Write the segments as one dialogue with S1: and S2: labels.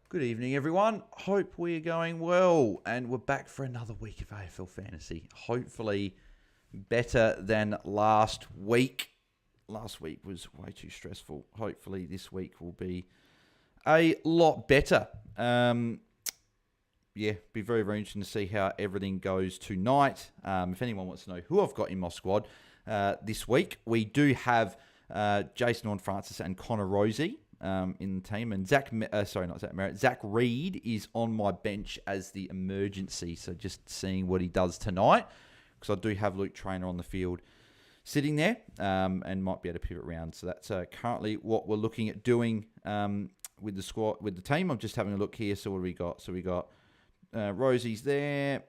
S1: Good evening, everyone. Hope we are going well, and we're back for another week of AFL Fantasy. Hopefully better than last week. Last week was way too stressful. Hopefully this week will be a lot better. Be very, very interesting to see how everything goes tonight. If anyone wants to know who I've got in my squad this week, we do have Jason Horne-Francis and Connor Rosie in the team, and Zach Reed is on my bench as the emergency. So just seeing what he does tonight, because I do have Luke Trainer on the field sitting there, and might be able to pivot around. So that's currently what we're looking at doing with the squad, with the team. I'm just having a look here. So what do we got? So we got Rosie's there,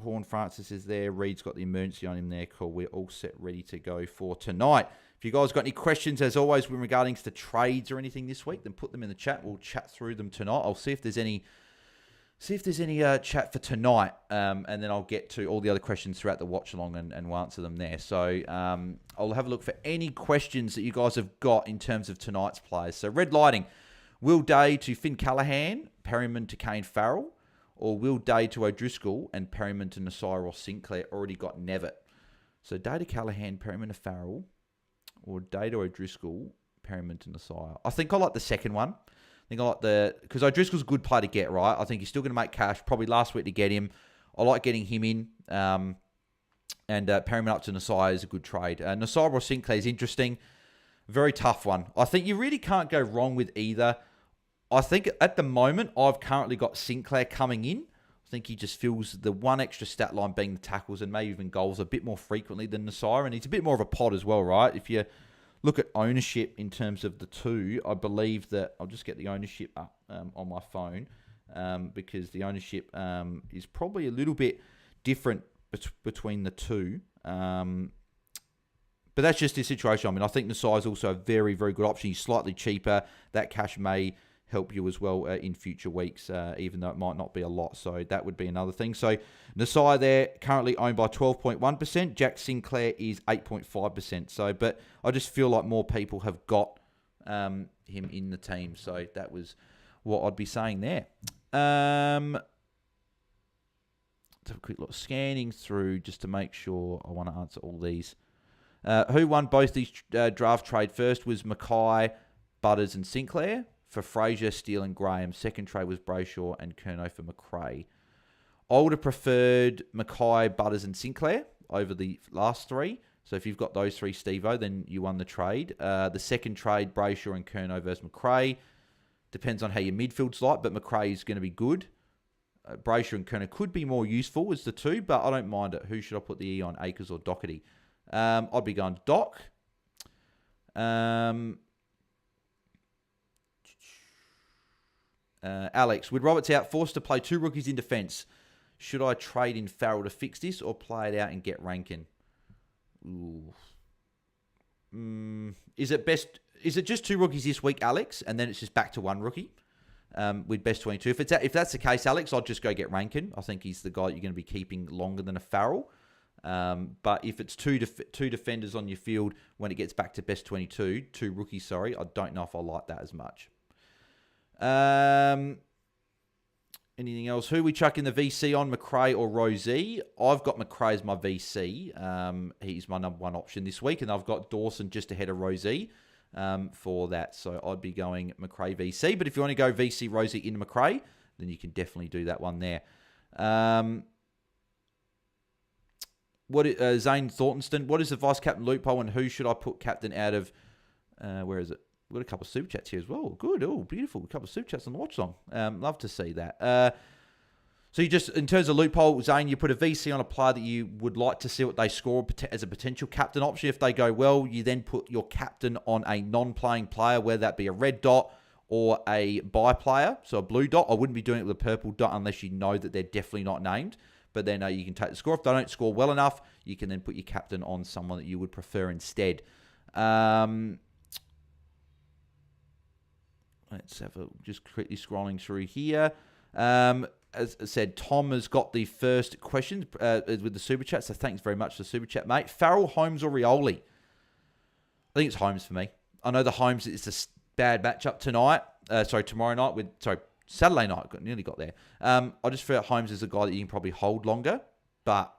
S1: Horne-Francis is there, Reed's got the emergency on him there. Cool, we're all set, ready to go for tonight. If you guys got any questions, as always, with regarding to trades or anything this week, then put them in the chat. We'll chat through them tonight. I'll see if there's any chat for tonight, and then I'll get to all the other questions throughout the watch-along and we'll answer them there. So I'll have a look for any questions that you guys have got in terms of tonight's players. So red lighting, Will Day to Finn Callaghan, Perryman to Kane Farrell, or Will Day to O'Driscoll and Perryman to Nasir or Sinclair. Already got Nevitt. So Day to Callaghan, Perryman to Farrell, or Day to O'Driscoll, Perryman to Nasir. I think I like the second one. I think I like because O'Driscoll's a good player to get, right? I think he's still going to make cash. Probably last week to get him. I like getting him in. And Perryman up to Nasir is a good trade. Nasir or Sinclair is interesting. Very tough one. I think you really can't go wrong with either. I think at the moment, I've currently got Sinclair coming in. I think he just fills the one extra stat line being the tackles and maybe even goals a bit more frequently than Nasir. And he's a bit more of a pod as well, right? If you look at ownership in terms of the two, I believe that I'll just get the ownership up on my phone because the ownership is probably a little bit different between the two. But that's just the situation. I mean, I think Nasir is also a very, very good option. He's slightly cheaper. That cash may help you as well in future weeks, even though it might not be a lot. So that would be another thing. So Nasir there, currently owned by 12.1%. Jack Sinclair is 8.5%. So, but I just feel like more people have got him in the team. So that was what I'd be saying there. Let's have a quick look. Scanning through just to make sure I want to answer all these. Who won both these draft trade first was Mackay, Butters and Sinclair. For Fraser, Steele and Graham. Second trade was Brayshaw and Curnow for McRae. I would have preferred Mackay, Butters and Sinclair over the last three. So if you've got those three, Steve-O, then you won the trade. The second trade, Brayshaw and Curnow versus McRae. Depends on how your midfield's like, but McRae is going to be good. Brayshaw and Curnow could be more useful as the two, but I don't mind it. Who should I put the E on, Akers or Doherty? I'd be going to Doc. Alex, with Roberts out, forced to play two rookies in defence. Should I trade in Farrell to fix this or play it out and get Rankin? Ooh. Is it just two rookies this week, Alex, and then it's just back to one rookie with best 22? If that's the case, Alex, I'll just go get Rankin. I think he's the guy you're going to be keeping longer than a Farrell. But if it's two defenders on your field when it gets back to best 22, two rookies, sorry, I don't know if I like that as much. Anything else? Who we chuck in the VC on, McRae or Rosie? I've got McRae as my VC. He's my number one option this week, and I've got Dawson just ahead of Rosie for that. So I'd be going McRae VC. But if you want to go VC Rosie into McRae, then you can definitely do that one there. Zane Thorntonston, what is the vice captain loophole, and who should I put captain out of? Where is it? We've got a couple of super chats here as well. Good. Oh, beautiful. A couple of super chats on the watch song. Love to see that. So you just, in terms of loophole, Zane, you put a VC on a player that you would like to see what they score as a potential captain option. If they go well, you then put your captain on a non-playing player, whether that be a red dot or a buy player, so a blue dot. I wouldn't be doing it with a purple dot unless you know that they're definitely not named. But then you can take the score. If they don't score well enough, you can then put your captain on someone that you would prefer instead. Let's have just quickly scrolling through here. As I said, Tom has got the first questions with the super chat, so thanks very much for the super chat, mate. Farrell, Holmes, or Rioli? I think it's Holmes for me. I know the Holmes is a bad matchup tomorrow night Saturday night, nearly got there. I just feel Holmes is a guy that you can probably hold longer. But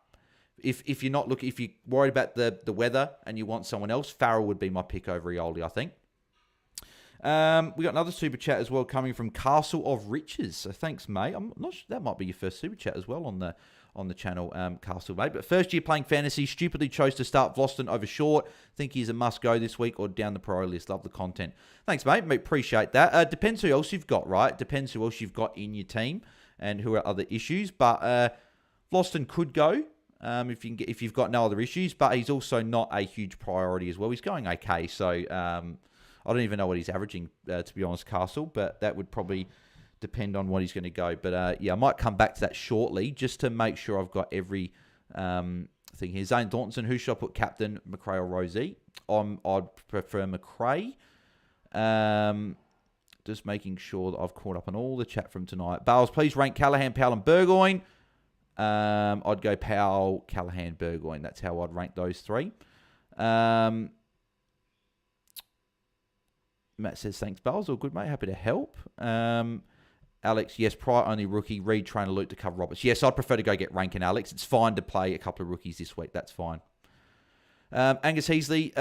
S1: if you're not looking, if you're worried about the weather and you want someone else, Farrell would be my pick over Rioli, I think. We got another super chat as well coming from Castle of Riches. So thanks, mate. I'm not sure, that might be your first super chat as well on the channel, Castle, mate. But first year playing fantasy, stupidly chose to start Vlosten over Short. Think he's a must-go this week or down the priority list. Love the content. Thanks, mate. Appreciate that. Depends who else you've got, right? Depends who else you've got in your team and who are other issues. But Vlosten could go if you've got no other issues. But he's also not a huge priority as well. He's going okay. So I don't even know what he's averaging, to be honest, Castle. But that would probably depend on what he's going to go. But yeah, I might come back to that shortly just to make sure I've got every thing here. Zane Thornton, who should I put captain, McRae or Rosie? I'd prefer McRae. Just making sure that I've caught up on all the chat from tonight. Bales, please rank Callaghan, Powell and Burgoyne. I'd go Powell, Callaghan, Burgoyne. That's how I'd rank those three. Matt says, thanks, Bales. All good, mate. Happy to help. Alex, yes, prior only rookie. Reed, trainer, Luke to cover Roberts. Yes, I'd prefer to go get Rankin, Alex. It's fine to play a couple of rookies this week. That's fine. Angus Heasley,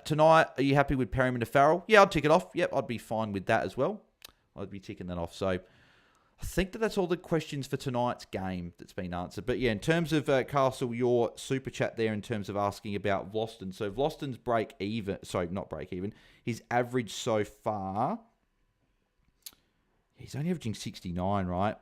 S1: tonight, are you happy with Perryman to Farrell? Yeah, I'd tick it off. Yep, I'd be fine with that as well. I'd be ticking that off. So I think that's all the questions for tonight's game that's been answered. But yeah, in terms of Castle, your super chat there in terms of asking about Vlosten. So Vlosten's not break even. His average so far, he's only averaging 69, right?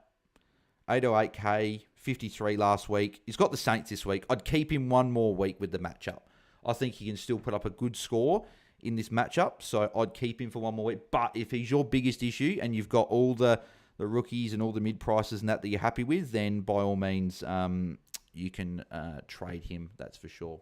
S1: 808k, 53 last week. He's got the Saints this week. I'd keep him one more week with the matchup. I think he can still put up a good score in this matchup. So I'd keep him for one more week. But if he's your biggest issue and you've got all the rookies and all the mid prices and that you're happy with, then by all means, you can trade him. That's for sure.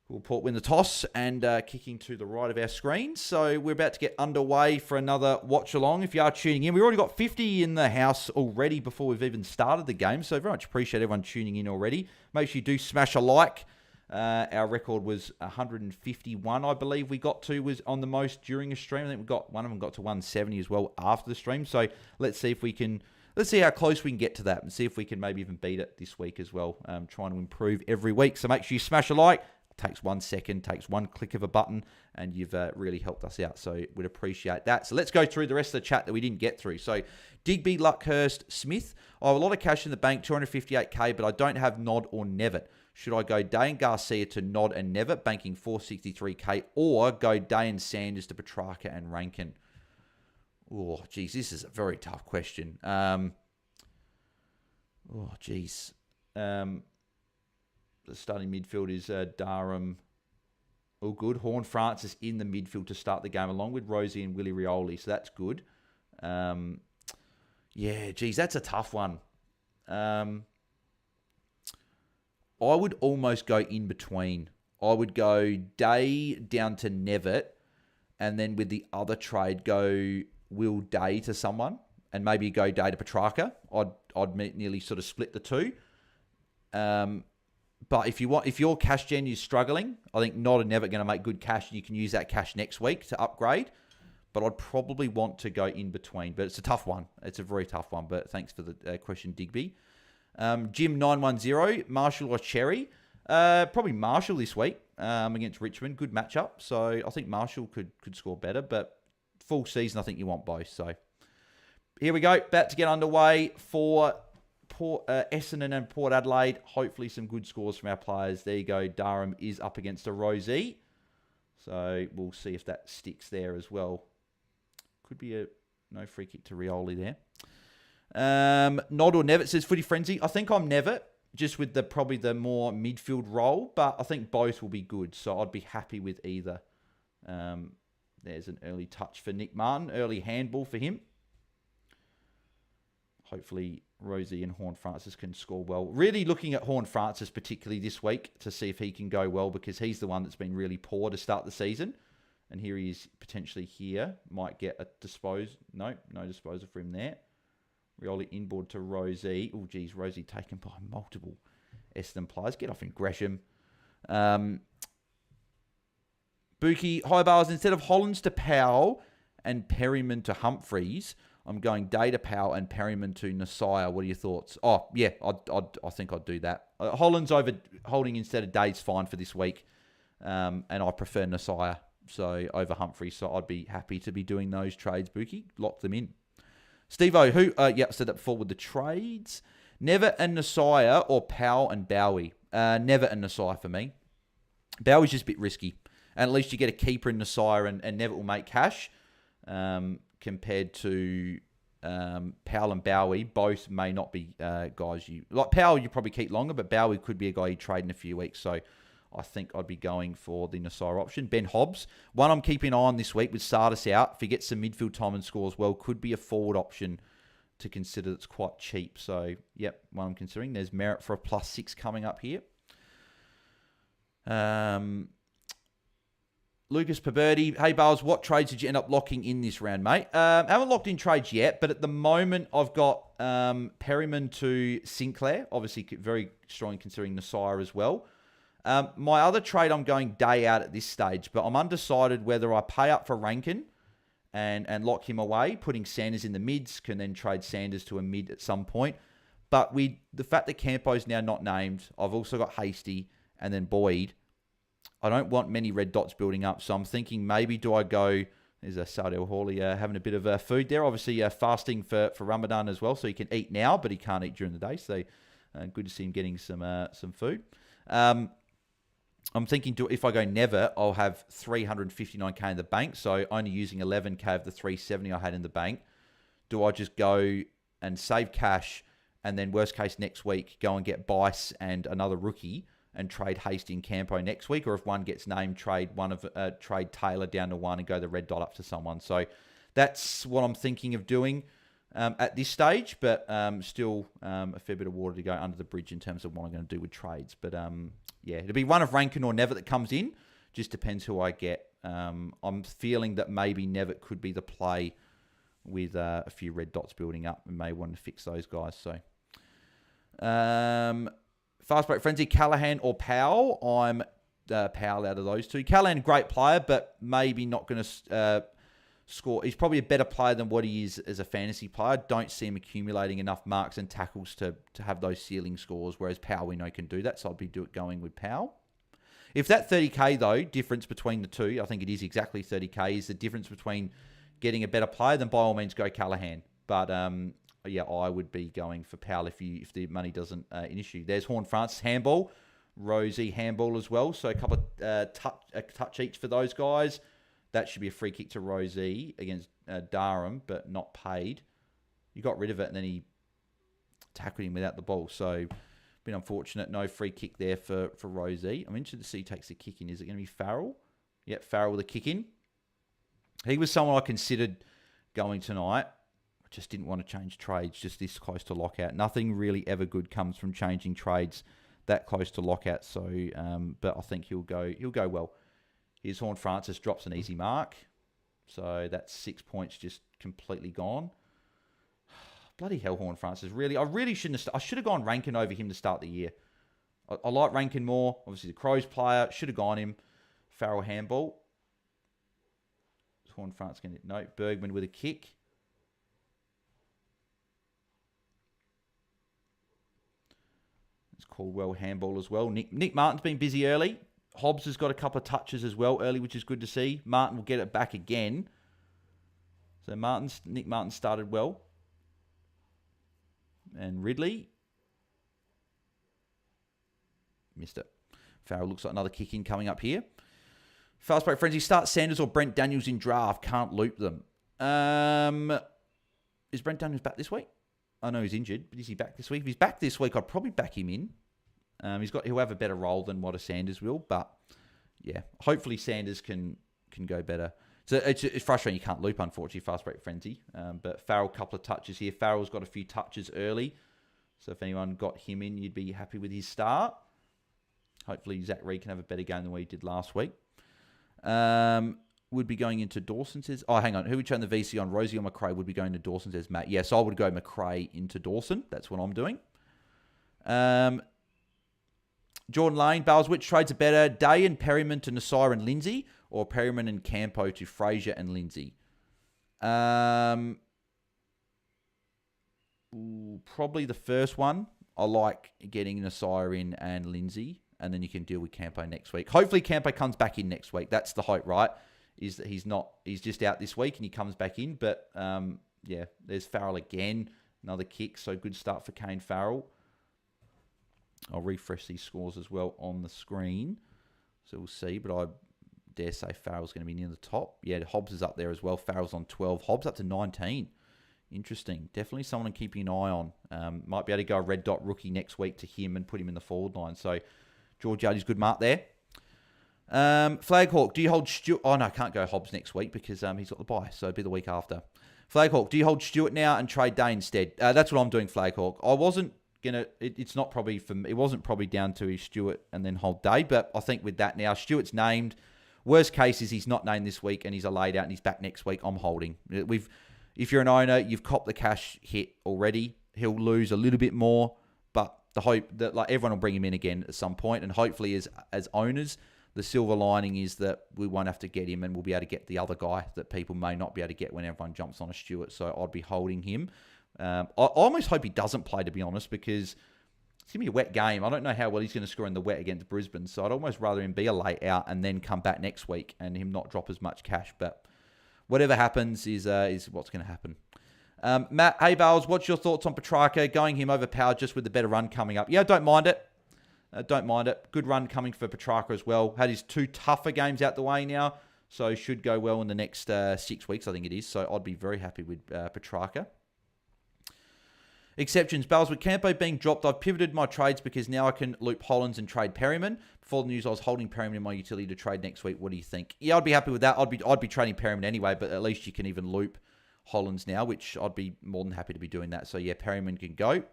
S1: Will Port win the toss and kicking to the right of our screen. So we're about to get underway for another watch along. If you are tuning in, we've already got 50 in the house already before we've even started the game. So very much appreciate everyone tuning in already. Make sure you do smash a like. Our record was 151, I believe we got to, was on the most during a stream. I think one of them got to 170 as well after the stream. So let's see how close we can get to that and see if we can maybe even beat it this week as well. Trying to improve every week. So make sure you smash a like. Takes 1 second, takes one click of a button, and you've really helped us out. So we'd appreciate that. So let's go through the rest of the chat that we didn't get through. So Digby, Luckhurst, Smith. I have a lot of cash in the bank, 258k, but I don't have Nod or Nevitt. Should I go Day and Garcia to Nod and Nevitt, banking 463k, or go Day and Sanders to Petrarca and Rankin? Oh, geez, this is a very tough question. The starting midfield is Durham. All good. Horn Francis in the midfield to start the game, along with Rosie and Willie Rioli. So that's good. That's a tough one. I would almost go in between. I would go Day down to Nevitt, and then with the other trade, go Will Day to someone, and maybe go Day to Petrarca. I'd nearly sort of split the two. But if your cash gen is struggling, I think Nod and Nevitt going to make good cash. You can use that cash next week to upgrade. But I'd probably want to go in between. But it's a tough one. It's a very tough one. But thanks for the question, Digby. Jim 910, Marshall or Cherry? Probably Marshall this week against Richmond. Good matchup. So I think Marshall could score better. But full season, I think you want both. So here we go. About to get underway for Essendon and Port Adelaide. Hopefully some good scores from our players. There you go. Durham is up against a Rosie. So we'll see if that sticks there as well. Could be no free kick to Rioli there. Nod or Nevitt says Footy Frenzy. I think I'm Nevitt, just with probably the more midfield role, but I think both will be good. So I'd be happy with either. There's an early touch for Nick Martin. Early handball for him. Hopefully Rosie and Horn Francis can score well. Really looking at Horn Francis particularly this week to see if he can go well, because he's the one that's been really poor to start the season. And here he is potentially here. Might get a dispose. No disposal for him there. Rioli inboard to Rosie. Oh, geez, Rosie taken by multiple Essendon players. Get off in Gresham. Buki, high bars, instead of Hollands to Powell and Perryman to Humphreys, I'm going Day to Powell and Perryman to Nasaya. What are your thoughts? Oh, yeah, I think I'd do that. Holland's over holding instead of Day's fine for this week. And I prefer Nasaya, so over Humphrey. So I'd be happy to be doing those trades, Buki. Lock them in. Steve-O, who, said that before with the trades. Never and Nasaya or Powell and Bowie? Never and Nasaya for me. Bowie's just a bit risky. And at least you get a keeper in Nasaya and Never will make cash. Compared to Powell and Bowie, both may not be guys you... Like Powell, you probably keep longer, but Bowie could be a guy you trade in a few weeks. So I think I'd be going for the Nasara option. Ben Hobbs, one I'm keeping an eye on this week with Sardis out. If he gets some midfield time and scores well, could be a forward option to consider that's quite cheap. So, yep, one I'm considering. There's merit for a +6 coming up here. Lucas Paberti, hey Bales, what trades did you end up locking in this round, mate? I haven't locked in trades yet, but at the moment I've got Perryman to Sinclair, obviously very strong considering Nasire as well. My other trade, I'm going Day out at this stage, but I'm undecided whether I pay up for Rankin and lock him away, putting Sanders in the mids, can then trade Sanders to a mid at some point. But the fact that Campo's now not named, I've also got Hasty and then Boyd. I don't want many red dots building up, so I'm thinking maybe do I go... There's a Sardel Hawley having a bit of food there. Obviously, fasting for Ramadan as well, so he can eat now, but he can't eat during the day. So good to see him getting some food. I'm thinking if I go Never, I'll have 359k in the bank, so only using 11k of the 370 I had in the bank. Do I just go and save cash, and then worst case next week, go and get Bice and another rookie, and trade Hasty and Campo next week, or if one gets named, trade Taylor down to 1 and go the red dot up to someone. So that's what I'm thinking of doing at this stage, but still a fair bit of water to go under the bridge in terms of what I'm going to do with trades. But yeah, it'll be one of Rankin or Never that comes in. Just depends who I get. I'm feeling that maybe Never could be the play with a few red dots building up, and may want to fix those guys. So Fast Break Frenzy, Callahan or Powell? I'm Powell out of those two. Callahan, great player, but maybe not going to score. He's probably a better player than what he is as a fantasy player. Don't see him accumulating enough marks and tackles to have those ceiling scores, whereas Powell we know can do that, so I'll be going with Powell. If that 30k, though, difference between the two, I think it is exactly 30k, is the difference between getting a better player, then by all means go Callahan. But yeah, I would be going for Powell if the money doesn't an issue. There's Horn Francis handball, Rosie handball as well. So a couple of touch each for those guys. That should be a free kick to Rosie against Durham, but not paid. You got rid of it, and then he tackled him without the ball. So been unfortunate. No free kick there for Rosie. I'm interested to see who takes the kick in. Is it going to be Farrell? Yep, Farrell with a kick in. He was someone I considered going tonight. Just didn't want to change trades just this close to lockout. Nothing really ever good comes from changing trades that close to lockout. So, but I think he'll go well. Here's Horn Francis, drops an easy mark. So that's 6 points just completely gone. Bloody hell, Horn Francis. Really, I really shouldn't have... I should have gone Rankin over him to start the year. I like Rankin more. Obviously, the Crows player. Should have gone him. Farrell handball. Horn Francis going to... No, Bergman with a kick. Caldwell handball as well. Nick Martin's been busy early. Hobbs has got a couple of touches as well early, which is good to see. Martin will get it back again. So Nick Martin started well. And Ridley missed it. Farrell looks like another kick in coming up here. Fast break frenzy. Start Sanders or Brent Daniels in draft. Can't loop them. Is Brent Daniels back this week? I know he's injured, but is he back this week? If he's back this week, I'd probably back him in. He'll have a better role than what a Sanders will, but yeah, hopefully Sanders can go better. So it's frustrating you can't loop, unfortunately, Fast Break Frenzy. But Farrell, couple of touches here. Farrell's got a few touches early, so if anyone got him in, you'd be happy with his start. Hopefully Zach Reed can have a better game than what he did last week. Would be going into Dawson, says... Oh, hang on. Who would turn the VC on? Rosie or McRae would be going to Dawson, says Matt. Yes, I would go McRae into Dawson. That's what I'm doing. Jordan Lane, Bales, which trades are better? Day and Perryman to Nasir and Lindsay, or Perryman and Campo to Fraser and Lindsay? probably the first one. I like getting Nasiah in and Lindsay, and then you can deal with Campo next week. Hopefully Campo comes back in next week. That's the hope, right? Is that he's just out this week and he comes back in. But there's Farrell again. Another kick. So good start for Kane Farrell. I'll refresh these scores as well on the screen. So we'll see. But I dare say Farrell's going to be near the top. Yeah, Hobbs is up there as well. Farrell's on 12. Hobbs up to 19. Interesting. Definitely someone I'm keeping an eye on. Might be able to go a red dot rookie next week to him and put him in the forward line. So George Yardy's good mark there. Flaghawk, do you hold Stewart? Oh, no, I can't go Hobbs next week because he's got the bye. So it'll be the week after. Flaghawk, do you hold Stewart now and trade Day instead? That's what I'm doing, Flaghawk. I wasn't going to... It's not probably... It wasn't probably down to his Stewart and then hold Day. But I think with that now, Stewart's named. Worst case is he's not named this week and he's a laid out and he's back next week. I'm holding. If you're an owner, you've copped the cash hit already. He'll lose a little bit more, but the hope that everyone will bring him in again at some point, and hopefully as owners, the silver lining is that we won't have to get him, and we'll be able to get the other guy that people may not be able to get when everyone jumps on a Stewart. So I'd be holding him. I almost hope he doesn't play, to be honest, because it's going to be a wet game. I don't know how well he's going to score in the wet against Brisbane, so I'd almost rather him be a late out and then come back next week and him not drop as much cash, but... Whatever happens is what's going to happen. Matt, hey, Bales, what's your thoughts on Petrarca going him overpowered just with the better run coming up? Yeah, don't mind it. Don't mind it. Good run coming for Petrarca as well. Had his 2 tougher games out the way now, so should go well in the next 6 weeks, I think it is. So I'd be very happy with Petrarca. Exceptions. Bales, with Campo being dropped, I've pivoted my trades because now I can loop Hollands and trade Perryman. Before the news, I was holding Perryman in my utility to trade next week. What do you think? Yeah, I'd be happy with that. I'd be trading Perryman anyway, but at least you can even loop Hollands now, which I'd be more than happy to be doing that. So yeah, Perryman can go.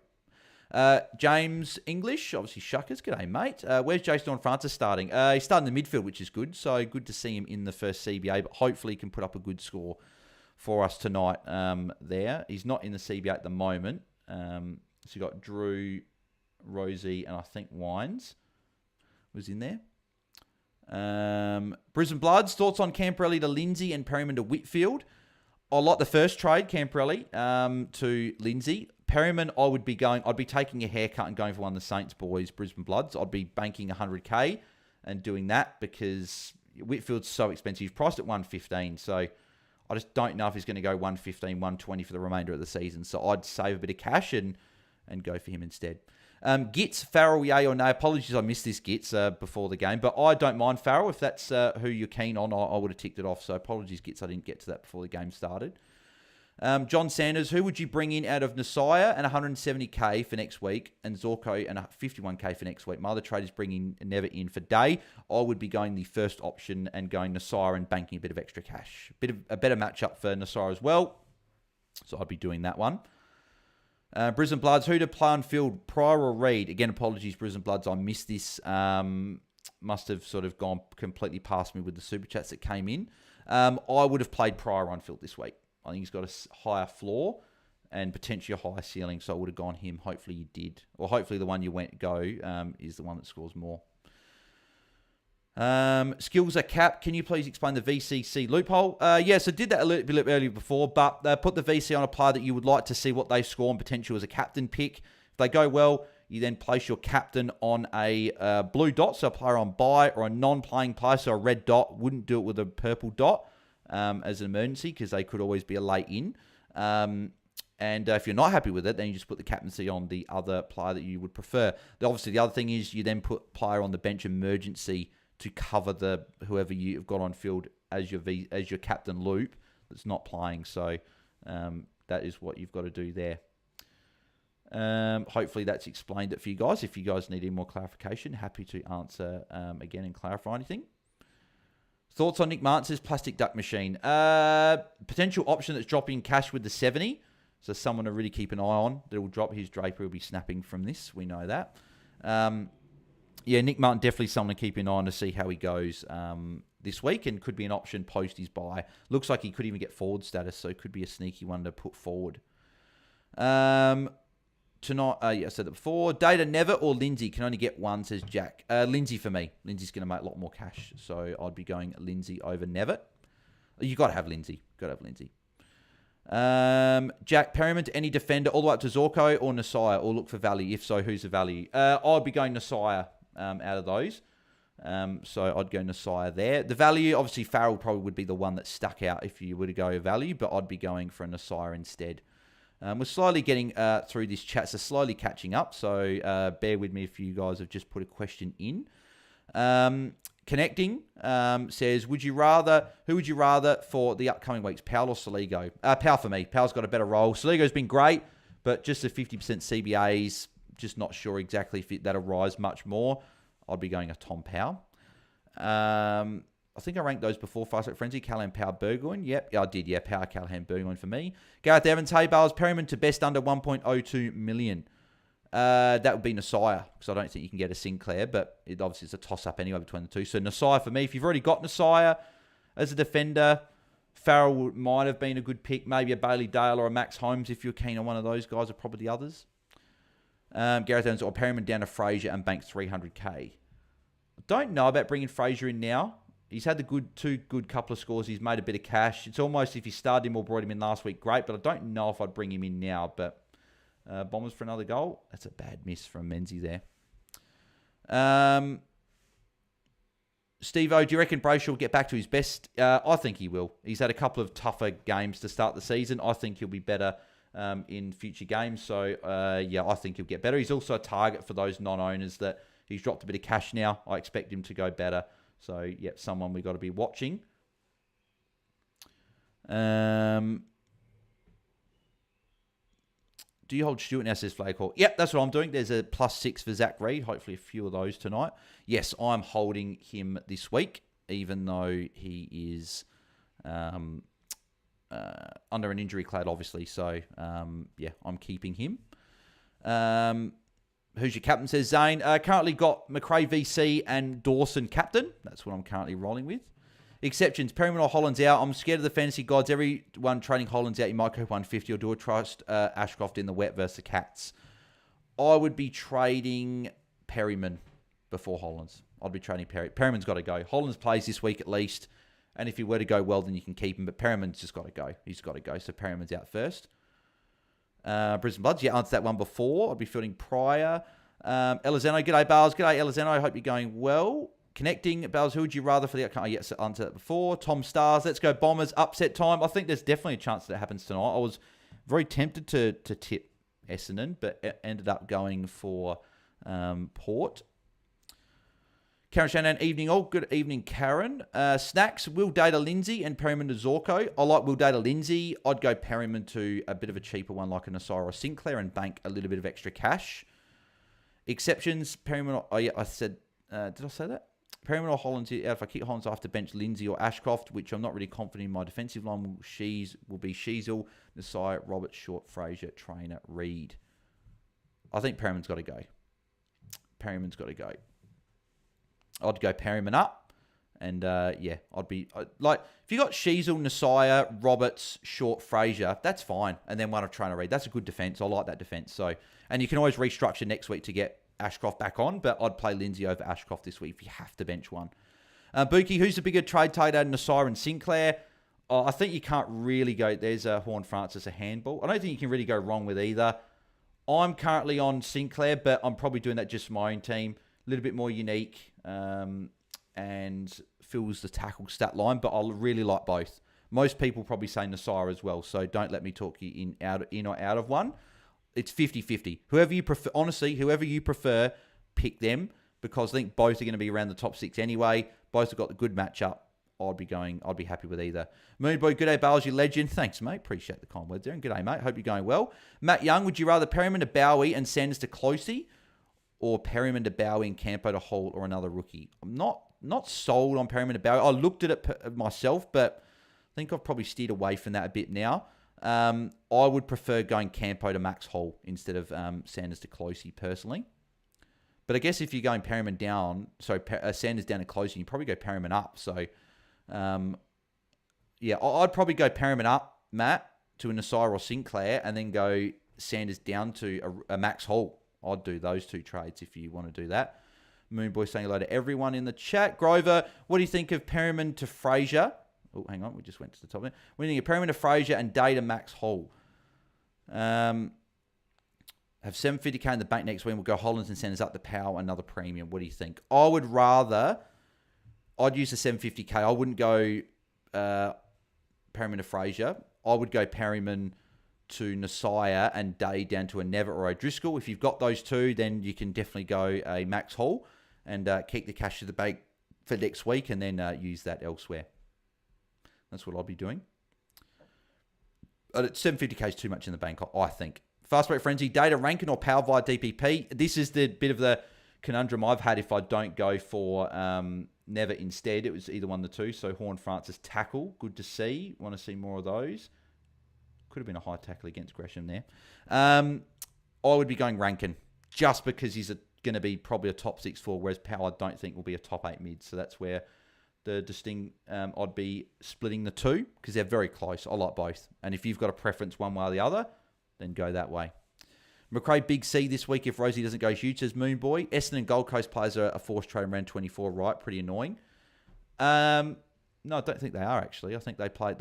S1: James English, obviously Shuckers. G'day, mate. Where's Jason Francis starting? He's starting in the midfield, which is good. So good to see him in the first CBA, but hopefully he can put up a good score for us tonight there. He's not in the CBA at the moment. So you got Drew, Rosie, and I think Wines was in there. Brisbane Bloods, thoughts on Camporelli to Lindsay and Perryman to Whitfield? I like the first trade, Camporelli to Lindsay. Perryman, I'd be taking a haircut and going for one of the Saints boys, Brisbane Bloods. I'd be banking 100k and doing that because Whitfield's so expensive. He's priced at 115, so I just don't know if he's going to go 115, 120 for the remainder of the season. So I'd save a bit of cash and go for him instead. Gitz, Farrell, yay or no? Apologies, I missed this Gitz before the game, but I don't mind Farrell. If that's who you're keen on, I would have ticked it off. So apologies, Gitz, I didn't get to that before the game started. John Sanders, who would you bring in out of Nasiah and 170k for next week and Zorko and 51k for next week? My other trade is bringing Never in for Day. I would be going the first option and going Nasiah and banking a bit of extra cash. A better matchup for Nasiah as well. So I'd be doing that one. Brisbane Bloods, who to play on field, Pryor or Reid? Again, apologies, Brisbane Bloods, I missed this. Must have sort of gone completely past me with the super chats that came in. I would have played Pryor on field this week. I think he's got a higher floor and potentially a higher ceiling, so I would have gone him. Hopefully you did. Or hopefully the one you go is the one that scores more. Skills are capped. Can you please explain the VCC loophole? Yes, I did that a little bit earlier before, but put the VC on a player that you would like to see what they score and potential as a captain pick. If they go well, you then place your captain on a blue dot, so a player on bye, or a non-playing player, so a red dot. Wouldn't do it with a purple dot as an emergency because they could always be a late in. And if you're not happy with it, then you just put the captaincy on the other player that you would prefer. Obviously, the other thing is you then put player on the bench emergency to cover whoever you've got on field as your captain loop that's not playing. So that is what you've got to do there. Hopefully that's explained it for you guys. If you guys need any more clarification, happy to answer again and clarify anything. Thoughts on Nick Martin's plastic duck machine? Potential option that's dropping cash with the 70. So someone to really keep an eye on. That will drop. His Draper will be snapping from this. We know that. Yeah, Nick Martin definitely someone to keep an eye on to see how he goes this week, and could be an option post his bye. Looks like he could even get forward status, so it could be a sneaky one to put forward. Tonight, I said that before. Data Never or Lindsay can only get one, says Jack. Lindsay for me. Lindsay's going to make a lot more cash, so I'd be going Lindsay over Never. You got to have Lindsay. Jack Perryman to any defender all the way up to Zorko or Nasaya, or look for value. If so, who's the value? I'd be going Nasaya out of those. So I'd go Nasaya there. The value, obviously, Farrell probably would be the one that stuck out if you were to go value, but I'd be going for a Nasaya instead. We're slowly getting through this chat, so slowly catching up. So bear with me if you guys have just put a question in. Connecting says, who would you rather for the upcoming weeks, Powell or Soligo? Powell for me. Powell's got a better role. Soligo's been great, but just the 50% CBAs, just not sure exactly if that'll rise much more. I'd be going a Tom Powell. I think I ranked those before. Fast Frenzy, Callahan, Power, Burgoyne. Yep, I did. Yeah, Power, Callahan, Burgoyne for me. Gareth Evans, Hay Bales, Perryman to best under 1.02 million. That would be Nasaya, because I don't think you can get a Sinclair, but it obviously it's a toss-up anyway between the two. So Nasaya for me. If you've already got Nasaya as a defender, Farrell might have been a good pick. Maybe a Bailey Dale or a Max Holmes if you're keen on one of those guys, are probably the others. Gareth Evans or Perryman down to Fraser and bank 300k. I don't know about bringing Fraser in now. He's had the two good couple of scores. He's made a bit of cash. It's almost if you started him or brought him in last week, great. But I don't know if I'd bring him in now. But Bombers for another goal. That's a bad miss from Menzies there. Steve-O, do you reckon Brayshaw will get back to his best? I think he will. He's had a couple of tougher games to start the season. I think he'll be better in future games. So, yeah, I think he'll get better. He's also a target for those non-owners that he's dropped a bit of cash now. I expect him to go better. So, yep, someone we've got to be watching. Do you hold Stewart now, says Flagehawk? Yep, that's what I'm doing. There's a +6 for Zach Reid. Hopefully a few of those tonight. Yes, I'm holding him this week, even though he is under an injury cloud, obviously. So, yeah, I'm keeping him. Who's your captain, says Zane. Currently got McRae VC and Dawson captain. That's what I'm currently rolling with. Exceptions, Perryman or Hollands out. I'm scared of the fantasy gods. Everyone trading Hollands out, you might go 150 or do a trust Ashcroft in the wet versus the Cats. I would be trading Perryman before Hollands. I'd be trading Perryman's got to go. Hollands plays this week at least. And if he were to go well, then you can keep him. But Perryman's just got to go. He's got to go. So Perryman's out first. Brisbane Bloods, yeah, answered that one before. I'd be fielding Pryor. Elizano, g'day Bales. G'day Elizano. I hope you're going well. Connecting, Bales, who would you rather for the outcome? Yes, I answered that before. Tom Stars, let's go Bombers. Upset time. I think there's definitely a chance that happens tonight. I was very tempted to tip Essendon, but ended up going for Port. Karen Shannon, evening all. Good evening, Karen. Snacks, Will Data Lindsay and Perryman to Zorko. I like Will Data Lindsay. I'd go Perryman to a bit of a cheaper one like a Nasara or Sinclair and bank a little bit of extra cash. Exceptions, Perryman. Oh, yeah, I said, did I say that? Perryman or Hollands, if I kick Hollands after bench Lindsay or Ashcroft, which I'm not really confident in my defensive line, will be Sheasel, Nasai, Roberts, Short, Fraser, Trainer, Reed. I think Perryman's got to go. Perryman's got to go. I'd go Perryman up. And, yeah, I'd be... like, if you got Sheasel, Nasai, Roberts, Short, Fraser, that's fine. And then one of Trainer, Reed. That's a good defence. I like that defence. So, and you can always restructure next week to get Ashcroft back on, but I'd play Lindsay over Ashcroft this week if you have to bench one. Buki, who's the bigger trade taker, Nasir and Sinclair? I think you can't really go... There's Horn Francis, a handball. I don't think you can really go wrong with either. I'm currently on Sinclair, but I'm probably doing that just for my own team. A little bit more unique and fills the tackle stat line, but I really like both. Most people probably say Nasir as well, so don't let me talk you in or out of one. It's 50-50. Whoever you prefer, honestly, whoever you prefer, pick them because I think both are going to be around the top 6 anyway. Both have got the good matchup. I'd be happy with either. Moonboy, good day, Bales, you legend. Thanks, mate. Appreciate the kind words there. And good day, mate. Hope you're going well. Matt Young, would you rather Perryman to Bowie and Sanders to Closey or Perryman to Bowie and Campo to Holt or another rookie? I'm not sold on Perryman to Bowie. I looked at it myself, but I think I've probably steered away from that a bit now. I would prefer going Campo to Max Hall instead of Sanders to Closey personally. But I guess if you're going Perryman down, Sanders down to Closey, you probably go Perryman up. So, yeah, I'd probably go Perryman up, Matt, to a Nasir or Sinclair, and then go Sanders down to a Max Hall. I'd do those two trades if you want to do that. Moonboy saying hello to everyone in the chat. Grover, what do you think of Perryman to Fraser? Oh, hang on. We just went to the top there. Winning a Perryman to Fraser and Data Max Hall. Have 750k in the bank next week. We'll go Hollands and Centers up the power, another premium. What do you think? I'd use the 750k. I wouldn't go Perryman to Fraser. I would go Perryman to Nasiah and Day down to a Never or O'Driscoll. If you've got those two, then you can definitely go a Max Hall and keep the cash to the bank for next week and then use that elsewhere. That's what I'll be doing. 750k is too much in the bank, I think. Fast Break Frenzy, Data Rankin or Power via DPP. This is the bit of the conundrum I've had if I don't go for Never instead. It was either one of the two. So Horn Francis tackle, good to see. Want to see more of those. Could have been a high tackle against Gresham there. I would be going Rankin just because he's going to be probably a top 6 forward, whereas Power I don't think will be a top 8 mid. So that's where the distinct, I'd be splitting the two because they're very close. I like both. And if you've got a preference one way or the other, then go that way. McRae Big C this week if Rosie doesn't go huge, says Moon Boy. Essendon and Gold Coast players are a forced trade around 24, right? Pretty annoying. No, I don't think they are actually. I think they play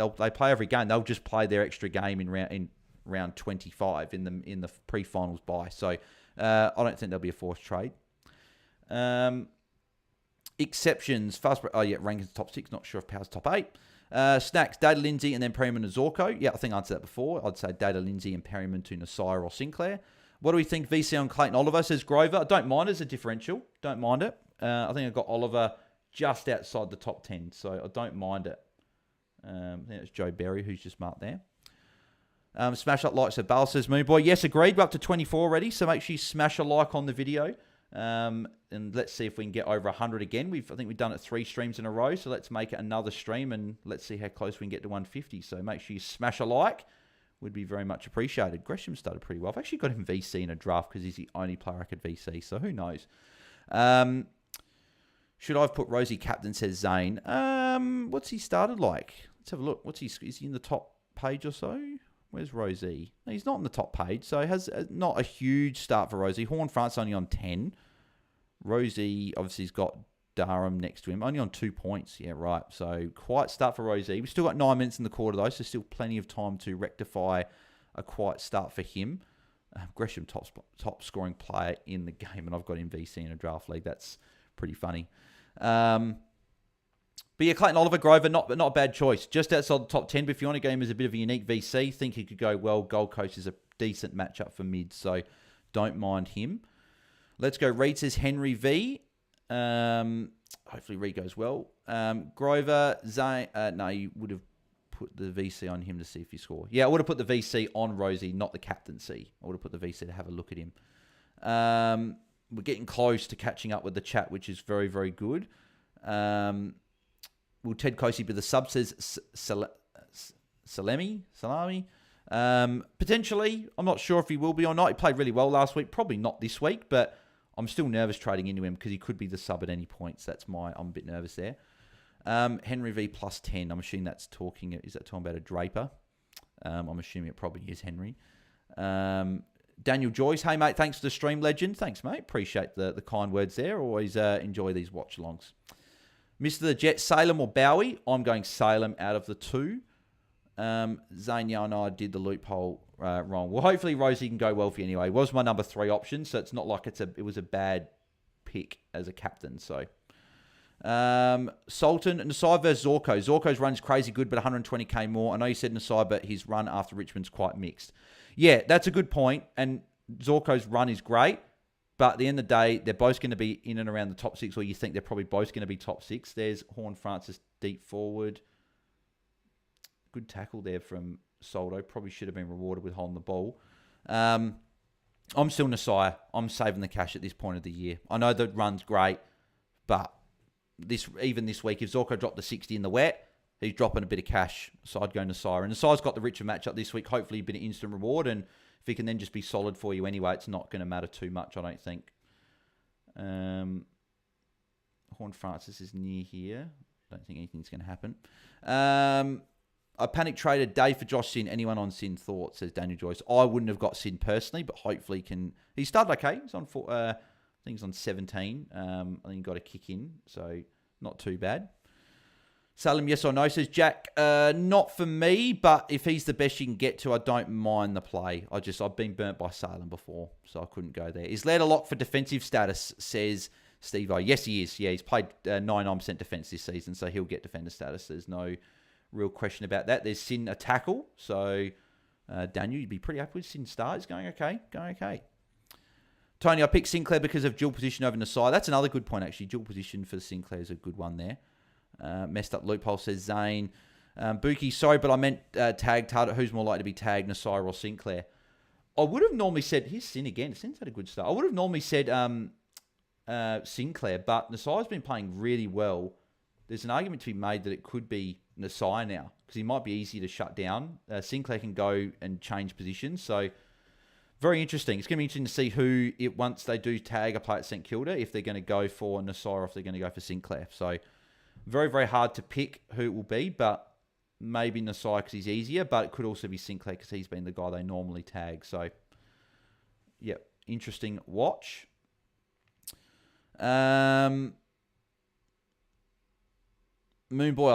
S1: every game. They'll just play their extra game in round 25 in the pre-finals bye. So I don't think there'll be a forced trade. Exceptions. Rankins top 6. Not sure if Power's top 8. Snacks, Data Lindsay and then Perryman and Zorko. Yeah, I think I answered that before. I'd say Data Lindsay and Perryman to Nasiah or Sinclair. What do we think? VC on Clayton Oliver, says Grover. I don't mind it as a differential. Don't mind it. I think I've got Oliver just outside the top 10, so I don't mind it. I think it's Joe Berry who's just marked there. Smash up like, so Bale says Moon Boy. Yes, agreed. We're up to 24 already, so make sure you smash a like on the video. And let's see if we can get over 100 again. I think we've done it 3 streams in a row, so let's make it another stream and let's see how close we can get to 150. So make sure you smash a like. Would be very much appreciated. Gresham started pretty well. I've actually got him VC in a draft because he's the only player I could VC, so who knows. Should I have put Rosie captain, says Zane. What's he started like? Let's have a look. Is he in the top page or so? Where's Rosie? No, he's not on the top page, so he has not a huge start for Rosie. Horn France only on 10. Rosie obviously has got Durham next to him, only on 2 points. Yeah, right. So quiet start for Rosie. We've still got 9 minutes in the quarter though, so still plenty of time to rectify a quiet start for him. Gresham top scoring player in the game, and I've got him VC in a draft league. That's pretty funny. But yeah, Clayton Oliver, Grover, not a bad choice. Just outside the top 10, but if you want to go him as a bit of a unique VC, think he could go well. Gold Coast is a decent matchup for mid, so don't mind him. Let's go. Reed says Henry V. Hopefully Reed goes well. Grover, Zane, no, you would have put the VC on him to see if he score. Yeah, I would have put the VC on Rosie, not the captaincy. I would have put the VC to have a look at him. We're getting close to catching up with the chat, which is very, very good. Will Ted Cosey be the sub, says Salami? Potentially. I'm not sure if he will be or not. He played really well last week. Probably not this week, but I'm still nervous trading into him because he could be the sub at any point. So I'm a bit nervous there. Henry V plus 10. I'm assuming is that talking about a Draper? I'm assuming it probably is Henry. Daniel Joyce. Hey, mate, thanks for the stream, legend. Thanks, mate. Appreciate the kind words there. Always enjoy these watch-alongs. Mr. the Jet, Salem or Bowie? I'm going Salem out of the 2. Zania and I did the loophole wrong. Well, hopefully Rosie can go well for you anyway. It was my number 3 option, so it's not like it was a bad pick as a captain. So Sultan, Nasai versus Zorko. Zorko's run is crazy good, but 120k more. I know you said Nasai, but his run after Richmond's quite mixed. Yeah, that's a good point. And Zorko's run is great. But at the end of the day, they're both going to be in and around the top 6, or you think they're probably both going to be top 6. There's Horn Francis deep forward. Good tackle there from Soldo. Probably should have been rewarded with holding the ball. I'm still Nasiah. I'm saving the cash at this point of the year. I know the run's great, but even this week, if Zorko dropped the 60 in the wet, he's dropping a bit of cash. So I'd go Nasiah. And Nasiah's got the richer matchup this week. Hopefully a bit of instant reward, and if he can then just be solid for you anyway, it's not going to matter too much, I don't think. Horn Francis is near here. Don't think anything's going to happen. I panic traded Dave for Josh Sin. Anyone on Sin thoughts, says Daniel Joyce. I wouldn't have got Sin personally, but hopefully can. He started okay. He's on I think he's on 17. I think he got a kick in, so not too bad. Salem, yes or no, says Jack. Not for me, but if he's the best you can get to, I don't mind the play. I've been burnt by Salem before, so I couldn't go there. Is Laird a lock for defensive status, says Steve-O. Yes, he is. Yeah, he's played 99% defence this season, so he'll get defender status. There's no real question about that. There's Sin a tackle, so Daniel, you'd be pretty happy with Sin start. He's going okay. Tony, I picked Sinclair because of dual position over Nasai. That's another good point, actually. Dual position for Sinclair is a good one there. Messed up loophole, says Zane. Buki, sorry, but I meant tag Tart. Who's more likely to be tagged, Nasai or Sinclair? I would have normally said, here's Sin again. Sin's had a good start. I would have normally said Sinclair, but Nasai's been playing really well. There's an argument to be made that it could be Nasai now, because he might be easy to shut down. Sinclair can go and change positions, so very interesting. It's going to be interesting to see who, once they do tag a player at St Kilda, if they're going to go for Nasai or if they're going to go for Sinclair. So very, very hard to pick who it will be, but maybe Nasai because he's easier, but it could also be Sinclair because he's been the guy they normally tag. So, yeah, interesting watch. Moonboy,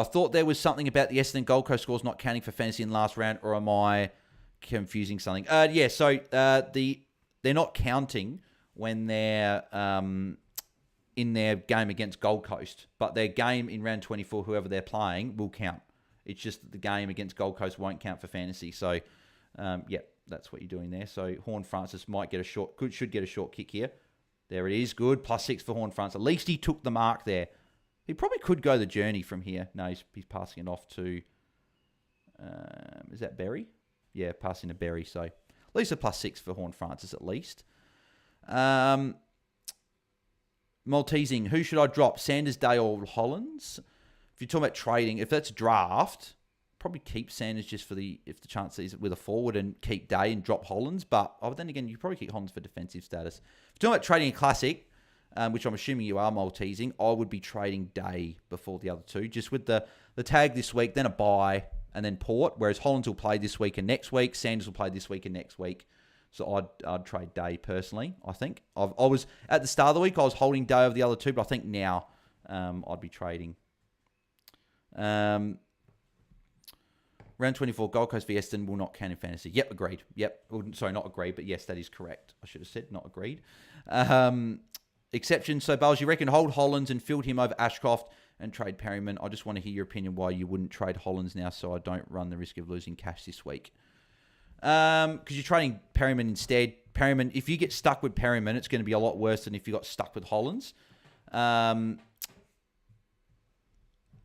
S1: I thought there was something about the Essendon Gold Coast scores not counting for fantasy in the last round, or am I confusing something? So they're not counting when they're in their game against Gold Coast, but their game in round 24, whoever they're playing, will count. It's just that the game against Gold Coast won't count for fantasy. So, that's what you're doing there. So Horn Francis might get should get a short kick here. There it is. Good. +6 for Horn Francis. At least he took the mark there. He probably could go the journey from here. No, he's passing it off to... is that Berry? Yeah, passing to Berry. So at least a +6 for Horn Francis at least. Maltesing. Who should I drop? Sanders, Day, or Hollands? If you're talking about trading, if that's draft, probably keep Sanders just for if the chance is with a forward, and keep Day and drop Hollands. But then again, you probably keep Hollands for defensive status. If you're talking about trading a classic, which I'm assuming you are, Maltesing, I would be trading Day before the other two. Just with the tag this week, then a bye, and then Port. Whereas Hollands will play this week and next week. Sanders will play this week and next week. So I'd trade Day personally, I think. I was, at the start of the week, I was holding Day over the other two, but I think now I'd be trading. Round 24, Gold Coast v Essendon will not count in fantasy. Yep, agreed. Yep. Sorry, not agreed, but yes, that is correct. I should have said not agreed. Exception. So, Bales, you reckon hold Hollands and field him over Ashcroft and trade Perryman? I just want to hear your opinion why you wouldn't trade Hollands now, so I don't run the risk of losing cash this week. Because you're trading Perryman instead. Perryman, if you get stuck with Perryman, it's going to be a lot worse than if you got stuck with Hollands. Can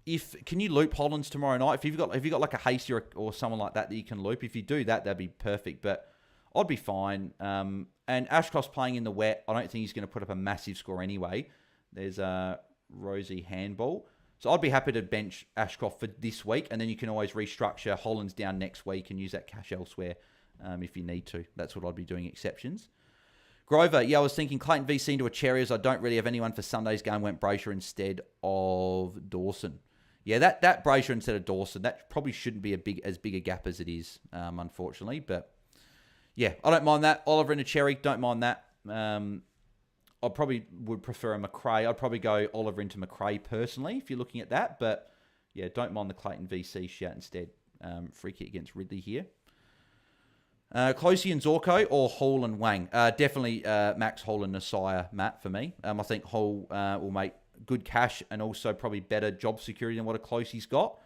S1: you loop Hollands tomorrow night? If you've got like a Hasty or someone like that you can loop, if you do that, that'd be perfect. But I'd be fine. And Ashcroft's playing in the wet. I don't think he's going to put up a massive score anyway. There's a Rosie handball. So I'd be happy to bench Ashcroft for this week, and then you can always restructure Hollands down next week and use that cash elsewhere if you need to. That's what I'd be doing, exceptions. Grover, I was thinking Clayton VC into a cherry, as I don't really have anyone for Sunday's game. Went Brayshaw instead of Dawson. Yeah, that Brayshaw instead of Dawson, that probably shouldn't be as big a gap as it is, unfortunately. But yeah, I don't mind that. Oliver and a cherry, don't mind that. I probably would prefer a McRae. I'd probably go Oliver into McRae personally, if you're looking at that. But yeah, don't mind the Clayton VC shout instead. Free kick against Ridley here. Closey and Zorko or Hall and Wang? Definitely Max Hall and Nasaya, Matt, for me. I think Hall will make good cash and also probably better job security than what a Closey's got.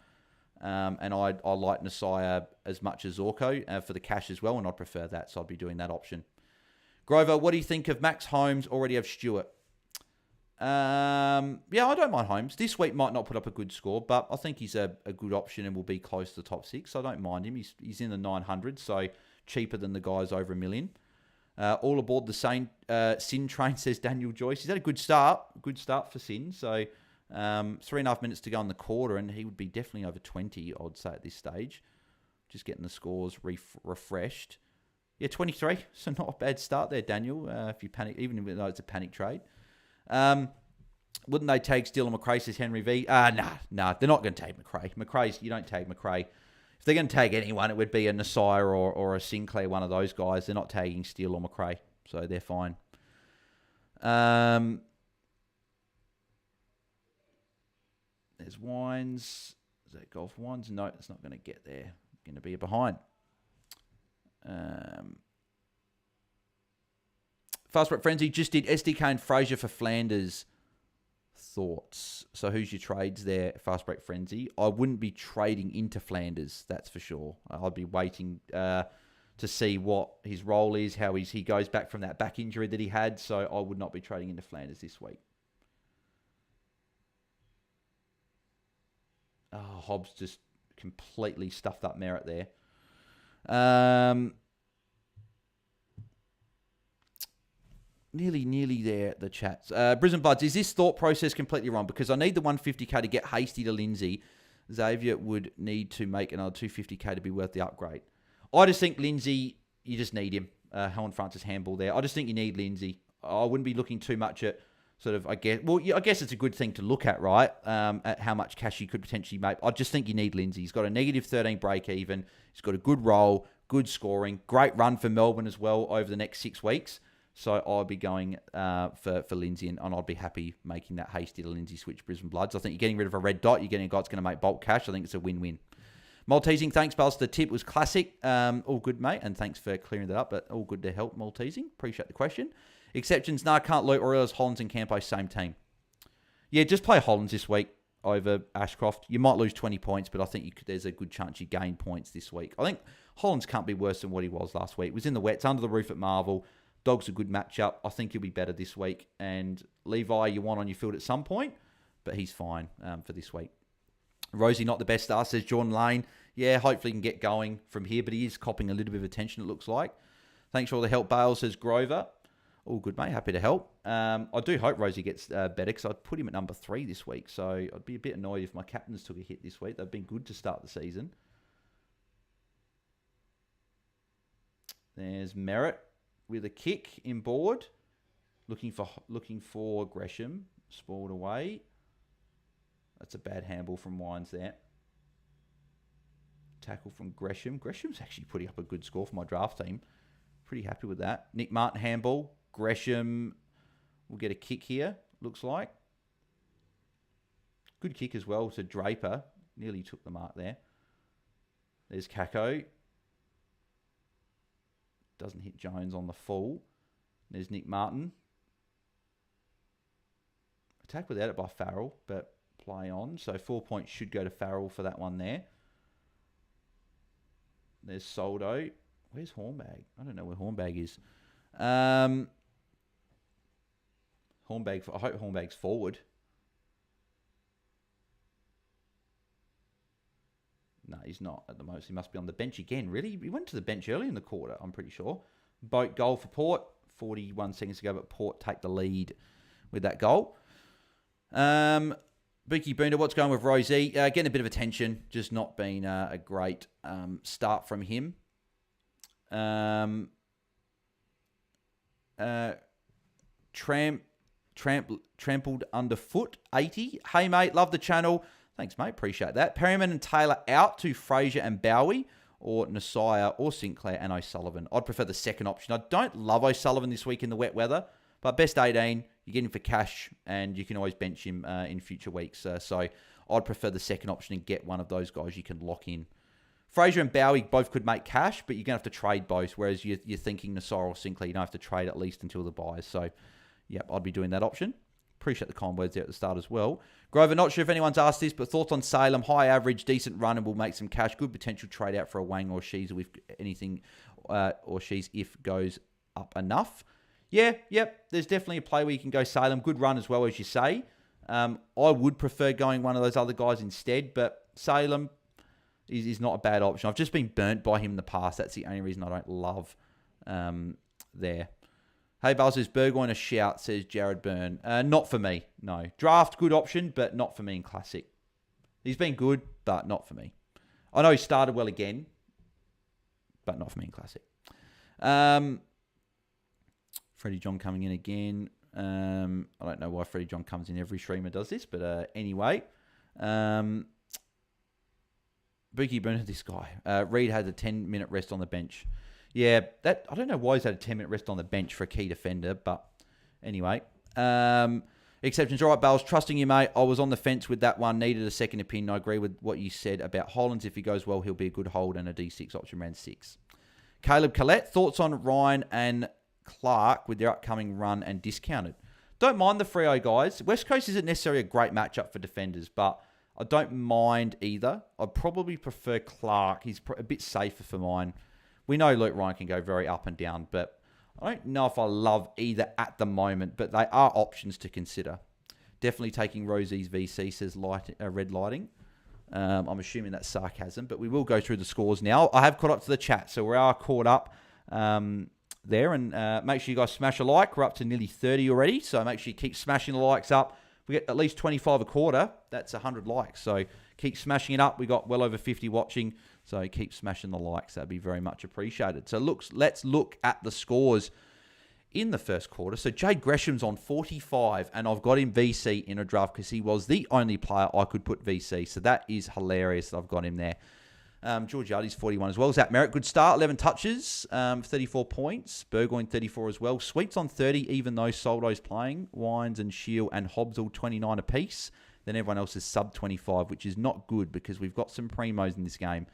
S1: And I like Nasaya as much as Zorko for the cash as well, and I'd prefer that, so I'd be doing that option. Grover, what do you think of Max Holmes? Already have Stewart. Yeah, I don't mind Holmes. This week might not put up a good score, but I think he's a good option and will be close to the top 6. So I don't mind him. He's in the 900, so cheaper than the guys over $1 million. All aboard the same Sin train, says Daniel Joyce. He's had a good start. Good start for Sin. So 3.5 minutes to go in the quarter, and he would be definitely over 20, I'd say, at this stage. Just getting the scores refreshed. Yeah, 23. So not a bad start there, Daniel. If you panic, even though it's a panic trade. Wouldn't they tag Steele and McRae, says Henry V? Nah, they're not going to tag McRae. You don't tag McRae. If they're going to tag anyone, it would be a Nasai or a Sinclair, one of those guys. They're not tagging Steele or McRae, so they're fine. There's Wines. Is that goal for ones? No, it's not going to get there. Going to be a behind. Fast Break Frenzy just did SDK and Fraser for Flanders. Thoughts? So who's your trades there, Fast Break Frenzy? I wouldn't be trading into Flanders, that's for sure. I'd be waiting to see what his role is, how he goes back from that back injury that he had. So I would not be trading into Flanders this week. Oh, Hobbs just completely stuffed up Merritt there. Nearly there, the chats. Brisbane Bloods, is this thought process completely wrong? Because I need the 150k to get Hasty to Lindsay. Xavier would need to make another 250k to be worth the upgrade. I just think Lindsay, you just need him. Helen Francis handball there. I just think you need Lindsay. I wouldn't be looking too much at sort of, I guess it's a good thing to look at, right? At how much cash you could potentially make. I just think you need Lindsay. He's got a negative 13 break even. He's got a good role, good scoring, great run for Melbourne as well over the next 6 weeks. So I'll be going for Lindsay, and I'll be happy making that Hasty to Lindsay switch Brisbane Bloods. I think you're getting rid of a red dot. You're getting a guy that's going to make bulk cash. I think it's a win-win. Maltesing, thanks, Buzz. The tip was classic. All good, mate, and thanks for clearing that up, but all good to help, Maltesing. Appreciate the question. Exceptions, can't loot Orioles, Hollands and Campo, same team. Yeah, just play Hollands this week over Ashcroft. You might lose 20 points, but I think there's a good chance you gain points this week. I think Hollands can't be worse than what he was last week. He was in the wets, under the roof at Marvel. Dog's a good matchup. I think he'll be better this week. And Levi, you want on your field at some point, but he's fine for this week. Rosie, not the best star, says Jordan Lane. Yeah, hopefully he can get going from here, but he is copping a little bit of attention, it looks like. Thanks for all the help, Bale, says Grover. All good, mate. Happy to help. I do hope Rosie gets better because I'd put him at number 3 this week. So I'd be a bit annoyed if my captains took a hit this week. They've been good to start the season. There's Merritt with a kick inboard. Looking for Gresham. Spoiled away. That's a bad handball from Wines there. Tackle from Gresham. Gresham's actually putting up a good score for my draft team. Pretty happy with that. Nick Martin handball. Gresham will get a kick here, looks like. Good kick as well to Draper. Nearly took the mark there. There's Kako. Doesn't hit Jones on the full. There's Nick Martin. Attack without it by Farrell, but play on. So 4 points should go to Farrell for that one there. There's Soldo. Where's Hornbag? I don't know where Hornbag is. Hornbag. I hope Hornbag's forward. No, he's not at the most. He must be on the bench again. Really? He went to the bench early in the quarter, I'm pretty sure. Boat goal for Port. 41 seconds ago, but Port take the lead with that goal. Buki Boonder, what's going with Rosie? Getting a bit of attention. Just not been a great start from him. Trampled underfoot, 80. Hey, mate, love the channel. Thanks, mate. Appreciate that. Perryman and Taylor out to Fraser and Bowie, or Nasiah or Sinclair and O'Sullivan. I'd prefer the second option. I don't love O'Sullivan this week in the wet weather, but best 18, you get him for cash, and you can always bench him in future weeks. So I'd prefer the second option and get one of those guys you can lock in. Fraser and Bowie both could make cash, but you're going to have to trade both, whereas you're thinking Nasiah or Sinclair, you don't have to trade at least until the buys. So, yep, I'd be doing that option. Appreciate the kind words there at the start as well. Grover, not sure if anyone's asked this, but thoughts on Salem. High average, decent run, and will make some cash. Good potential trade out for a Wang or Shees if anything, or Shees if goes up enough. Yeah, yep. There's definitely a play where you can go Salem. Good run as well, as you say. I would prefer going one of those other guys instead, but Salem is not a bad option. I've just been burnt by him in the past. That's the only reason I don't love there. Hey, Buzz, is Burgoyne a shout, says Jared Byrne. Not for me, no. Draft, good option, but not for me in Classic. He's been good, but not for me. I know he started well again, but not for me in Classic. Freddie John coming in again. I don't know why Freddie John comes in every streamer does this, but anyway. Bookie Byrne, this guy. Reed had a 10-minute rest on the bench. Yeah, I don't know why he's had a 10-minute rest on the bench for a key defender, but anyway. Exceptions. All right, Bales, trusting you, mate. I was on the fence with that one. Needed a second opinion. I agree with what you said about Hollands. If he goes well, he'll be a good hold and a D6 option round 6. Caleb Collette, thoughts on Ryan and Clark with their upcoming run and discounted? Don't mind the Freo guys. West Coast isn't necessarily a great matchup for defenders, but I don't mind either. I'd probably prefer Clark. He's a bit safer for mine. We know Luke Ryan can go very up and down, but I don't know if I love either at the moment, but they are options to consider. Definitely taking Rosie's VC, says Red Lighting. I'm assuming that's sarcasm, but we will go through the scores now. I have caught up to the chat, so we are caught up there. And make sure you guys smash a like. We're up to nearly 30 already, so make sure you keep smashing the likes up. We get at least 25 a quarter. That's 100 likes, so keep smashing it up. We got well over 50 watching, so keep smashing the likes. That'd be very much appreciated. So let's look at the scores in the first quarter. So Jade Gresham's on 45, and I've got him VC in a draft because he was the only player I could put VC. So that is hilarious that I've got him there. George Yardy's 41 as well. Zach Merritt, good start. 11 touches, 34 points. Burgoyne, 34 as well. Sweet's on 30, even though Soldo's playing. Wines and Shield and Hobbs all 29 apiece. Then everyone else is sub 25, which is not good because we've got some primos in this game.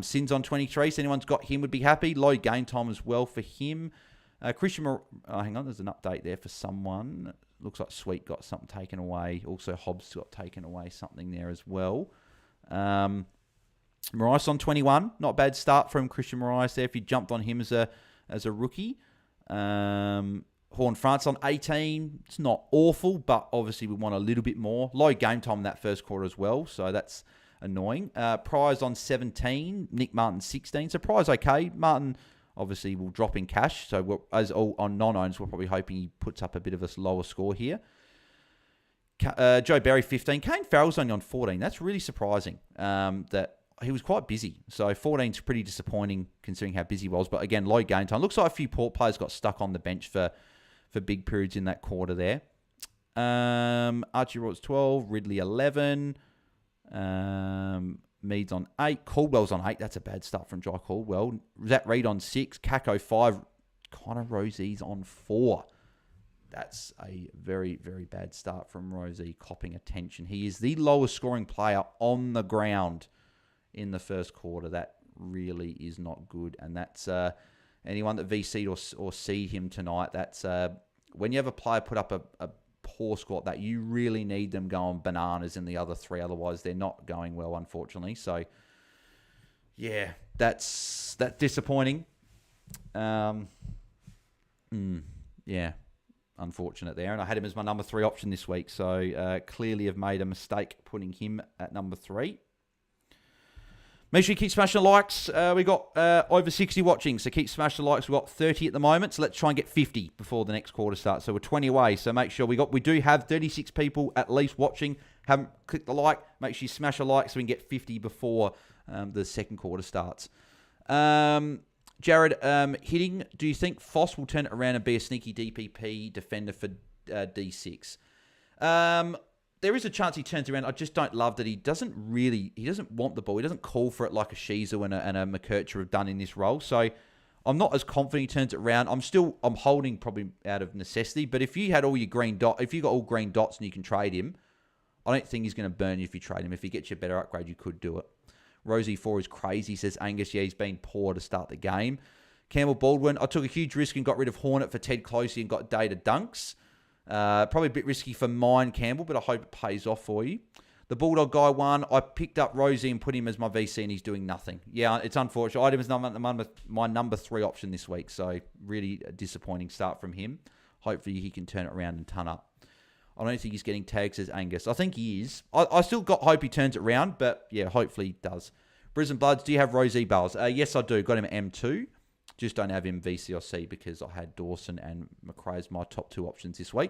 S1: Sin's on 23, so anyone's got him would be happy. Low game time as well for him. Christian, hang on, there's an update there for someone. Looks like Sweet got something taken away. Also, Hobbs got taken away something there as well. Marais on 21. Not a bad start from Christian Marais there if you jumped on him as a rookie. Horn France on 18. It's not awful, but obviously we want a little bit more. Low game time in that first quarter as well, so that's annoying. Prize on 17. Nick Martin 16. So Prize okay. Martin obviously will drop in cash. So as all on non-owners, we're probably hoping he puts up a bit of a lower score here. Joe Berry 15. Kane Farrell's only on 14. That's really surprising that he was quite busy. So 14 is pretty disappointing considering how busy he was. But again, low game time. Looks like a few Port players got stuck on the bench for big periods in that quarter there. Archie Roy's 12. Ridley 11. Meads on 8. Caldwell's on 8. That's a bad start from Jai Caldwell. Zach Reed on 6. Kako 5. Connor Rosie's on 4. That's a very, very bad start from Rosie, copping attention. He is the lowest scoring player on the ground in the first quarter. That really is not good. And that's anyone that VC'd or C'd him tonight, that's when you have a player put up a poor score that you really need them going bananas in the other three. Otherwise, they're not going well, unfortunately. So, yeah, that's disappointing. Yeah, unfortunate there. And I had him as my number 3 option this week. So, clearly have made a mistake putting him at number 3. Make sure you keep smashing the likes. We got over 60 watching, so keep smashing the likes. We've got 30 at the moment, so let's try and get 50 before the next quarter starts. So we're 20 away, so make sure we do have 36 people at least watching. Haven't clicked the like. Make sure you smash a like so we can get 50 before the second quarter starts. Jared, hitting, do you think Foss will turn it around and be a sneaky DPP defender for D6? There is a chance he turns around. I just don't love that he doesn't want the ball. He doesn't call for it like a Shizu and a McKercher have done in this role. So I'm not as confident he turns it around. I'm holding probably out of necessity. But if you had all your green dot, if you got all green dots and you can trade him, I don't think he's going to burn you if you trade him. If he gets you a better upgrade, you could do it. Rosie 4 is crazy, says Angus. Yeah, he's been poor to start the game. Campbell Baldwin, I took a huge risk and got rid of Hornet for Ted Closey and got Data Dunks. Probably a bit risky for mine, Campbell, but I hope it pays off for you. The Bulldog guy won. I picked up Rosie and put him as my VC, and he's doing nothing. Yeah, it's unfortunate. I had him as my number 3 option this week, so really a disappointing start from him. Hopefully he can turn it around and ton up. I don't think he's getting tagged as Angus. I think he is. I still hope he turns it around, but yeah, hopefully he does. Brisbane Bloods, do you have Rosie Bales? Yes, I do. Got him at M2. Just don't have him VC or C because I had Dawson and McRae as my top 2 options this week.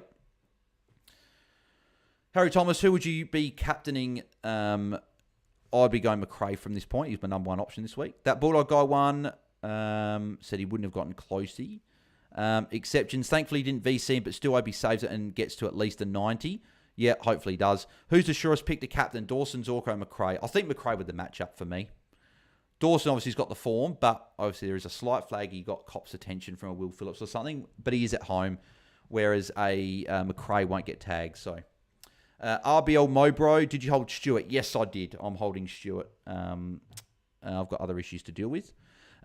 S1: Harry Thomas, who would you be captaining? I'd be going McRae from this point. He's my number 1 option this week. That Bulldog guy won. Said he wouldn't have gotten Closey. Exceptions. Thankfully, he didn't VC him, but still hope he saves it and gets to at least a 90. Yeah, hopefully he does. Who's the surest pick to captain? Dawson, Zorko, McRae. I think McRae with the matchup for me. Dawson obviously has got the form, but obviously there is a slight flag. He got Cop's attention from a Will Phillips or something, but he is at home. whereas a McRae won't get tagged. So RBL Mobro, did you hold Stewart? Yes, I did. I'm holding Stewart. I've got other issues to deal with.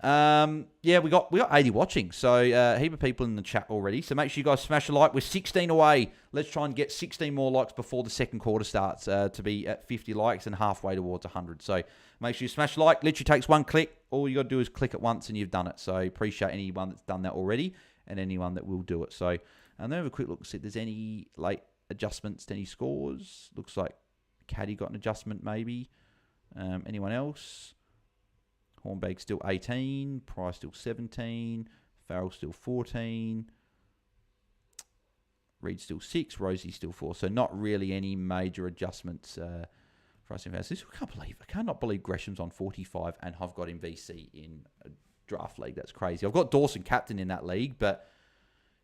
S1: Yeah, we got 80 watching, so a heap of people in the chat already. So make sure you guys smash a like. We're 16 away. Let's try and get 16 more likes before the second quarter starts to be at 50 likes and halfway towards 100. So make sure you smash a like. Literally takes one click. All you got to do is click it once and you've done it. So appreciate anyone that's done that already and anyone that will do it. So and then have a quick look, see if there's any late adjustments to any scores. Looks like Caddy got an adjustment maybe. Anyone else? Hornbag still 18, Price still 17, Farrell still 14, Reed still 6, Rosie still 4. So not really any major adjustments for us in fantasy. I cannot believe Gresham's on 45 and I've got him VC in a draft league. That's crazy. I've got Dawson captain in that league, but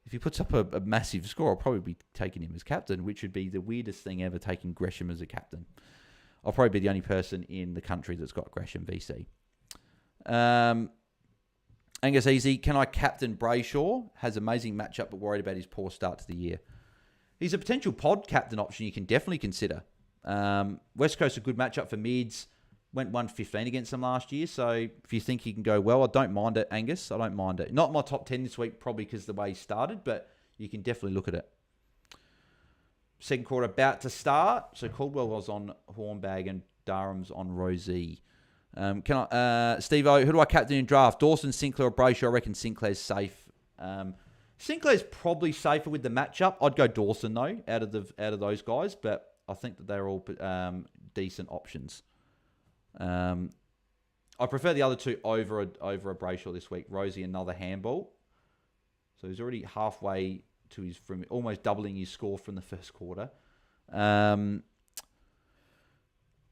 S1: if he puts up a massive score, I'll probably be taking him as captain, which would be the weirdest thing ever, taking Gresham as a captain. I'll probably be the only person in the country that's got Gresham VC. Angus Easy, can I captain Brayshaw? Has amazing matchup, but worried about his poor start to the year. He's a potential pod captain option you can definitely consider. West Coast a good matchup for mids. Went 115 against them last year, so if you think he can go well, I don't mind it, Angus. I don't mind it. Not my top 10 this week, probably because of the way he started, but you can definitely look at it. Second quarter about to start. So Caldwell was on Hornbag and Durham's on Rosie. Steve-O, who do I captain in draft? Dawson, Sinclair, or Brayshaw? I reckon Sinclair's safe. Sinclair's probably safer with the matchup. I'd go Dawson though, out of those guys, but I think that they're all decent options. I prefer the other two over a Brayshaw this week. Rosie, another handball. So he's already halfway to from almost doubling his score from the first quarter.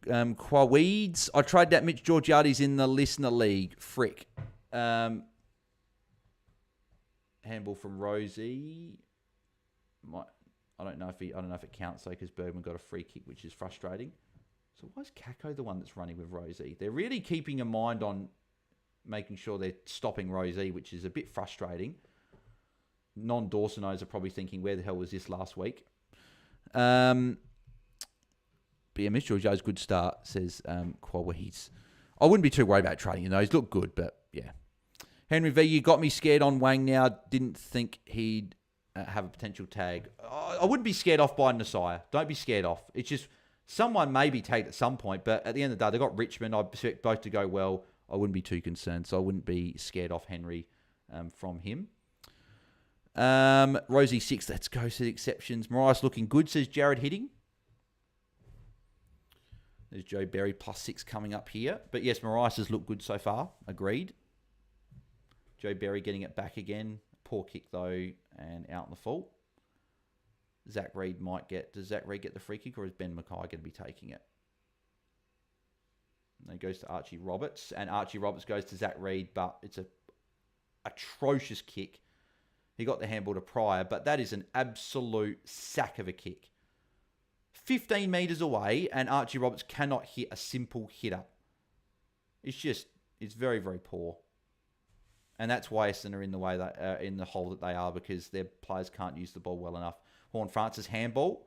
S1: Quaweeds. I tried that. Mitch Georgiades in the listener league. Frick. Handball from Rosie. I don't know if it counts though, because Bergman got a free kick, which is frustrating. So why is Kako the one that's running with Rosie? They're really keeping a mind on making sure they're stopping Rosie, which is a bit frustrating. Non-Dawsonos are probably thinking, where the hell was this last week? But yeah, Mr. Georgia's good start, says Quaweeds. I wouldn't be too worried about trading, He's looked good, but yeah. Henry V, you got me scared on Wang now. Didn't think he'd have a potential tag. I wouldn't be scared off by Nasiah. Don't be scared off. It's just someone may be tagged at some point, but at the end of the day, they've got Richmond. I expect both to go well. I wouldn't be too concerned, so I wouldn't be scared off Henry from him. Rosie 6, let's go to the exceptions. Mariah's looking good, says Jared Hitting. There's Joe Berry +6 coming up here. But yes, Mariah's has looked good so far. Agreed. Joe Berry getting it back again. Poor kick though, and out in the full. Zach Reed does Zach Reed get the free kick, or is Ben Mackay going to be taking it? And it goes to Archie Roberts, and Archie Roberts goes to Zach Reed, but it's a atrocious kick. He got the handball to Pryor, but that is an absolute sack of a kick. 15 metres away, and Archie Roberts cannot hit a simple hitter. It's very, very poor. And that's why Essendon are in the way in the hole that they are, because their players can't use the ball well enough. Horn Francis handball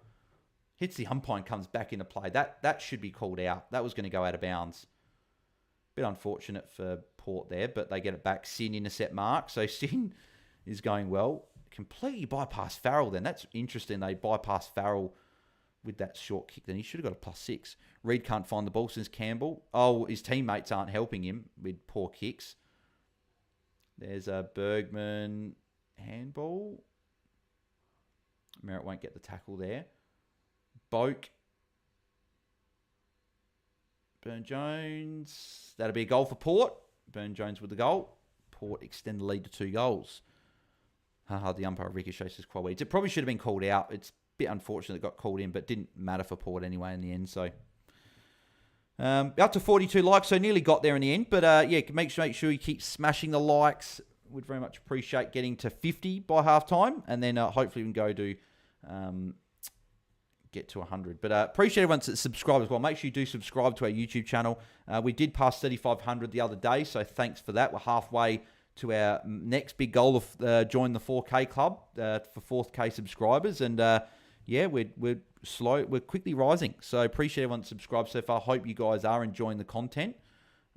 S1: hits the umpire and comes back into play. That should be called out. That was going to go out of bounds. Bit unfortunate for Port there, but they get it back. Sin intercept mark. So Sin is going well. Completely bypassed Farrell then. That's interesting. They bypassed Farrell with that short kick. Then he should have got a +6. Reed can't find the ball since Campbell. Oh, his teammates aren't helping him with poor kicks. There's a Bergman handball. Merritt won't get the tackle there. Boak. Burn-Jones. That'll be a goal for Port. Burn-Jones with the goal. Port extend the lead to 2 goals. The umpire ricochets his Quaweeds. It probably should have been called out. It's a bit unfortunate it got called in, but didn't matter for Port anyway in the end. So up to 42 likes, so nearly got there in the end. But yeah, make sure you keep smashing the likes. Would very much appreciate getting to 50 by halftime, and then hopefully we can go to get to 100. But appreciate everyone to subscribe as well. Make sure you do subscribe to our YouTube channel. We did pass 3,500 the other day, so thanks for that. We're halfway to our next big goal of join the 4K club for 4K subscribers. And we're slow. We're quickly rising. So appreciate everyone that subscribed so far. Hope you guys are enjoying the content.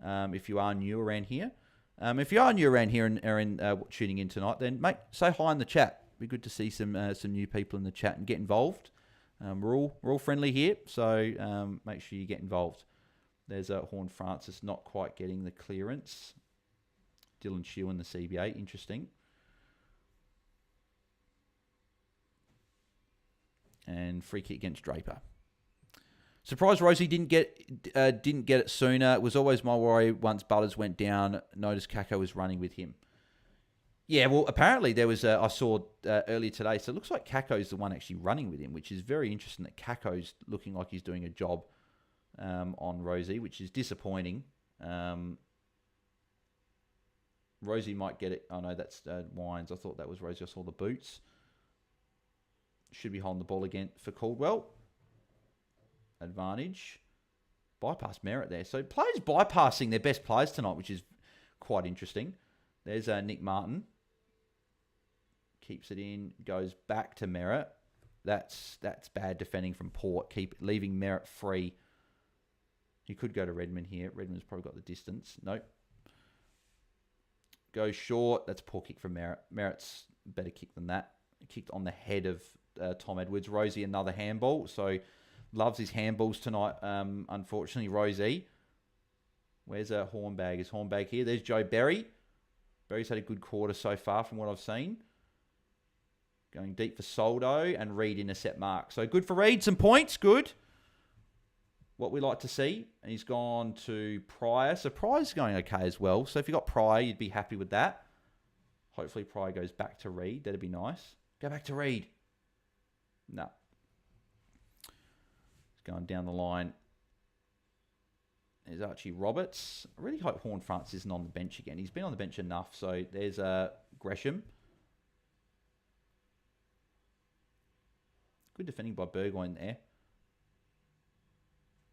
S1: If you are new around here. If you are new around here and are tuning in tonight, then say hi in the chat. It'd be good to see some new people in the chat and get involved. We're all friendly here, so make sure you get involved. There's Horn Francis not quite getting the clearance. Dylan Shew in the CBA, interesting. And free kick against Draper. Surprised Rosie didn't get it sooner. It was always my worry once Butters went down. Noticed Kako was running with him. Yeah, well, apparently there was I saw earlier today, so it looks like Kako's the one actually running with him, which is very interesting that Kako's looking like he's doing a job on Rosie, which is disappointing. Rosie might get it. Oh, no, that's Wines. I thought that was Rosie. I saw the boots. Should be holding the ball again for Caldwell. Advantage. Bypass Merritt there. So players bypassing their best players tonight, which is quite interesting. There's Nick Martin. Keeps it in. Goes back to Merritt. That's bad defending from Port. Leaving Merritt free. He could go to Redmond here. Redmond's probably got the distance. Nope. Goes short. That's a poor kick from Merritt. Merritt's better kick than that. Kicked on the head of Tom Edwards. Rosie, another handball. So loves his handballs tonight. Unfortunately, Rosie. Where's Hornbag? Is Hornbag here? There's Joe Berry. Berry's had a good quarter so far from what I've seen. Going deep for Soldo and Reed in a set mark. So good for Reed. Some points. Good. What we like to see. And he's gone to Pryor. So Pryor's going okay as well. So if you got Pryor, you'd be happy with that. Hopefully Pryor goes back to Reed. That'd be nice. Go back to Reed. No. He's going down the line. There's Archie Roberts. I really hope Horn France isn't on the bench again. He's been on the bench enough. So there's Gresham. Good defending by Burgoyne there.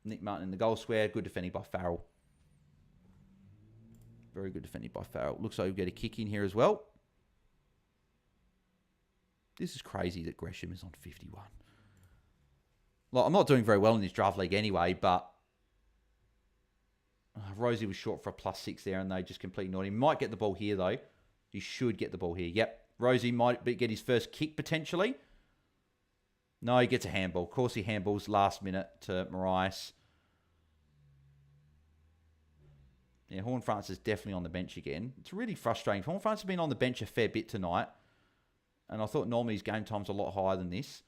S1: Nick Martin in the goal square. Good defending by Farrell. Very good defending by Farrell. Looks like we'll get a kick in here as well. This is crazy that Gresham is on 51. Like, I'm not doing very well in this draft league anyway, but Rosie was short for a +6 there, and they just completely ignored him. He might get the ball here, though. He should get the ball here. Yep. Rosie might get his first kick, potentially. No, he gets a handball. Of course, he handballs last minute to Marais. Yeah, Horn France is definitely on the bench again. It's really frustrating. Horn France has been on the bench a fair bit tonight. And I thought normally his game time's a lot higher than this.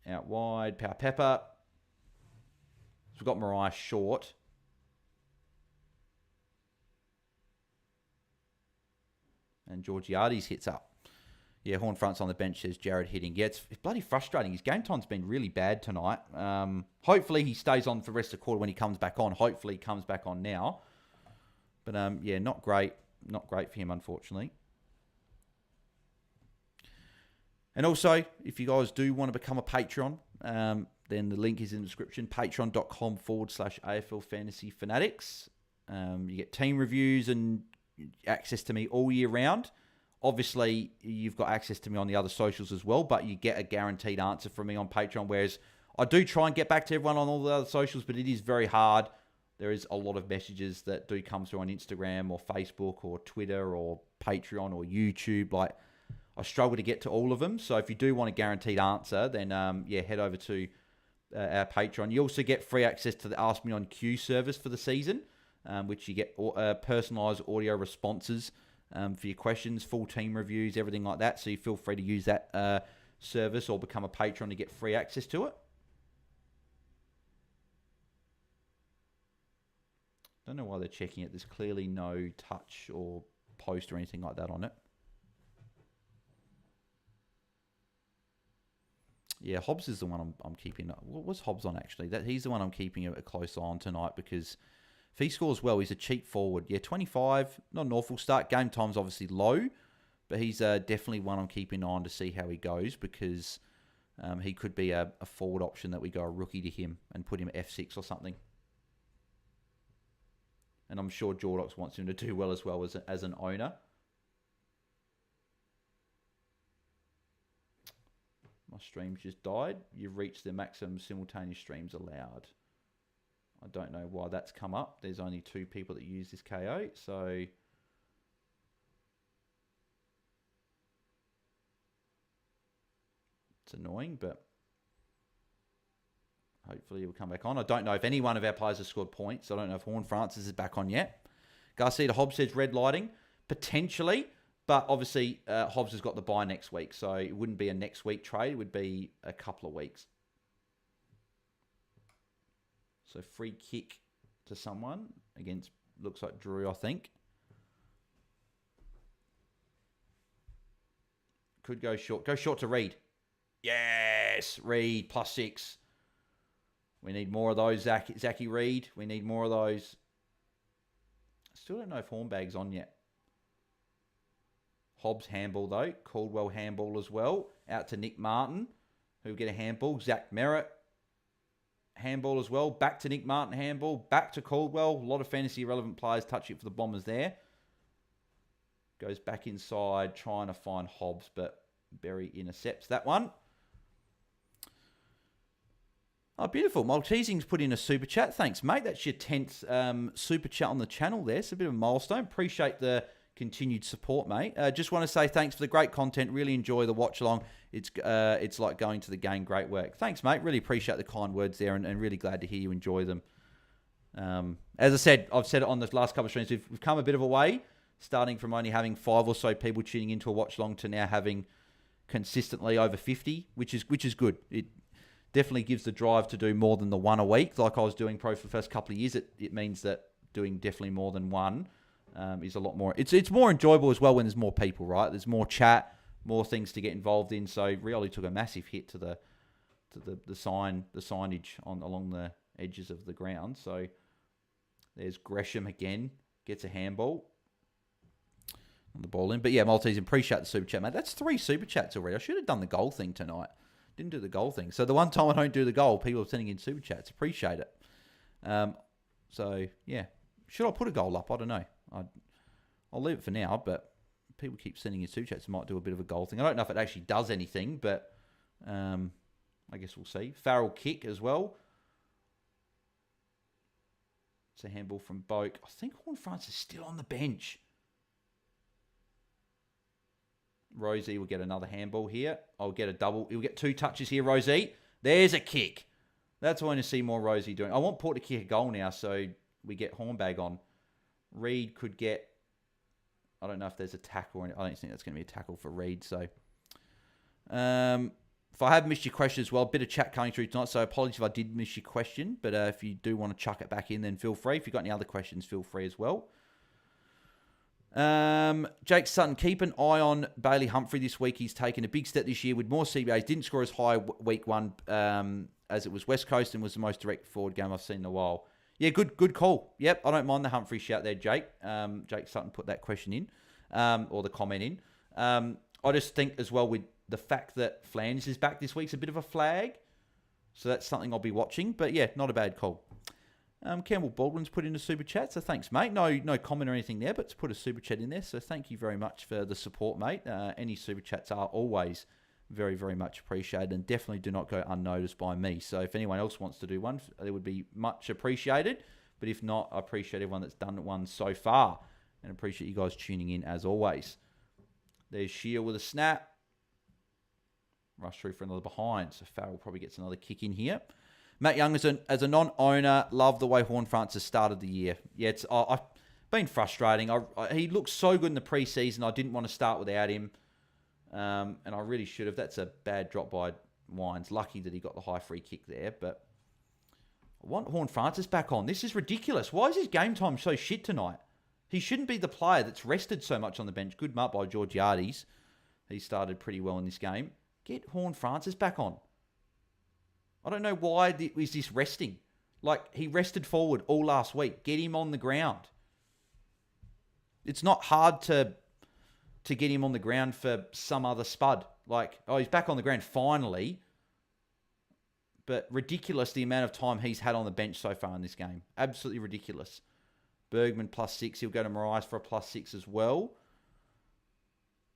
S1: Out wide, Power Pepper. So we've got Marais short. And Georgiades hits up. Yeah, Horn Front's on the bench, says Jared hitting. Yeah, it's bloody frustrating. His game time's been really bad tonight. Hopefully he stays on for the rest of the quarter when he comes back on. Hopefully he comes back on now. But yeah, not great. Not great for him, unfortunately. And also, if you guys do want to become a Patreon, then the link is in the description, patreon.com/AFL Fantasy Fanatics. You get team reviews and access to me all year round. Obviously, you've got access to me on the other socials as well, but you get a guaranteed answer from me on Patreon, whereas I do try and get back to everyone on all the other socials, but it is very hard. There is a lot of messages that do come through on Instagram or Facebook or Twitter or Patreon or YouTube. Like, I struggle to get to all of them. So if you do want a guaranteed answer, then yeah, head over to our Patreon. You also get free access to the Ask Me on Q service for the season, which you get personalised audio responses for your questions, full team reviews, everything like that. So you feel free to use that service or become a patron to get free access to it. Don't know why they're checking it. There's clearly no touch or post or anything like that on it. Yeah, Hobbs is the one I'm keeping. What was Hobbs on, actually? He's the one I'm keeping a close eye on tonight, because if he scores well, he's a cheap forward. Yeah, 25, not an awful start. Game time's obviously low, but he's definitely one I'm keeping on to see how he goes, because he could be a forward option that we go a rookie to him and put him at F6 or something. And I'm sure Jordox wants him to do well as an owner. My streams just died. You've reached the maximum simultaneous streams allowed. I don't know why that's come up. There's only 2 people that use this KO, so it's annoying, but hopefully he'll come back on. I don't know if any one of our players has scored points. I don't know if Horn Francis is back on yet. Garcia to Hobbs says red lighting. Potentially, but obviously Hobbs has got the bye next week, so it wouldn't be a next week trade. It would be a couple of weeks. So free kick to someone against, looks like Drew, I think. Could go short. Go short to Reed. Yes, Reed, +6. We need more of those, Zachy Reed. We need more of those. Still don't know if Hornbag's on yet. Hobbs handball, though. Caldwell handball as well. Out to Nick Martin, who'll get a handball. Zach Merritt, handball as well. Back to Nick Martin, handball. Back to Caldwell. A lot of fantasy-relevant players touch it for the Bombers there. Goes back inside, trying to find Hobbs, but Berry intercepts that one. Oh, beautiful. Maltesing's put in a super chat. Thanks, mate. That's your 10th super chat on the channel there. It's a bit of a milestone. Appreciate the continued support, mate. Just want to say thanks for the great content. Really enjoy the watch along. It's like going to the game. Great work. Thanks, mate. Really appreciate the kind words there and really glad to hear you enjoy them. As I said, I've said it on the last couple of streams, we've come a bit of a way, starting from only having 5 or so people tuning into a watch along to now having consistently over 50, which is good. It definitely gives the drive to do more than the one a week. Like I was doing pro for the first couple of years, it means that doing definitely more than one is a lot more. It's more enjoyable as well when there's more people, right? There's more chat, more things to get involved in. So really took a massive hit to the signage along the edges of the ground. So there's Gresham again, gets a handball on the ball in. But yeah, Maltese, appreciate the super chat, mate. That's 3 super chats already. I should have done the goal thing tonight. Didn't do the goal thing. So the one time I don't do the goal, people are sending in super chats. Appreciate it. So yeah, should I put a goal up? I don't know. I'll leave it for now, but people keep sending in super chats. Might do a bit of a goal thing. I don't know if it actually does anything, but I guess we'll see. Farrell kick as well. It's a handball from Boak. I think Horn France is still on the bench. Rosie will get another handball here. I'll get a double. He'll get 2 touches here, Rosie. There's a kick. That's what I want to see more Rosie doing. I want Port to kick a goal now, so we get Hornbag on. Reed could get... I don't know if there's a tackle. I don't think that's going to be a tackle for Reed. So, if I have missed your question as well, a bit of chat coming through tonight, so apologies if I did miss your question. But if you do want to chuck it back in, then feel free. If you've got any other questions, feel free as well. Jake Sutton, keep an eye on Bailey Humphrey this week. He's taken a big step this year with more CBAs. Didn't score as high week 1 as it was West Coast and was the most direct forward game I've seen in a while. Yeah, good call. Yep, I don't mind the Humphrey shout there, Jake. Jake Sutton put that question in, or the comment in. I just think as well with the fact that Flanders is back this week's a bit of a flag. So that's something I'll be watching. But yeah, not a bad call. Campbell Baldwin's put in a super chat, so thanks, mate. No comment or anything there, but to put a super chat in there. So thank you very much for the support, mate. Any super chats are always very, very much appreciated and definitely do not go unnoticed by me. So if anyone else wants to do one, it would be much appreciated. But if not, I appreciate everyone that's done one so far and appreciate you guys tuning in as always. There's Shear with a snap. Rush through for another behind. So Farrell probably gets another kick in here. Matt Young, as a non-owner, love the way Horn Francis started the year. Yeah, I've been frustrating. He looked so good in the preseason. I didn't want to start without him. And I really should have. That's a bad drop by Wines. Lucky that he got the high free kick there. But I want Horn Francis back on. This is ridiculous. Why is his game time so shit tonight? He shouldn't be the player that's rested so much on the bench. Good mark by Georgiades. He started pretty well in this game. Get Horn Francis back on. I don't know why is this resting. Like, he rested forward all last week. Get him on the ground. It's not hard to get him on the ground for some other spud. Like, oh, he's back on the ground finally. But ridiculous the amount of time he's had on the bench so far in this game. Absolutely ridiculous. Bergman +6. He'll go to Marais for a +6 as well.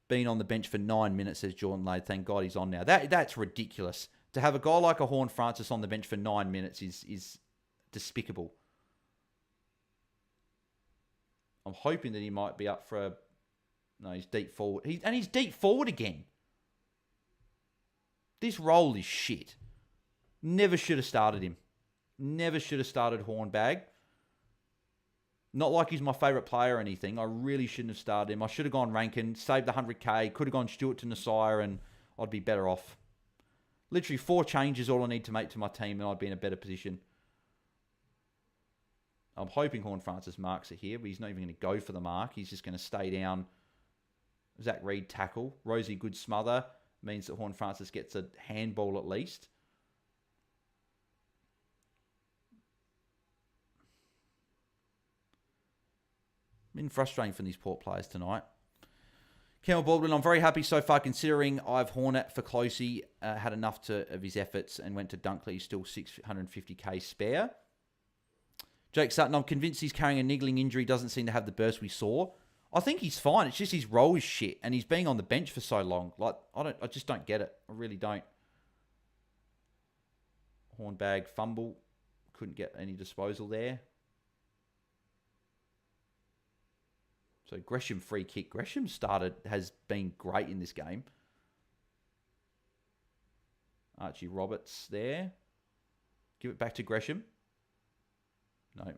S1: Been on the bench for 9 minutes, says Jordan Lade. Thank God he's on now. That's ridiculous. To have a guy like a Horn Francis on the bench for 9 minutes is despicable. I'm hoping that he might be up for no, he's deep forward. He's deep forward again. This role is shit. Never should have started him. Never should have started Hornbag. Not like he's my favourite player or anything. I really shouldn't have started him. I should have gone Rankin, saved the 100k, could have gone Stewart to Nasir, and I'd be better off. Literally 4 changes all I need to make to my team, and I'd be in a better position. I'm hoping Horn Francis marks it here, but he's not even going to go for the mark. He's just going to stay down. Zach Reed tackle. Rosie good smother. Means that Horn Francis gets a handball at least. Been frustrating for these Port players tonight. Campbell Baldwin, I'm very happy so far considering I've Hornet for Closey. Had enough of his efforts and went to Dunkley. Still 650k spare. Jake Sutton, I'm convinced he's carrying a niggling injury. Doesn't seem to have the burst we saw. I think he's fine. It's just his role is shit, and he's being on the bench for so long. Like I just don't get it. I really don't. Hornbag fumble, couldn't get any disposal there. So Gresham free kick. Gresham has been great in this game. Archie Roberts there. Give it back to Gresham. No.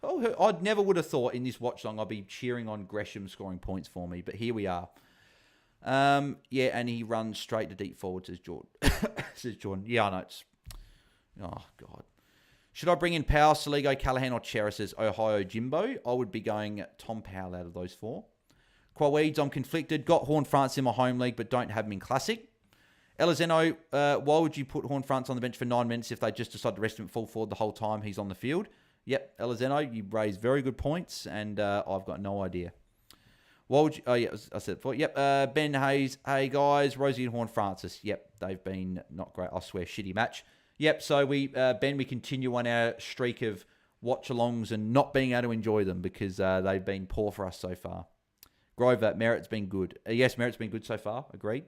S1: Oh, I never would have thought in this watch long I'd be cheering on Gresham scoring points for me, but here we are. Yeah, and he runs straight to deep forward, says Jordan. Says Jordan. Yeah, I know. Oh, God. Should I bring in Powell, Saligo, Callahan, or Chera, says Ohio Jimbo? I would be going Tom Powell out of those 4. Quaweeds, I'm conflicted. Got Horn France in my home league, but don't have him in Classic. Elizeno, why would you put Horn France on the bench for 9 minutes if they just decide to rest him full forward the whole time he's on the field? Yep, Elizeno, you raised very good points, and I've got no idea. Why would you... Oh, yeah, I said it before. Yep, Ben Hayes. Hey, guys. Rosie and Horn Francis. Yep, they've been not great. I swear, shitty match. Yep, so Ben, we continue on our streak of watch-alongs and not being able to enjoy them because they've been poor for us so far. Grover, Merritt's been good. Yes, Merritt's been good so far. Agreed.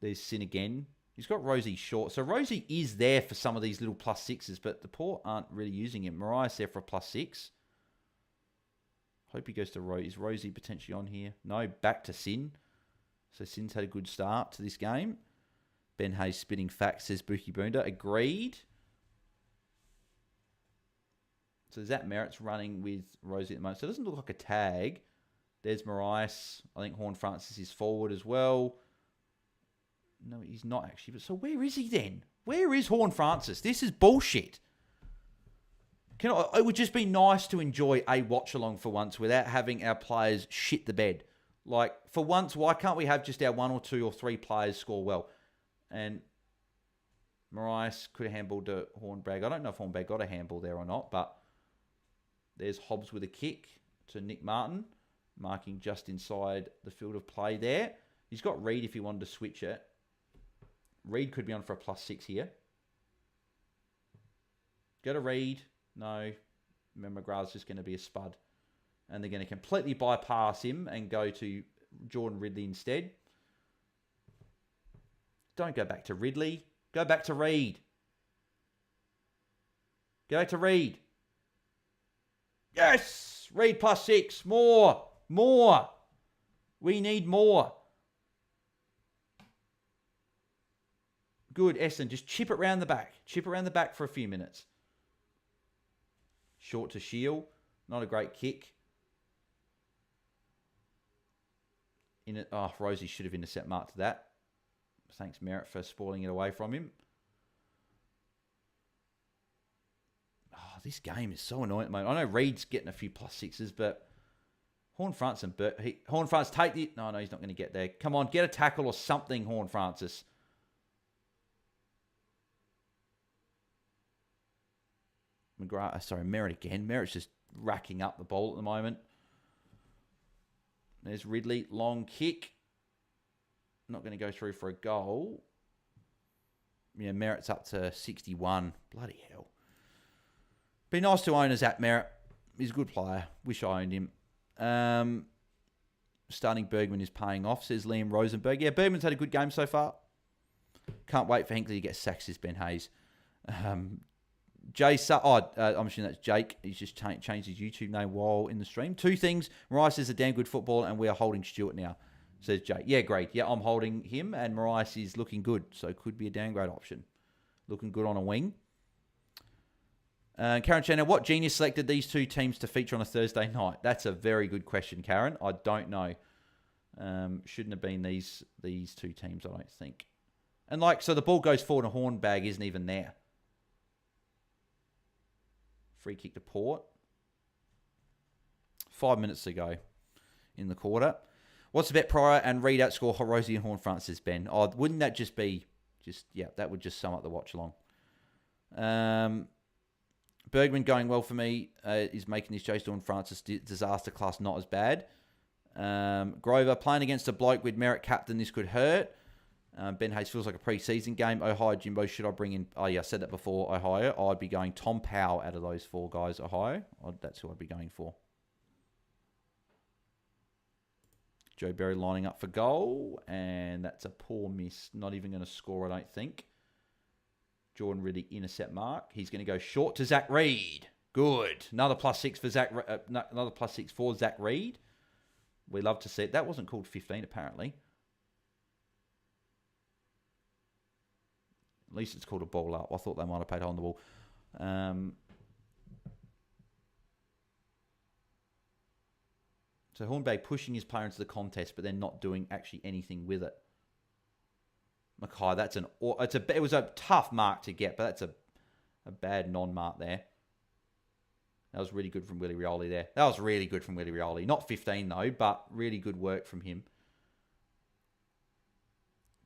S1: There's Sin again. He's got Rosie short. So Rosie is there for some of these little +6s, but the Port aren't really using him. Mariah's there for a +6. Hope he goes to Rosie. Is Rosie potentially on here? No, back to Sin. So Sin's had a good start to this game. Ben Hayes spitting facts, says Buki Boonda. Agreed. So Zach Merritt's running with Rosie at the moment. So it doesn't look like a tag. There's Marais. I think Horn Francis is forward as well. No, he's not actually. But so where is he then? Where is Horn Francis? This is bullshit. It would just be nice to enjoy a watch-along for once without having our players shit the bed. Like, for once, why can't we have just our 1 or 2 or 3 players score well? And Marais could have handballed to Hornbag. I don't know if Hornbag got a handball there or not, but there's Hobbs with a kick to Nick Martin, marking just inside the field of play there. He's got Reed if he wanted to switch it. Reed could be on for a +6 here. Go to Reed. No. Remember, McGrath's just going to be a spud. And they're going to completely bypass him and go to Jordan Ridley instead. Don't go back to Ridley. Go back to Reed. Go back to Reed. Yes! Reed +6. More. More. We need more. Good, Essendon. Just chip it round the back. Chip it round the back for a few minutes. Short to Shield. Not a great kick. Rosie should have intercept marked that. Thanks, Merritt, for spoiling it away from him. Oh, this game is so annoying at the moment. I know Reed's getting a few +6s, but Horn Francis and Horn Francis, take the... No, he's not going to get there. Come on, get a tackle or something, Horn Francis. Merritt again. Merritt's just racking up the ball at the moment. There's Ridley. Long kick. Not going to go through for a goal. Yeah, Merritt's up to 61. Bloody hell. Be nice to own a Zach Merritt. He's a good player. Wish I owned him. Starting Bergman is paying off, says Liam Rosenberg. Yeah, Bergman's had a good game so far. Can't wait for Hinkley to get sacked, says Ben Hayes. I'm assuming that's Jake. He's just changed his YouTube name while in the stream. 2 things. Mariah is a damn good footballer, and we are holding Stewart now, says Jake. Yeah, great. Yeah, I'm holding him, and Mariah is looking good, so could be a downgrade option. Looking good on a wing. Karen Chandler, what genius selected these 2 teams to feature on a Thursday night? That's a very good question, Karen. I don't know. Shouldn't have been these 2 teams, I don't think. And so the ball goes forward and Hornbag isn't even there. Free kick to Port. 5 minutes to go in the quarter. What's the bet prior and read out score Rosie and Horn Francis, Ben? Oh, wouldn't that just be that would just sum up the watch along. Bergman going well for me is making this Jason and Francis disaster class not as bad. Grover playing against a bloke with Merritt captain, this could hurt. Ben Hayes feels like a pre-season game. Ohio, Jimbo, should I bring in... Oh, yeah, I said that before, Ohio. I'd be going Tom Powell out of those 4 guys, Ohio. That's who I'd be going for. Joe Berry lining up for goal. And that's a poor miss. Not even going to score, I don't think. Jordan Riddick intercept mark. He's going to go short to Zach Reed. Good. Another +6 for another +6 for Zach Reed. We love to see it. That wasn't called 15, apparently. At least it's called a ball up. I thought they might have paid on the ball. So Hornbag pushing his player into the contest, but then not doing actually anything with it. Mackay, it was a tough mark to get, but that's a bad non-mark there. That was really good from Willie Rioli there. That was really good from Willie Rioli. Not 15 though, but really good work from him.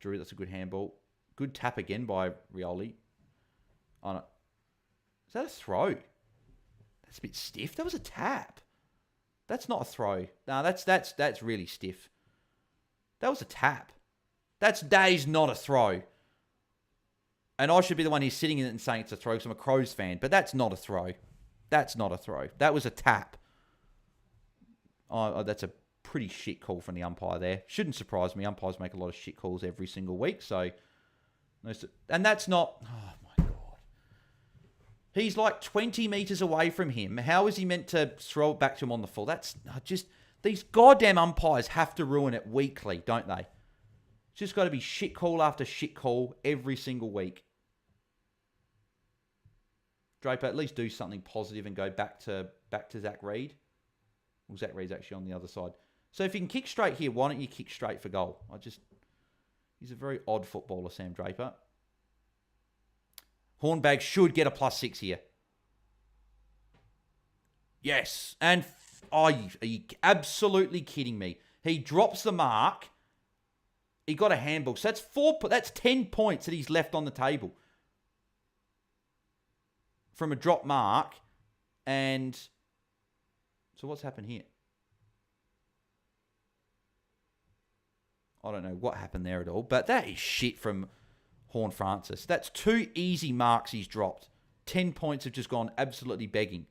S1: Drew, that's a good handball. Good tap again by Rioli. On it. Is that a throw? That's a bit stiff. That was a tap. That's not a throw. No, that's really stiff. That was a tap. That is not a throw. And I should be the one who's sitting in it and saying it's a throw because I'm a Crows fan. But that's not a throw. That's not a throw. That was a tap. Oh, that's a pretty shit call from the umpire there. Shouldn't surprise me. Umpires make a lot of shit calls every single week. And that's not... Oh, my God. He's like 20 metres away from him. How is he meant to throw it back to him on the full? That's just... These goddamn umpires have to ruin it weekly, don't they? It's just got to be shit call after shit call every single week. Draper, at least do something positive and go back to Zach Reed. Well, Zach Reed's actually on the other side. So if you can kick straight here, why don't you kick straight for goal? He's a very odd footballer, Sam Draper. Hornbag should get a +6 here. Yes. And are you absolutely kidding me? He drops the mark. He got a handball. So that's 10 points that he's left on the table. From a drop mark. And so what's happened here? I don't know what happened there at all. But that is shit from Horn Francis. That's 2 easy marks he's dropped. 10 points have just gone absolutely begging.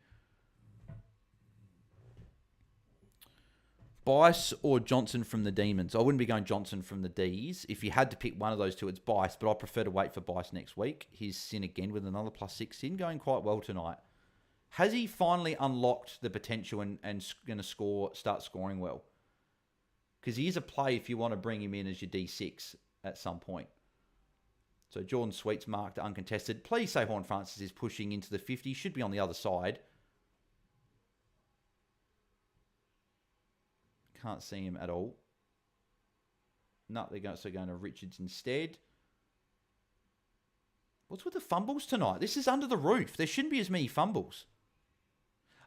S1: Bice or Johnson from the Demons? I wouldn't be going Johnson from the Ds. If you had to pick one of those two, it's Bice, but I prefer to wait for Bice next week. He's sin again with another +6 sin, going quite well tonight. Has he finally unlocked the potential and going to start scoring well? Because he is a play if you want to bring him in as your D6 at some point. So Jordan Sweet's marked uncontested. Please say Horn Francis is pushing into the 50. Should be on the other side. Can't see him at all. No, they're going to Richards instead. What's with the fumbles tonight? This is under the roof. There shouldn't be as many fumbles.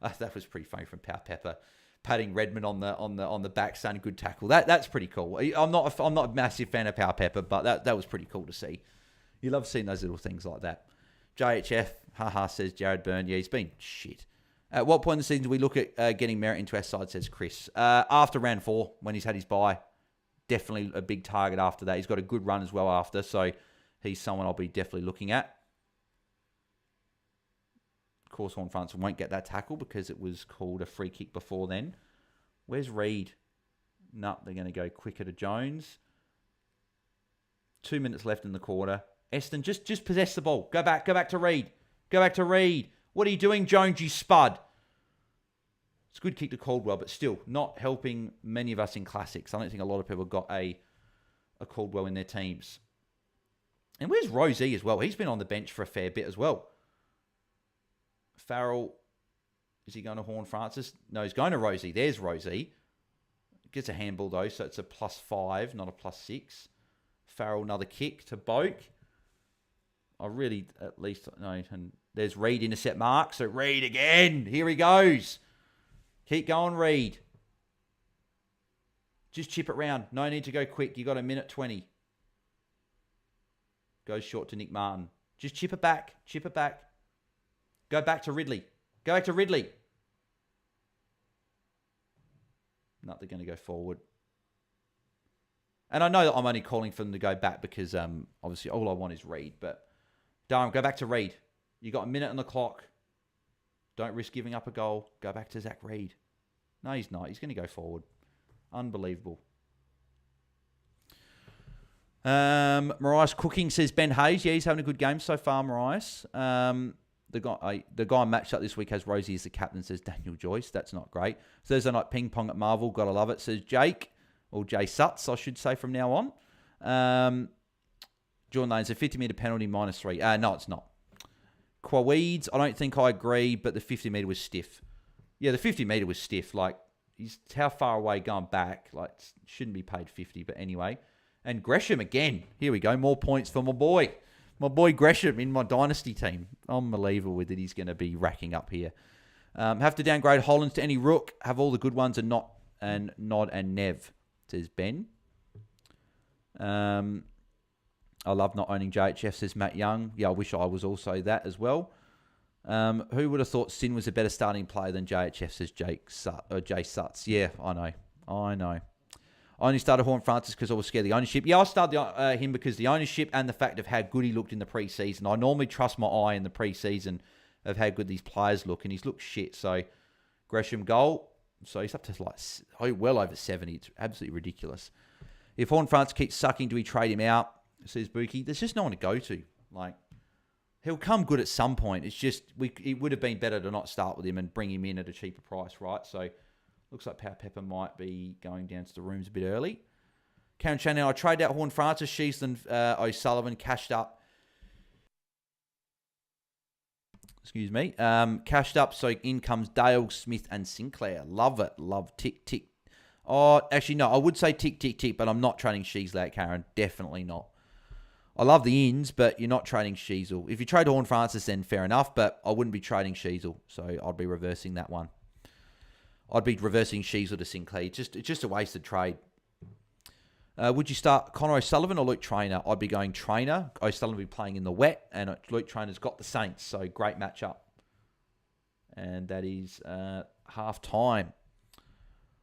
S1: That was pretty funny from Power Pepper, patting Redmond on the back, saying good tackle. That's pretty cool. I'm not a massive fan of Power Pepper, but that was pretty cool to see. You love seeing those little things like that. JHF, haha, says Jared Byrne. Yeah, he's been shit. At what point in the season do we look at getting Merritt into our side, says Chris? After round 4, when he's had his bye. Definitely a big target after that. He's got a good run as well after, so he's someone I'll be definitely looking at. course, Horn France won't get that tackle because it was called a free kick before then. Where's Reed? No, they're going to go quicker to Jones. 2 minutes left in the quarter. Essendon, just possess the ball. Go back to Reed. Go back to Reed. What are you doing, Jones, you spud? It's a good kick to Caldwell, but still not helping many of us in classics. I don't think a lot of people got a Caldwell in their teams. And where's Rosie as well? He's been on the bench for a fair bit as well. Farrell, is he going to Horn Francis? No, he's going to Rosie. There's Rosie. Gets a handball though, so it's a +5, not a +6. Farrell, another kick to Boak. I really, at least, no. And there's Reed, intercept mark. So Reed again. Here he goes. Keep going, Reed. Just chip it round. No need to go quick. You got 1:20. Goes short to Nick Martin. Just chip it back. Chip it back. Go back to Ridley. Go back to Ridley. No, they're going to go forward. And I know that I'm only calling for them to go back because obviously all I want is Reed. But Durham, go back to Reed. You got 1 minute on the clock. Don't risk giving up a goal. Go back to Zach Reed. No, he's not. He's going to go forward. Unbelievable. Marias Cooking says Ben Hayes. Yeah, he's having a good game so far, Marias. The guy matched up this week has Rosie as the captain, says Daniel Joyce. That's not great. Thursday night ping pong at Marvel. Gotta love it, says Jake. Or Jay Sutts, I should say from now on. John Lane's a 50-metre penalty -3. No, it's not. Quaweeds, I don't think I agree, but the 50-metre was stiff. Yeah, the 50-metre was stiff. Like, he's how far away going back. Like, shouldn't be paid 50, but anyway. And Gresham again. Here we go. More points for my boy. My boy Gresham in my dynasty team. Unbelievable that he's going to be racking up here. Have to downgrade Hollands to any rook. Have all the good ones and not and Nod and Nev, says Ben. I love not owning JHF, says Matt Young. Yeah, I wish I was also that as well. Who would have thought Sin was a better starting player than JHF, says Jay Sutts. Yeah, I know. I only started Horn Francis because I was scared of the ownership. Yeah, I started him because of the ownership and the fact of how good he looked in the preseason. I normally trust my eye in the preseason of how good these players look, and he's looked shit. So, Gresham goal. So, he's up to well over 70. It's absolutely ridiculous. If Horn Francis keeps sucking, do we trade him out, says Buki? There's just no one to go to. Like, he'll come good at some point. It's just, it would have been better to not start with him and bring him in at a cheaper price, right? So, looks like Power Pepper might be going down to the rooms a bit early. Karen Shannon, I traded out Horn Francis, Sheasland, O'Sullivan, cashed up. Excuse me. Cashed up, so in comes Dale, Smith, and Sinclair. Love it. Love tick, tick. Oh, actually, no. I would say tick, tick, tick, but I'm not trading Sheasley out, Karen. Definitely not. I love the ins, but you're not trading Sheasel. If you trade Horn Francis, then fair enough, but I wouldn't be trading Sheasel, so I'd be reversing that one. I'd be reversing Sheasel to Sinclair. It's just a wasted trade. Would you start Connor O'Sullivan or Luke Trainer? I'd be going Trainer. O'Sullivan would be playing in the wet, and Luke Trainer's got the Saints, so great matchup. And that is half-time.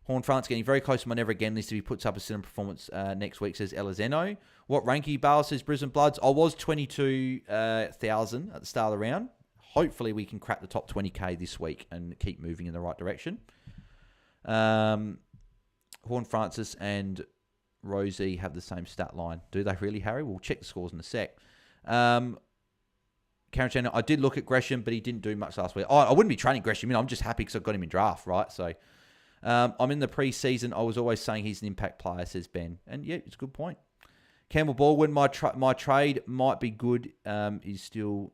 S1: Horn France getting very close to my never again list if he puts up a cinema performance next week, says Elizeno. What rank are you, Bale, says Brisbane Bloods? I was 22,000 at the start of the round. Hopefully we can crack the top 20k this week and keep moving in the right direction. Horn Francis and Rosie have the same stat line. Do they really, Harry? We'll check the scores in a sec. Karen Shannon, I did look at Gresham, but he didn't do much last week. I wouldn't be trading Gresham in. I'm just happy because I've got him in draft, right? So I'm in the preseason. I was always saying he's an impact player, says Ben. And yeah, it's a good point. Campbell Baldwin, my trade might be good. He's still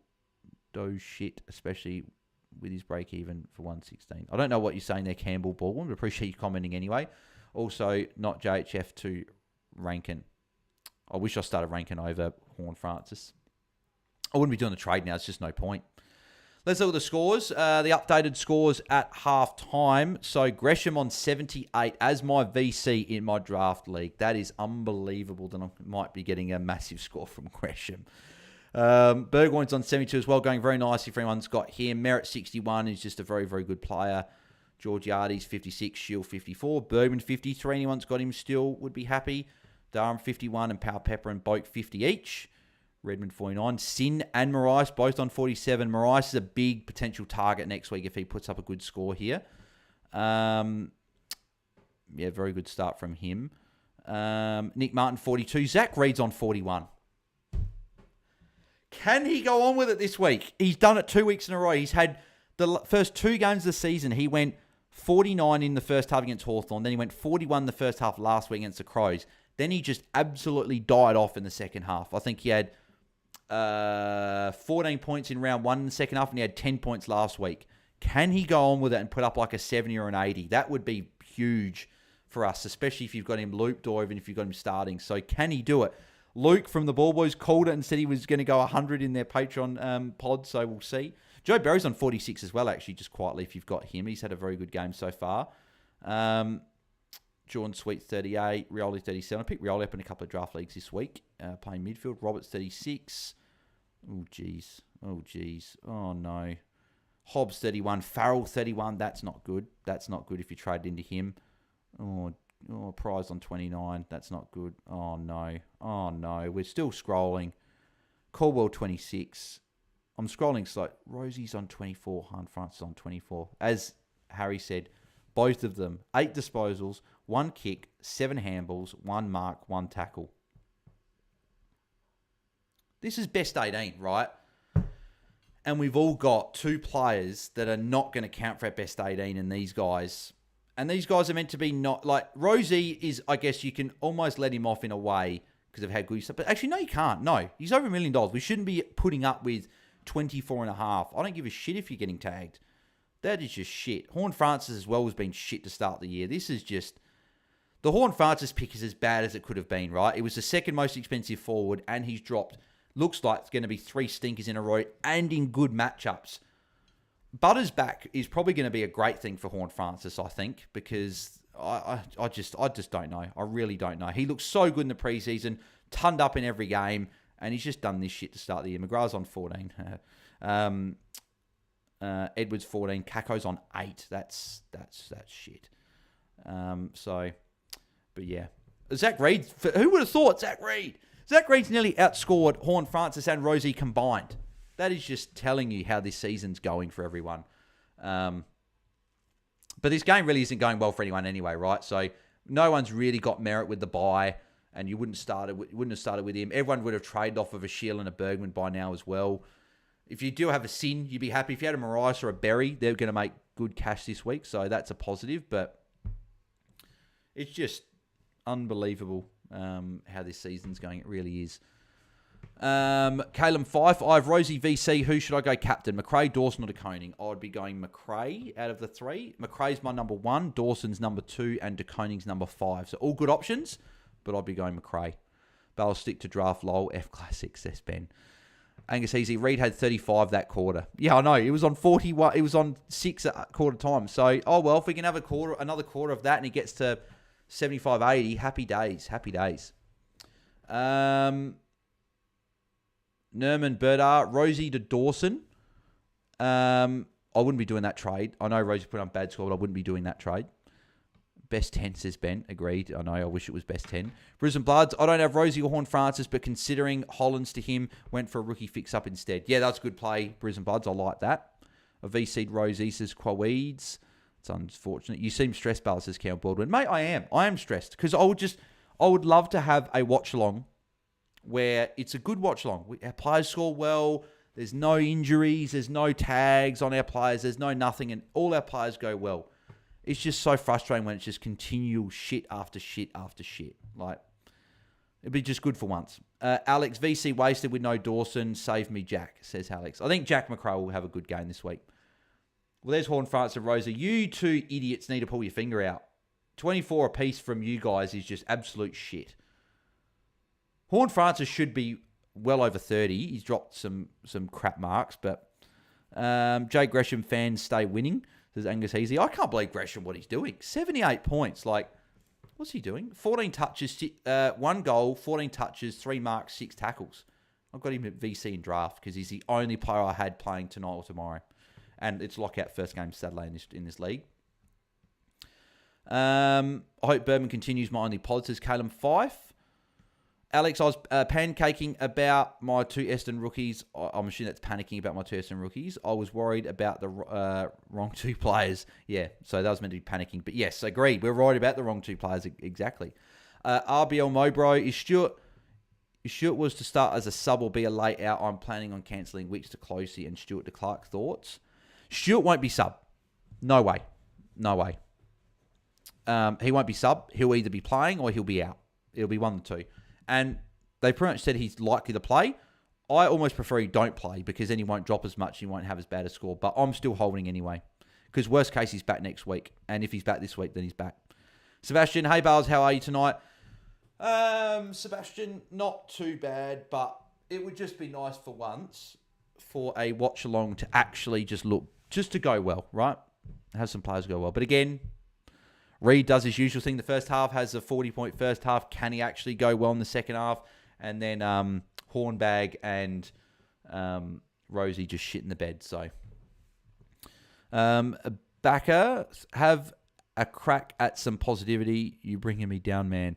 S1: does shit, especially with his break even for 116. I don't know what you're saying there, Campbell Baldwin, but appreciate you commenting anyway. Also, not JHF to Rankin. I wish I started Rankin over Horn Francis. I wouldn't be doing the trade now. It's just no point. Let's look at the scores. The updated scores at half-time. So, Gresham on 78 as my VC in my draft league. That is unbelievable that I might be getting a massive score from Gresham. Burgoyne's on 72 as well, going very nicely for anyone's got him. Merritt 61 is just a very, very good player. Georgiades 56, Shield 54, Bourbon 53. Anyone's got him still would be happy. Durham 51 and Power Pepper and Boak 50 each. Redmond 49. Sin and Marais both on 47. Marais is a big potential target next week if he puts up a good score here. Very good start from him. Nick Martin 42. Zach Reed's on 41. Can he go on with it this week? He's done it 2 weeks in a row. He's had the first 2 games of the season. He went 49 in the first half against Hawthorn. Then he went 41 in the first half last week against the Crows. Then he just absolutely died off in the second half. I think he had 14 points in round 1 in the second half, and he had 10 points last week. Can he go on with it and put up like a 70 or an 80? That would be huge for us, especially if you've got him looped or even if you've got him starting. So can he do it? Luke from the Ball Boys called it and said he was going to go 100 in their Patreon pod, so we'll see. Joe Berry's on 46 as well, actually, just quietly if you've got him. He's had a very good game so far. Jordan Sweet 38, Rioli 37. I picked Rioli up in a couple of draft leagues this week, playing midfield. Roberts 36. Oh, jeez. Oh, no. Hobbs 31. Farrell 31. That's not good. That's not good if you trade into him. Oh, Prize on 29. That's not good. Oh, no. We're still scrolling. Caldwell 26. I'm scrolling slow. Rosie's on 24. Hunt Francis on 24. As Harry said, both of them, 8 disposals, 1 kick, 7 handballs, 1 mark, 1 tackle. This is best 18, right? And we've all got 2 players that are not going to count for our best 18, and these guys are meant to be not, like, Rosie is, I guess you can almost let him off in a way because of how good he's, but actually, no, you can't. No, he's over $1 million. We shouldn't be putting up with 24.5. I don't give a shit if you're getting tagged. That is just shit. Horn Francis as well has been shit to start the year. This is just... The Horn Francis pick is as bad as it could have been, right? It was the second most expensive forward, and he's dropped, looks like it's going to be 3 stinkers in a row, and in good matchups. Butters back is probably going to be a great thing for Horn Francis, I think, because I just don't know. I really don't know. He looks so good in the preseason, tonned up in every game, and he's just done this shit to start the year. McGrath's on 14. Edwards 14. Kako's on 8. That's shit. But yeah. Zach Reed, who would have thought Zach Reed? Zach Reed's nearly outscored Horn Francis and Rosie combined. That is just telling you how this season's going for everyone. But this game really isn't going well for anyone anyway, right? So no one's really got merit with the bye, and you wouldn't have started with him. Everyone would have traded off of a Shield and a Bergman by now as well. If you do have a Sin, you'd be happy. If you had a Marais or a Berry, they're going to make good cash this week, so that's a positive. But it's just unbelievable how this season's going. It really is. Caleb Fife, I have Rosie VC. Who should I go captain? McRae, Dawson, or De Koning? I'd be going McRae out of the 3. McRae's my number 1, Dawson's number 2, and De Koning's number 5. So all good options, but I'd be going McRae. But I'll stick to draft lol. F Classic, says Ben. Angus Easy, Reed had 35 that quarter. Yeah, I know. It was on 41. It was on 6 at quarter time. So, oh well, if we can have another quarter of that and he gets to 75, 80, happy days. Nerman Berdar, Rosie to Dawson. I wouldn't be doing that trade. I know Rosie put on bad score, but I wouldn't be doing that trade. Best 10, says Ben. Agreed. I know. I wish it was best 10. Brisbane Bloods. I don't have Rosie or Horn Francis, but considering Hollands to him, went for a rookie fix-up instead. Yeah, that's a good play, Brisbane Bloods. I like that. A VC'd Rosie, says Quaweeds. It's unfortunate. You seem stressed, Bell, says Cam Baldwin. Mate, I am. I am stressed because I would love to have a watch-along where it's a good watch-along. Our players score well. There's no injuries. There's no tags on our players. There's no nothing, and all our players go well. It's just so frustrating when it's just continual shit after shit after shit. Like, it'd be just good for once. Alex, VC wasted with no Dawson. Save me, Jack, says Alex. I think Jack McRae will have a good game this week. Well, there's Horn Francis and Rosa. You 2 idiots need to pull your finger out. 24 apiece from you guys is just absolute shit. Horn Francis should be well over 30. He's dropped some crap marks, but Jay Gresham fans stay winning. Says Angus Easy. I can't believe Gresham what he's doing. 78 points. Like, what's he doing? 14 touches, 1 goal, 14 touches, 3 marks, 6 tackles. I've got him at VC in draft because he's the only player I had playing tonight or tomorrow. And it's lockout first game Saturday in this league. I hope Berman continues my only pod, says Caleb Fife. Alex, I was pancaking about my 2 Essendon rookies. I'm assuming that's panicking about my 2 Essendon rookies. I was worried about the wrong 2 players. Yeah, so that was meant to be panicking. But yes, agreed. We're worried about the wrong 2 players. Exactly. RBL Mobro, is Stewart was to start as a sub or be a late out, I'm planning on cancelling Wicks to Closey and Stewart to Clark. Thoughts? Stewart won't be sub. No way. He won't be sub. He'll either be playing or he'll be out. It'll be one of the 2. And they pretty much said he's likely to play. I almost prefer he don't play because then he won't drop as much. He won't have as bad a score. But I'm still holding anyway. Because worst case, he's back next week. And if he's back this week, then he's back. Sebastian, hey Bales, how are you tonight? Sebastian, not too bad. But it would just be nice for once for a watch-along to actually just to go well, right? Have some players go well. But again, Reid does his usual thing. The first half has a 40-point first half. Can he actually go well in the second half? And then Hornbag and Rosie just shit in the bed. So, Backer, have a crack at some positivity. You bringing me down, man.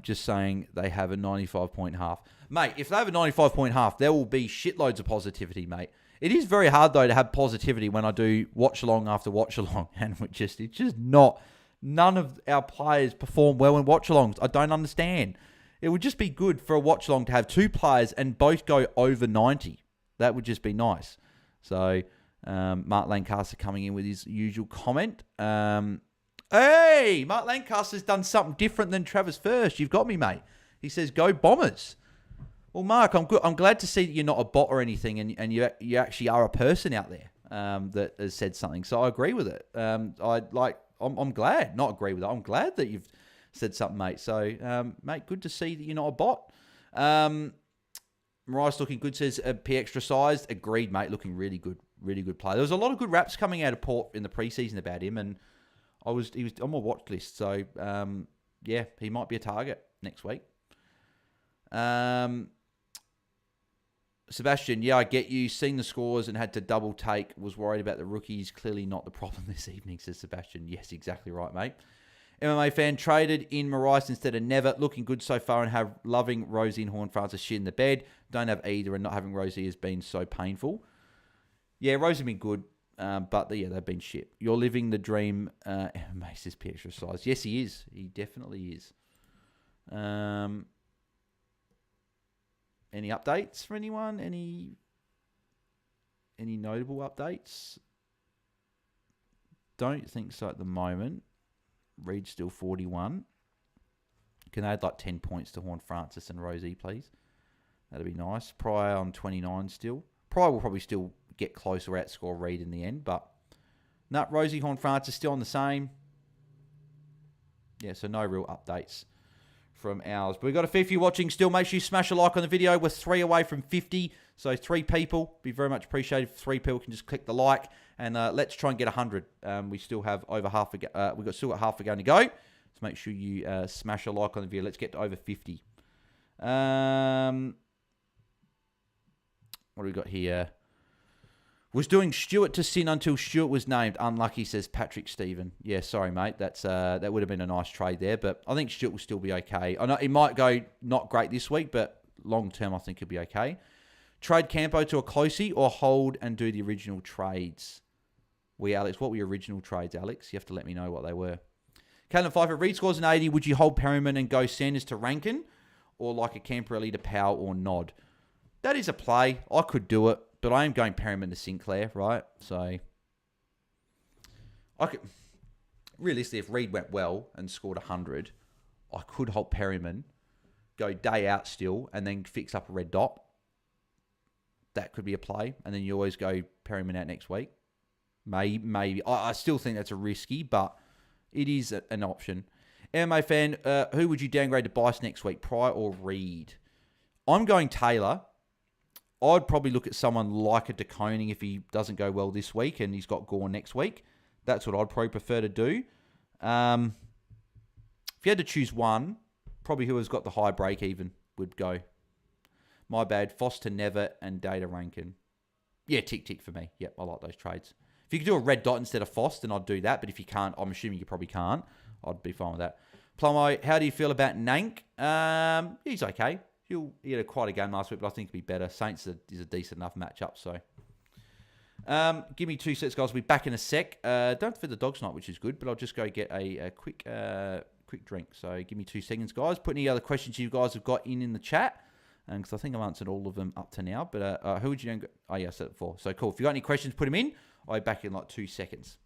S1: Just saying they have a 95-point half. Mate, if they have a 95-point half, there will be shitloads of positivity, mate. It is very hard, though, to have positivity when I do watch-along after watch-along. And it's just not... None of our players perform well in watch-alongs. I don't understand. It would just be good for a watch-along to have 2 players and both go over 90. That would just be nice. So, Mark Lancaster coming in with his usual comment. Hey, Mark Lancaster's done something different than Travis First. You've got me, mate. He says, go Bombers. Well, Mark, I'm good. I'm glad to see that you're not a bot or anything and you actually are a person out there that has said something. So I agree with it. I'm glad, not agree with it. I'm glad that you've said something, mate. So, mate, good to see that you're not a bot. Mariah's looking good, says P extra sized. Agreed, mate. Looking really good player. There was a lot of good raps coming out of Port in the preseason about him, and he was on my watch list. So, yeah, he might be a target next week. Sebastian, yeah, I get you. Seen the scores and had to double take. Was worried about the rookies. Clearly not the problem this evening, says Sebastian. Yes, exactly right, mate. MMA fan traded in Marais instead of never. Looking good so far and have loving Rosie and Horn Francis shit in the bed. Don't have either, and not having Rosie has been so painful. Yeah, Rosie been good, but yeah, they've been shit. You're living the dream. MMA says P extra size. Yes, he is. He definitely is. Any updates for anyone? Any notable updates? Don't think so at the moment. Reed's still 41. Can they add like 10 points to Horn Francis and Rosie, please? That'd be nice. Pryor on 29 still. Pryor will probably still get close or outscore Reed in the end, but no, Rosie, Horn Francis still on the same. Yeah, so no real updates from ours. But we've got a fair few watching still. Make sure you smash a like on the video. We're 3 away from 50. So 3 people. Be very much appreciated if 3 people can just click the like. And let's try and get 100. We still have over half we've still got half a game to go. So make sure you smash a like on the video. Let's get to over 50. What do we got here? Was doing Stewart to sin until Stewart was named. Unlucky, says Patrick Stephen. Yeah, sorry, mate. That would have been a nice trade there, but I think Stewart will still be okay. I know he might go not great this week, but long term, I think he'll be okay. Trade Campo to a Closey or hold and do the original trades? Alex, what were your original trades, Alex? You have to let me know what they were. Caitlin Pfeiffer, Reed scores an 80. Would you hold Perryman and go Sanders to Rankin or like a Camperelli to Powell or Nod? That is a play. I could do it. But I am going Perryman to Sinclair, right? So, I could realistically, if Reed went well and scored 100, I could hold Perryman, go day out still, and then fix up a red dot. That could be a play. And then you always go Perryman out next week. Maybe. I still think that's a risky, but it is an option. MMA fan, who would you downgrade to Bice next week, Pryor or Reed? I'm going Taylor. I'd probably look at someone like a DeConing if he doesn't go well this week and he's got Gore next week. That's what I'd probably prefer to do. If you had to choose one, probably who has got the high break even would go. My bad. Foster Never and Data Rankin. Yeah, tick for me. Yep, I like those trades. If you could do a red dot instead of Foster, then I'd do that. But if you can't, I'm assuming you probably can't. I'd be fine with that. Plomo, how do you feel about Nank? He's okay. He had quite a game last week, but I think he'll be better. Saints is a decent enough matchup, so... give me 2 sets, guys. We'll be back in a sec. Don't feed the dogs tonight, which is good, but I'll just go get a quick drink. So give me 2 seconds, guys. Put any other questions you guys have got in the chat, because I think I've answered all of them up to now. But who would you know? Oh, yeah, I said it before. So cool. If you got any questions, put them in. I'll be back in like 2 seconds.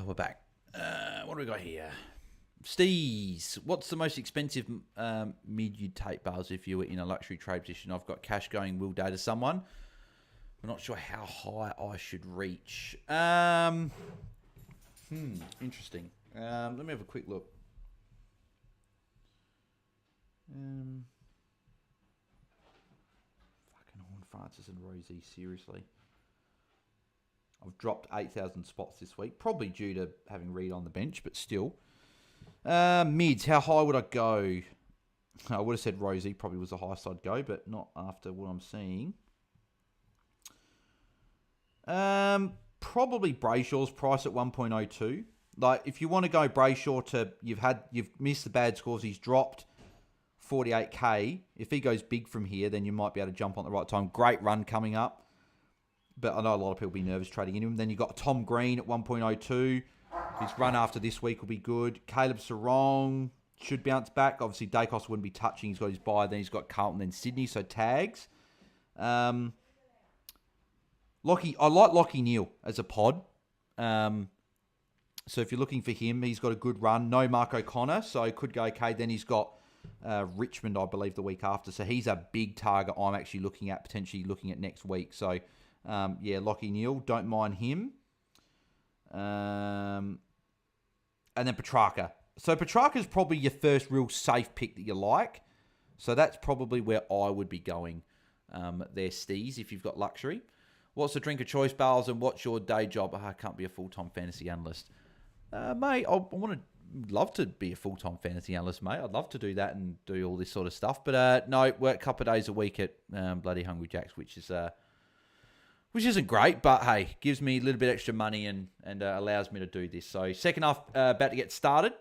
S1: We're back. What do we got here? Steez, what's the most expensive mid you'd take, Bales, if you were in a luxury trade position? I've got cash going, will day to someone. I'm not sure how high I should reach. Interesting. Let me have a quick look. Fucking Horn Francis and Rosie, seriously. I've dropped 8,000 spots this week, probably due to having Reed on the bench, but still. Mids, how high would I go? I would have said Rosie probably was the highest I'd go, but not after what I'm seeing. Probably Brayshaw's price at 1.02. Like, if you want to go Brayshaw to, you've missed the bad scores, he's dropped 48k. If he goes big from here, then you might be able to jump on at the right time. Great run coming up. But I know a lot of people will be nervous trading into him. Then you've got Tom Green at 1.02. His run after this week will be good. Caleb Sarong should bounce back. Obviously, Dacos wouldn't be touching. He's got his bye. Then he's got Carlton, then Sydney. So tags. Lockie, I like Lockie Neal as a pod. So if you're looking for him, he's got a good run. No Mark O'Connor, so it could go okay. Then he's got Richmond, I believe, the week after. So he's a big target I'm actually potentially looking at next week. So, yeah, Lockie Neal, don't mind him. And then Petrarca. So Petrarca's probably your first real safe pick that you like. So that's probably where I would be going there, Steez, if you've got luxury. What's the drink of choice, Bales, and what's your day job? I can't be a full-time fantasy analyst. Mate, love to be a full-time fantasy analyst, mate. I'd love to do that and do all this sort of stuff. But no, work a couple of days a week at bloody Hungry Jack's, which isn't great, but hey, gives me a little bit extra money and allows me to do this. So second half about to get started.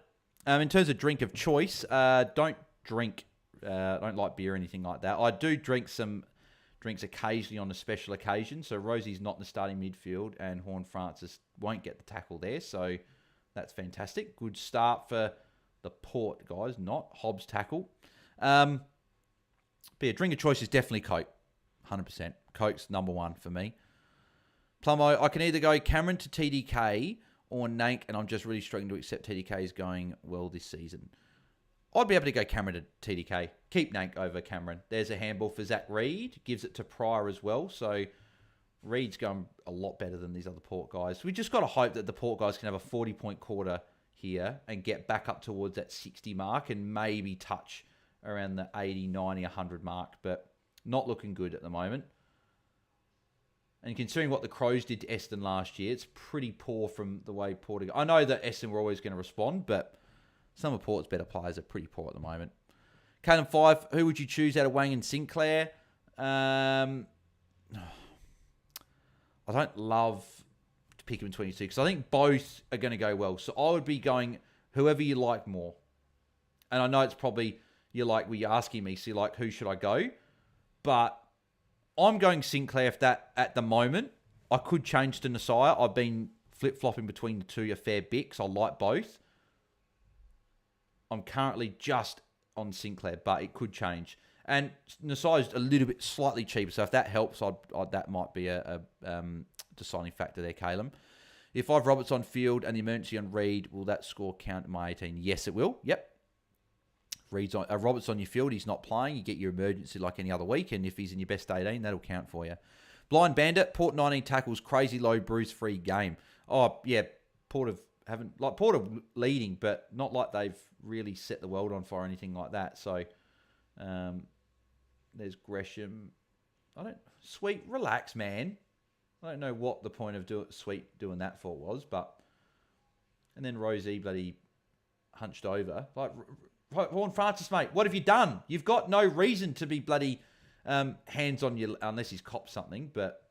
S1: In terms of drink of choice, don't like beer or anything like that. I do drink some drinks occasionally on a special occasion. So Rosie's not in the starting midfield and Horn Francis won't get the tackle there. So that's fantastic. Good start for the Port guys, not Hobbs tackle. But yeah, drink of choice is definitely Coke. 100%. Coke's number one for me. Plummo, I can either go Cameron to TDK or Nank, and I'm just really struggling to accept TDK is going well this season. I'd be able to go Cameron to TDK. Keep Nank over Cameron. There's a handball for Zach Reed. Gives it to Pryor as well. So Reed's going a lot better than these other Port guys. We just got to hope that the Port guys can have a 40-point quarter here and get back up towards that 60 mark and maybe touch around the 80, 90, 100 mark. But not looking good at the moment. And considering what the Crows did to Essendon last year, it's pretty poor from the way Port... I know that Essendon were always going to respond, but some of Port's better players are pretty poor at the moment. Calum 5, who would you choose out of Wang and Sinclair? I don't love to pick them in 22 because I think both are going to go well. So I would be going whoever you like more. And I know it's probably... You're asking me, so you're like, who should I go? But I'm going Sinclair if that, at the moment, I could change to Nasiah. I've been flip-flopping between the two a fair bit because I like both. I'm currently just on Sinclair, but it could change. And Nasiah's a little bit slightly cheaper, so if that helps, that might be a deciding factor there, Calum. If I have Roberts on field and the emergency on Reed, will that score count in my 18? Yes, it will. Yep. Roberts on your field, he's not playing. You get your emergency like any other week, and if he's in your best 18, that'll count for you. Blind Bandit, Port 19 tackles, crazy low bruise-free game. Oh, yeah, Port are leading, but not like they've really set the world on fire or anything like that. So, there's Gresham. Sweet, relax, man. I don't know what the point of Sweet doing that for was, but... And then Rosie bloody hunched over. Horn Francis, mate, what have you done? You've got no reason to be bloody hands on you, unless he's copped something, but...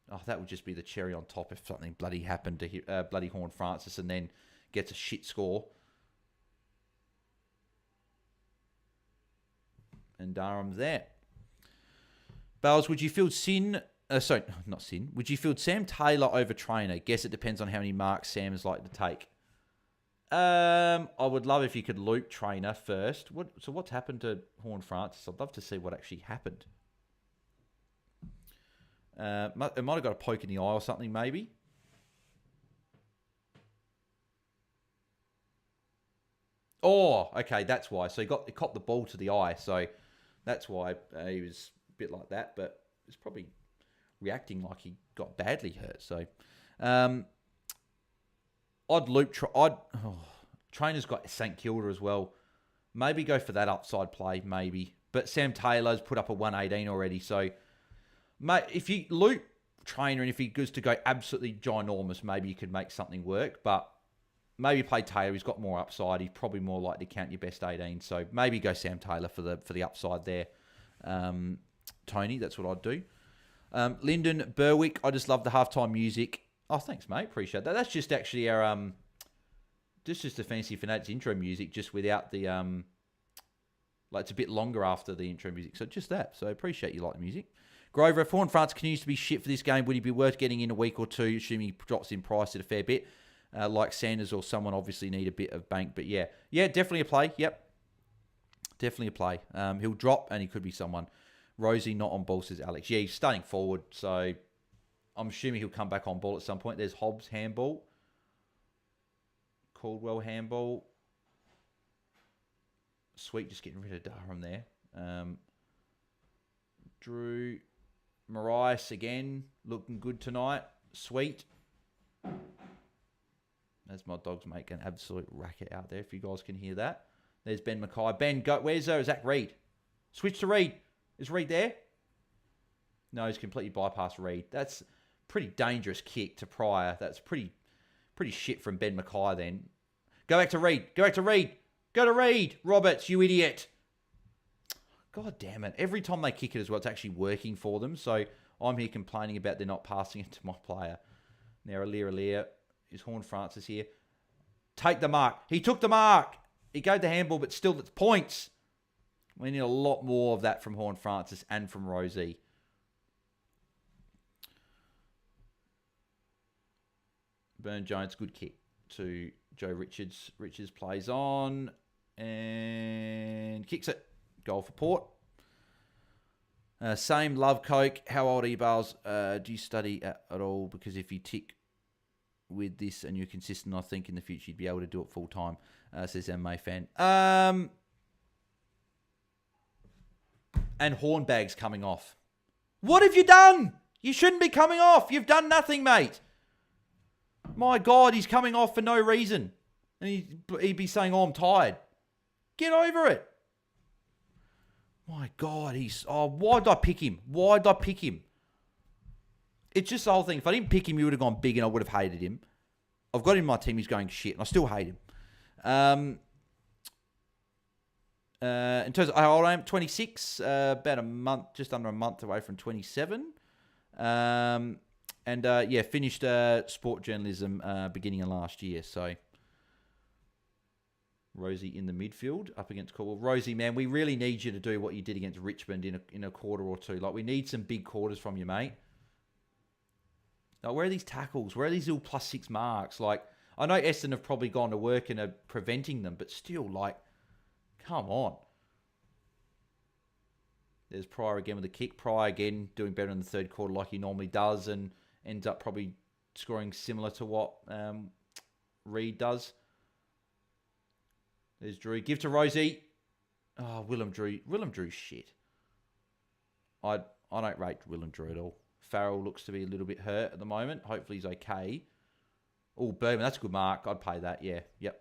S1: Oh, that would just be the cherry on top if something bloody happened to bloody Horn Francis and then gets a shit score. And Durham's there. Bales, would you field Would you field Sam Taylor over Trainer? Guess it depends on how many marks Sam is like to take. I would love if you could Luke Trainer first. What's happened to Horn Francis? I'd love to see what actually happened. It might have got a poke in the eye or something, maybe. Oh, okay, that's why. So he copped the ball to the eye, so that's why he was a bit like that. But it's probably reacting like he got badly hurt. So, odd loop. Trainer's got St Kilda as well. Maybe go for that upside play, maybe. But Sam Taylor's put up a 118 already. So, mate, if you loop Trainer and if he goes to go absolutely ginormous, maybe you could make something work. But maybe play Taylor. He's got more upside. He's probably more likely to count your best 18. So maybe go Sam Taylor for the upside there. Tony, that's what I'd do. Lyndon Berwick, I just love the halftime music. Oh, thanks, mate. Appreciate that. That's just actually our just the Fantasy Fanatics intro music, just without the like it's a bit longer after the intro music. So just that. So I appreciate you like the music. Grover, if Horn France continues to be shit for this game, would he be worth getting in a week or two, assuming he drops in price at a fair bit? Like Sanders or someone obviously need a bit of bank. But yeah, definitely a play. Yep. Definitely a play. He'll drop and he could be someone. Rosie not on ball, says Alex. Yeah, he's starting forward, so I'm assuming he'll come back on ball at some point. There's Hobbs handball. Caldwell handball. Sweet, just getting rid of Durham there. Drew. Marias again, looking good tonight. Sweet. As my dogs make an absolute racket out there, if you guys can hear that. There's Ben Mackay. Ben, go. Where's Zach Reed? Switch to Reed. Is Reed there? No, he's completely bypassed Reed. That's pretty dangerous kick to Pryor. That's pretty shit from Ben Mackay then. Go back to Reed. Go back to Reed. Go to Reed. Roberts, you idiot. God damn it. Every time they kick it as well, it's actually working for them. So I'm here complaining about they're not passing it to my player. Now, Alir. Is Horn Francis here? Take the mark. He took the mark. He gave the handball, but still, it's points. We need a lot more of that from Horn Francis and from Rosie. Burn Jones, good kick to Joe Richards. Richards plays on and kicks it. Goal for Port. Same love Coke. How old are you, Bales? Do you study at all? Because if you tick with this and you're consistent, I think in the future you'd be able to do it full time, says MA fan. And Hornbag's coming off. What have you done? You shouldn't be coming off. You've done nothing, mate. My God, he's coming off for no reason. And he'd be saying, oh, I'm tired. Get over it. My God, why did I pick him? Why did I pick him? It's just the whole thing. If I didn't pick him, he would have gone big and I would have hated him. I've got him in my team. He's going shit and I still hate him. In terms of how old I am, 26, about a month, just under a month away from 27. Finished sport journalism beginning of last year. So Rosie in the midfield up against Caldwell. Rosie, man, we really need you to do what you did against Richmond in a quarter or two. Like, we need some big quarters from you, mate. Like, where are these tackles? Where are these little +6 marks? Like, I know Essendon have probably gone to work and are preventing them, but still, like, come on. There's Pryor again with a kick. Pryor again doing better in the third quarter like he normally does and ends up probably scoring similar to what Reed does. There's Drew. Give to Rosie. Oh, Willem Drew. Willem Drew's shit. I don't rate Willem Drew at all. Farrell looks to be a little bit hurt at the moment. Hopefully he's okay. Oh, Berman, that's a good mark. I'd pay that. Yeah. Yep.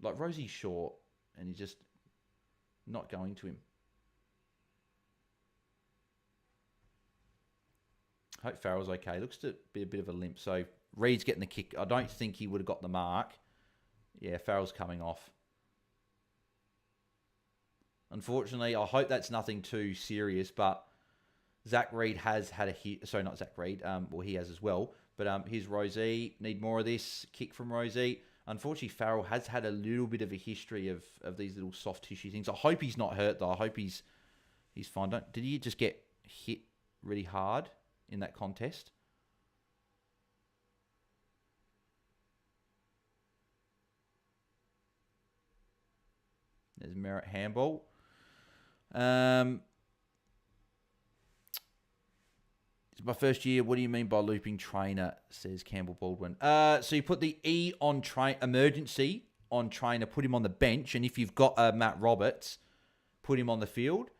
S1: Like, Rosie's short and he's just not going to him. Hope Farrell's okay. Looks to be a bit of a limp. So Reed's getting the kick. I don't think he would have got the mark. Yeah, Farrell's coming off. Unfortunately, I hope that's nothing too serious, but Zach Reed has had a hit. Sorry, not Zach Reed. Well, he has as well. But here's Rosie. Need more of this. Kick from Rosie. Unfortunately, Farrell has had a little bit of a history of these little soft tissue things. I hope he's not hurt, though. I hope he's fine. Did he just get hit really hard in that contest? There's Merritt handball. It's my first year. What do you mean by looping trainer, says Campbell Baldwin. So you put the E on emergency on trainer, put him on the bench, and if you've got Matt Roberts, put him on the field.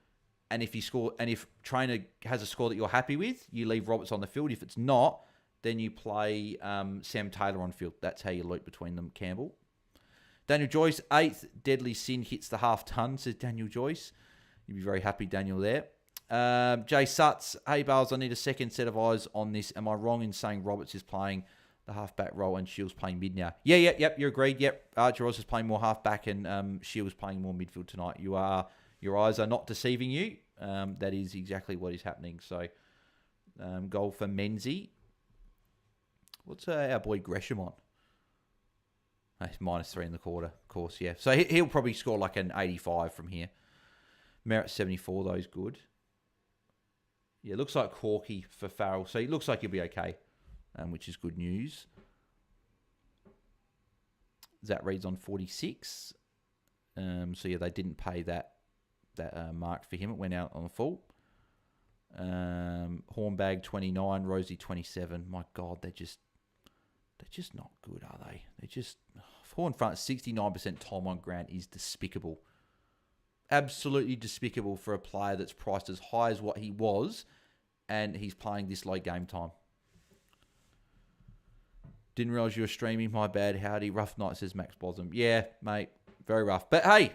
S1: And if trainer has a score that you're happy with, you leave Roberts on the field. If it's not, then you play Sam Taylor on field. That's how you loop between them, Campbell. Daniel Joyce, 8th deadly sin hits the half ton, says Daniel Joyce. You'd be very happy, Daniel, there. Jay Sutts, hey, Bales, I need a second set of eyes on this. Am I wrong in saying Roberts is playing the halfback role and Shields playing mid now? Yep, you're agreed. Yep, Archer Ross is playing more halfback and Shields playing more midfield tonight. Your eyes are not deceiving you. That is exactly what is happening. So, goal for Menzie. What's our boy Gresham on? He's -3 in the quarter, of course, yeah. So he'll probably score like an 85 from here. Merritt 74, though, is good. Yeah, looks like Corky for Farrell. So it looks like he'll be okay, which is good news. That reads on 46. So yeah, they didn't pay that mark for him. It went out on the full. Hornbag 29, Rosie 27. My God, they're just not good, are they? They're just Horn front 69% time on ground is despicable. Absolutely despicable for a player that's priced as high as what he was, and he's playing this low game time. Didn't realise you were streaming. My bad. Howdy. Rough night, says Max Blossom. Yeah, mate. Very rough. But hey,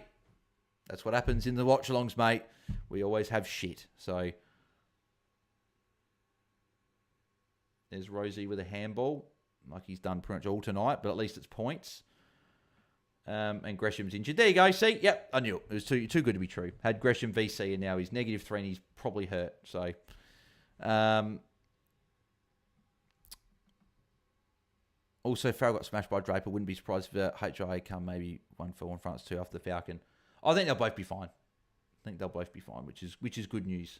S1: that's what happens in the watch-alongs, mate. We always have shit. So there's Rosie with a handball. Like he's done pretty much all tonight, but at least it's points. And Gresham's injured. There you go. See? Yep, I knew it. It was too good to be true. Had Gresham VC and now he's -3 and he's probably hurt. So, also, Farrell got smashed by Draper. Wouldn't be surprised if HIA come maybe 1 for 1 France 2 after the Falcon. I think they'll both be fine. Which is good news.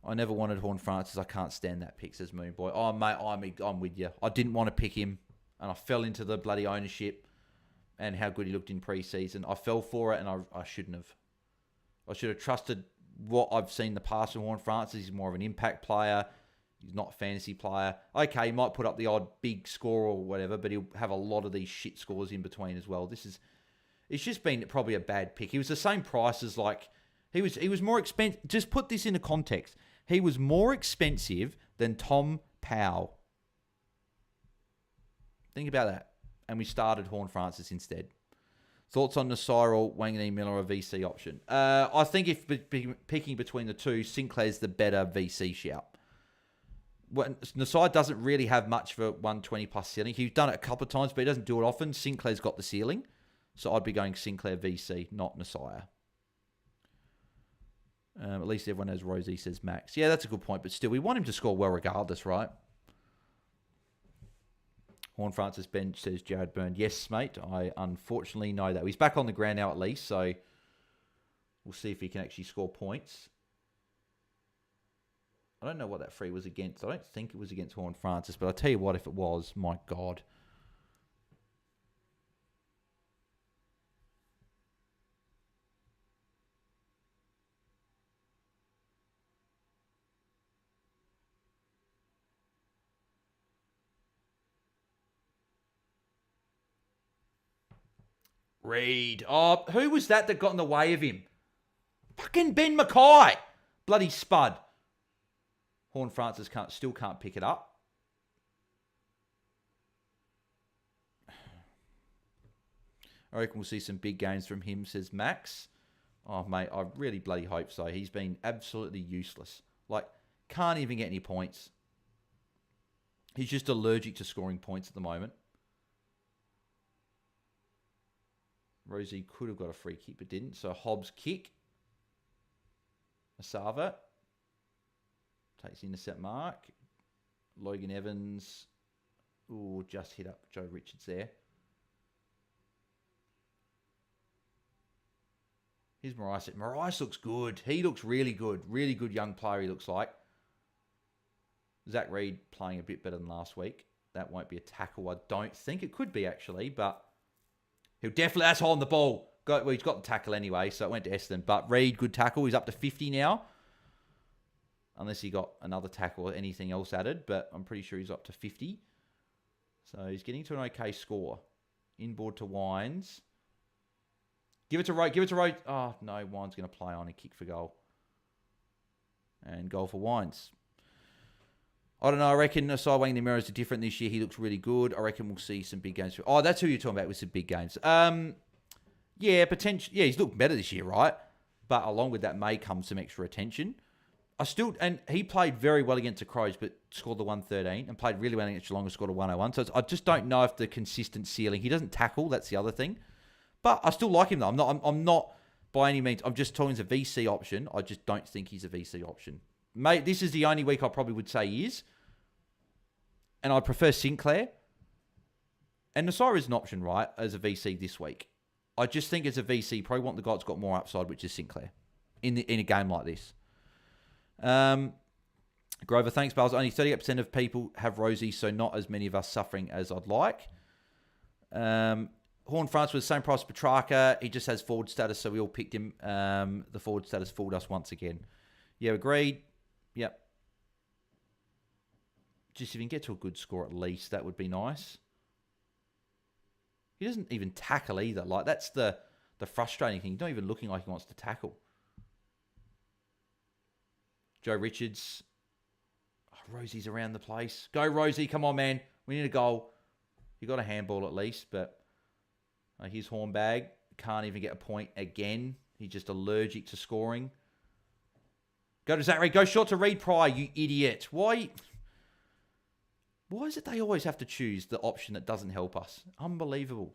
S1: I never wanted Horn Francis. I can't stand that pick, says Moonboy. Oh, mate, I'm with you. I didn't want to pick him, and I fell into the bloody ownership and how good he looked in pre-season. I fell for it, and I shouldn't have. I should have trusted what I've seen in the past from Horn Francis. He's more of an impact player. He's not a fantasy player. Okay, he might put up the odd big score or whatever, but he'll have a lot of these shit scores in between as well. It's just been probably a bad pick. He was the same price as he was more expensive. Just put this into context. He was more expensive than Tom Powell. Think about that. And we started Horn Francis instead. Thoughts on Nasirel, Wangani Miller, or VC option? I think if picking between the two, Sinclair's the better VC shout. Nasir doesn't really have much for 120 plus ceiling. He's done it a couple of times, but he doesn't do it often. Sinclair's got the ceiling. So I'd be going Sinclair VC, not Nasir. At least everyone knows Rosie, says Max. Yeah, that's a good point, but still, we want him to score well regardless, right? Horn Francis bench, says Jared Byrne. Yes, mate, I unfortunately know that. He's back on the ground now at least, so we'll see if he can actually score points. I don't know what that free was against. I don't think it was against Horn Francis, but I'll tell you what, if it was, my God. Reed. Oh, who was that got in the way of him? Fucking Ben Mackay. Bloody spud. Horn Francis still can't pick it up. I reckon we'll see some big games from him, says Max. Oh, mate, I really bloody hope so. He's been absolutely useless. Can't even get any points. He's just allergic to scoring points at the moment. Rosie could have got a free kick, but didn't. So Hobbs kick. Masava takes the intercept mark. Logan Evans. Ooh, just hit up Joe Richards there. Here's Marais. Marais looks good. He looks really good. Really good young player he looks like. Zach Reed playing a bit better than last week. That won't be a tackle, I don't think. It could be, actually, but he'll definitely... That's holding the ball. He's got the tackle anyway, so it went to Essendon. But Reid, good tackle. He's up to 50 now. Unless he got another tackle or anything else added, but I'm pretty sure he's up to 50. So he's getting to an okay score. Inboard to Wines. Give it to Road. Oh, no, Wines going to play on a kick for goal. And goal for Wines. I don't know. I reckon Asai Wang Nimeras are different this year. He looks really good. I reckon we'll see some big games. Oh, that's who you're talking about with some big games. Yeah, potentially. Yeah, he's looked better this year, right? But along with that may come some extra attention. And he played very well against the Crows, but scored the 113, and played really well against Geelong and scored a 101. So I just don't know if the consistent ceiling. He doesn't tackle. That's the other thing. But I still like him though. I'm not by any means. I'm just talking as a VC option. I just don't think he's a VC option. Mate, this is the only week I probably would say he is. And I prefer Sinclair. And Nasira is an option, right, as a VC this week. I just think as a VC, probably want the guy that's got more upside, which is Sinclair, in a game like this. Grover, thanks, Bales. Only 38% of people have Rosie, so not as many of us suffering as I'd like. Horn France was the same price as Petrarca. He just has forward status, so we all picked him. The forward status fooled us once again. Yeah, agreed. Yep. Just if you can get to a good score at least, that would be nice. He doesn't even tackle either. Like, that's the frustrating thing. He's not even looking like he wants to tackle. Joe Richards. Oh, Rosie's around the place. Go, Rosie. Come on, man. We need a goal. He got a handball at least, but here's Hornbag. Can't even get a point again. He's just allergic to scoring. Go to Zach Reid. Go short to Reid Pryor, you idiot. Why is it they always have to choose the option that doesn't help us? Unbelievable.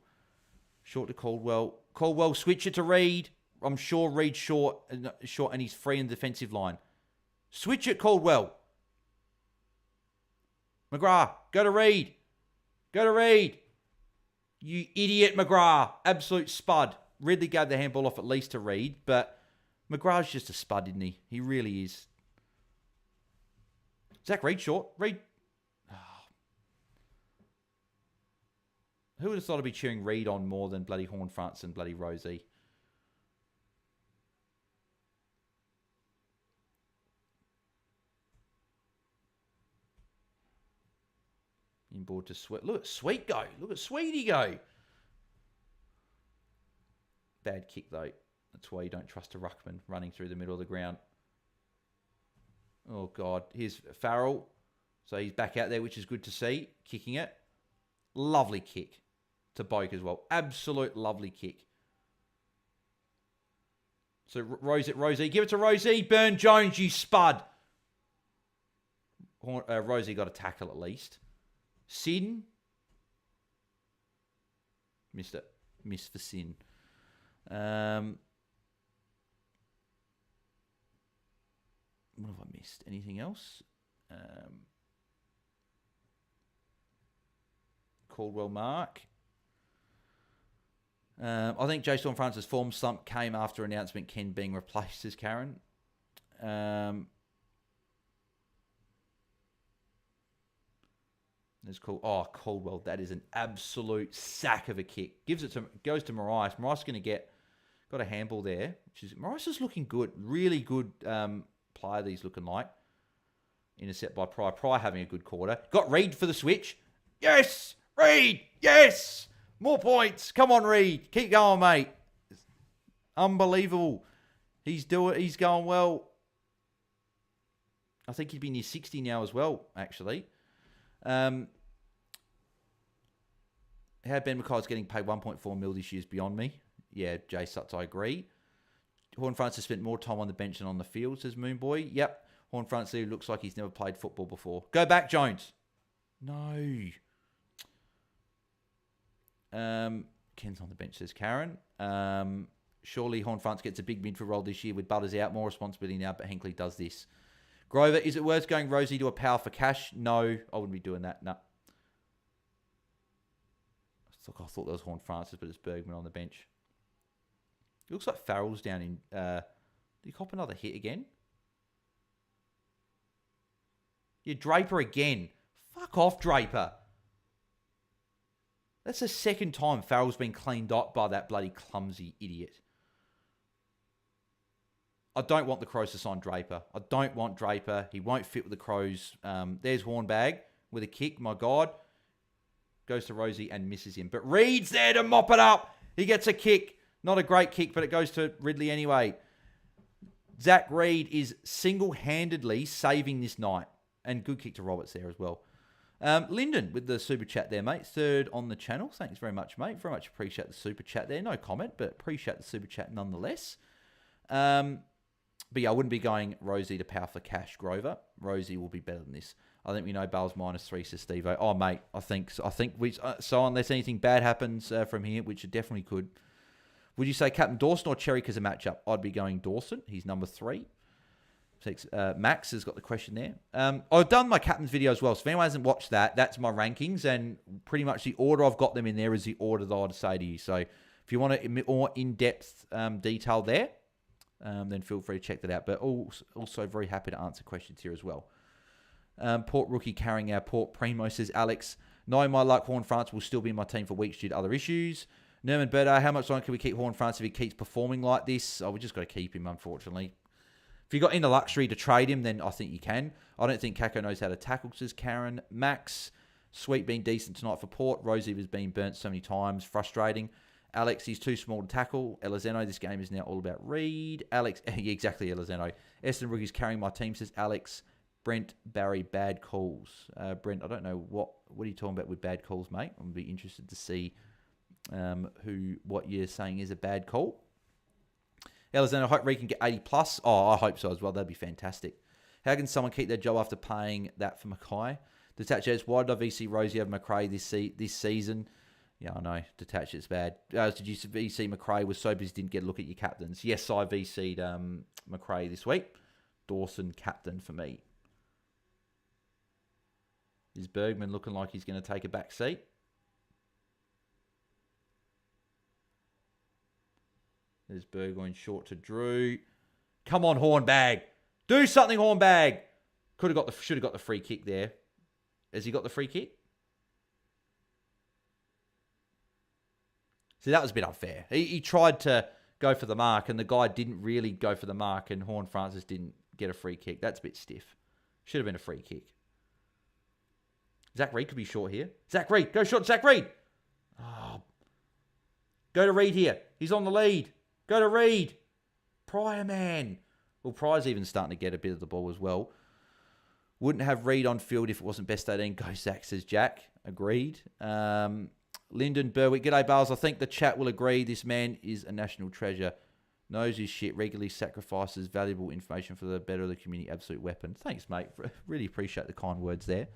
S1: Short to Caldwell. Caldwell, switch it to Reid. I'm sure Reid's short, and he's free in the defensive line. Switch it, Caldwell. McGrath, go to Reid. Go to Reid. You idiot, McGrath. Absolute spud. Ridley gave the handball off at least to Reid, but McGrath's just a spud, isn't he? He really is. Zach Reid short. Reid. Oh. Who would have thought I'd be cheering Reid on more than bloody Horn France and bloody Rosie? Inboard to Sweet. Look at Sweet go. Look at Sweetie go. Bad kick, though. That's why you don't trust a ruckman running through the middle of the ground. Oh, God. Here's Farrell. So he's back out there, which is good to see. Kicking it. Lovely kick to Boak as well. Absolute lovely kick. So Rosie. Give it to Rosie. Burn Jones, you spud. Rosie got a tackle at least. Sin. Missed it. Missed for Sin. What have I missed? Anything else? Caldwell Mark. I think Jason Francis' form slump came after announcement Ken being replaced as Karen. There's Caldwell. That is an absolute sack of a kick. Goes to Marais. Marais got a handball there. Marais is looking good. Really good player that he's looking like. Intercept by Pryor. Pryor having a good quarter. Got Reid for the switch. Yes! Reid! Yes! More points. Come on, Reid. Keep going, mate. Unbelievable. He's going well. I think he'd be near 60 now as well, actually. How Ben McKay's getting paid 1.4 mil this year is beyond me. Yeah, Jay Sutts, I agree. Horn Francis spent more time on the bench than on the field, says Moonboy. Yep. Horn Francis looks like he's never played football before. Go back, Jones. No. Ken's on the bench, says Karen. Surely Horn France gets a big midfield role this year with Butters out. More responsibility now, but Hinkley does this. Grover, is it worth going Rosie to a power for cash? No, I wouldn't be doing that. No. I thought that was Horn Francis, but it's Bergman on the bench. It looks like Farrell's down in... did he cop another hit again? Yeah, Draper again. Fuck off, Draper. That's the second time Farrell's been cleaned up by that bloody clumsy idiot. I don't want the Crows to sign Draper. I don't want Draper. He won't fit with the Crows. There's Hornbag with a kick. My God. Goes to Rosie and misses him. But Reed's there to mop it up. He gets a kick. Not a great kick, but it goes to Ridley anyway. Zach Reed is single-handedly saving this night. And good kick to Roberts there as well. Lyndon with the super chat there, mate. Third on the channel. Thanks very much, mate. Very much appreciate the super chat there. No comment, but appreciate the super chat nonetheless. But yeah, I wouldn't be going Rosie to power for cash, Grover. Rosie will be better than this. I think we know Bales -3, says Steve-O. Oh, mate, I think we. So unless anything bad happens from here, which it definitely could, would you say Captain Dawson or Cherry as a matchup? I'd be going Dawson. He's number 3. Max has got the question there. I've done my captain's video as well. So if anyone hasn't watched that, that's my rankings. And pretty much the order I've got them in there is the order that I'd say to you. So if you want a more in-depth detail there, then feel free to check that out. But also very happy to answer questions here as well. Port rookie carrying our Port Primo, says Alex. Knowing my luck, Horn France will still be in my team for weeks due to other issues. Nerman Berto, how much longer can we keep Horn France if he keeps performing like this? Oh, we just got to keep him, unfortunately. If you got in the luxury to trade him, then I think you can. I don't think Kako knows how to tackle, says Karen. Max, Sweet been decent tonight for Port. Rosie has been burnt so many times. Frustrating. Alex, he's too small to tackle. Elizeno, this game is now all about Reed. Alex, yeah, exactly, Elizeno. Essendon rookie's carrying my team, says Alex. Brent, Barry, bad calls. Brent, I don't know what are you talking about with bad calls, mate. I'm going to be interested to see what you're saying is a bad call. Elizeno, I hope Reed can get 80 plus. Oh, I hope so as well. That'd be fantastic. How can someone keep their job after paying that for Mackay? Detach Jets, why did I VC Rosie over McRae this season? Yeah, I know. Detach, it's bad. Did you VC McRae was so busy didn't get a look at your captains? Yes, I VC'd McRae this week. Dawson captain for me. Is Bergman looking like he's going to take a back seat? There's Burgoyne short to Drew. Come on, Hornbag. Do something, Hornbag. Should have got the free kick there. Has he got the free kick? See, that was a bit unfair. He tried to go for the mark, and the guy didn't really go for the mark, and Horn Francis didn't get a free kick. That's a bit stiff. Should have been a free kick. Zach Reed could be short here. Zach Reed. Go short, Zach Reed. Oh. Go to Reed here. He's on the lead. Go to Reed. Pryor, man. Well, Pryor's even starting to get a bit of the ball as well. Wouldn't have Reed on field if it wasn't best 18. Go Zach, says Jack. Agreed. Lyndon Berwick. G'day, Bales. I think the chat will agree this man is a national treasure. Knows his shit. Regularly sacrifices valuable information for the better of the community. Absolute weapon. Thanks, mate. Really appreciate the kind words there.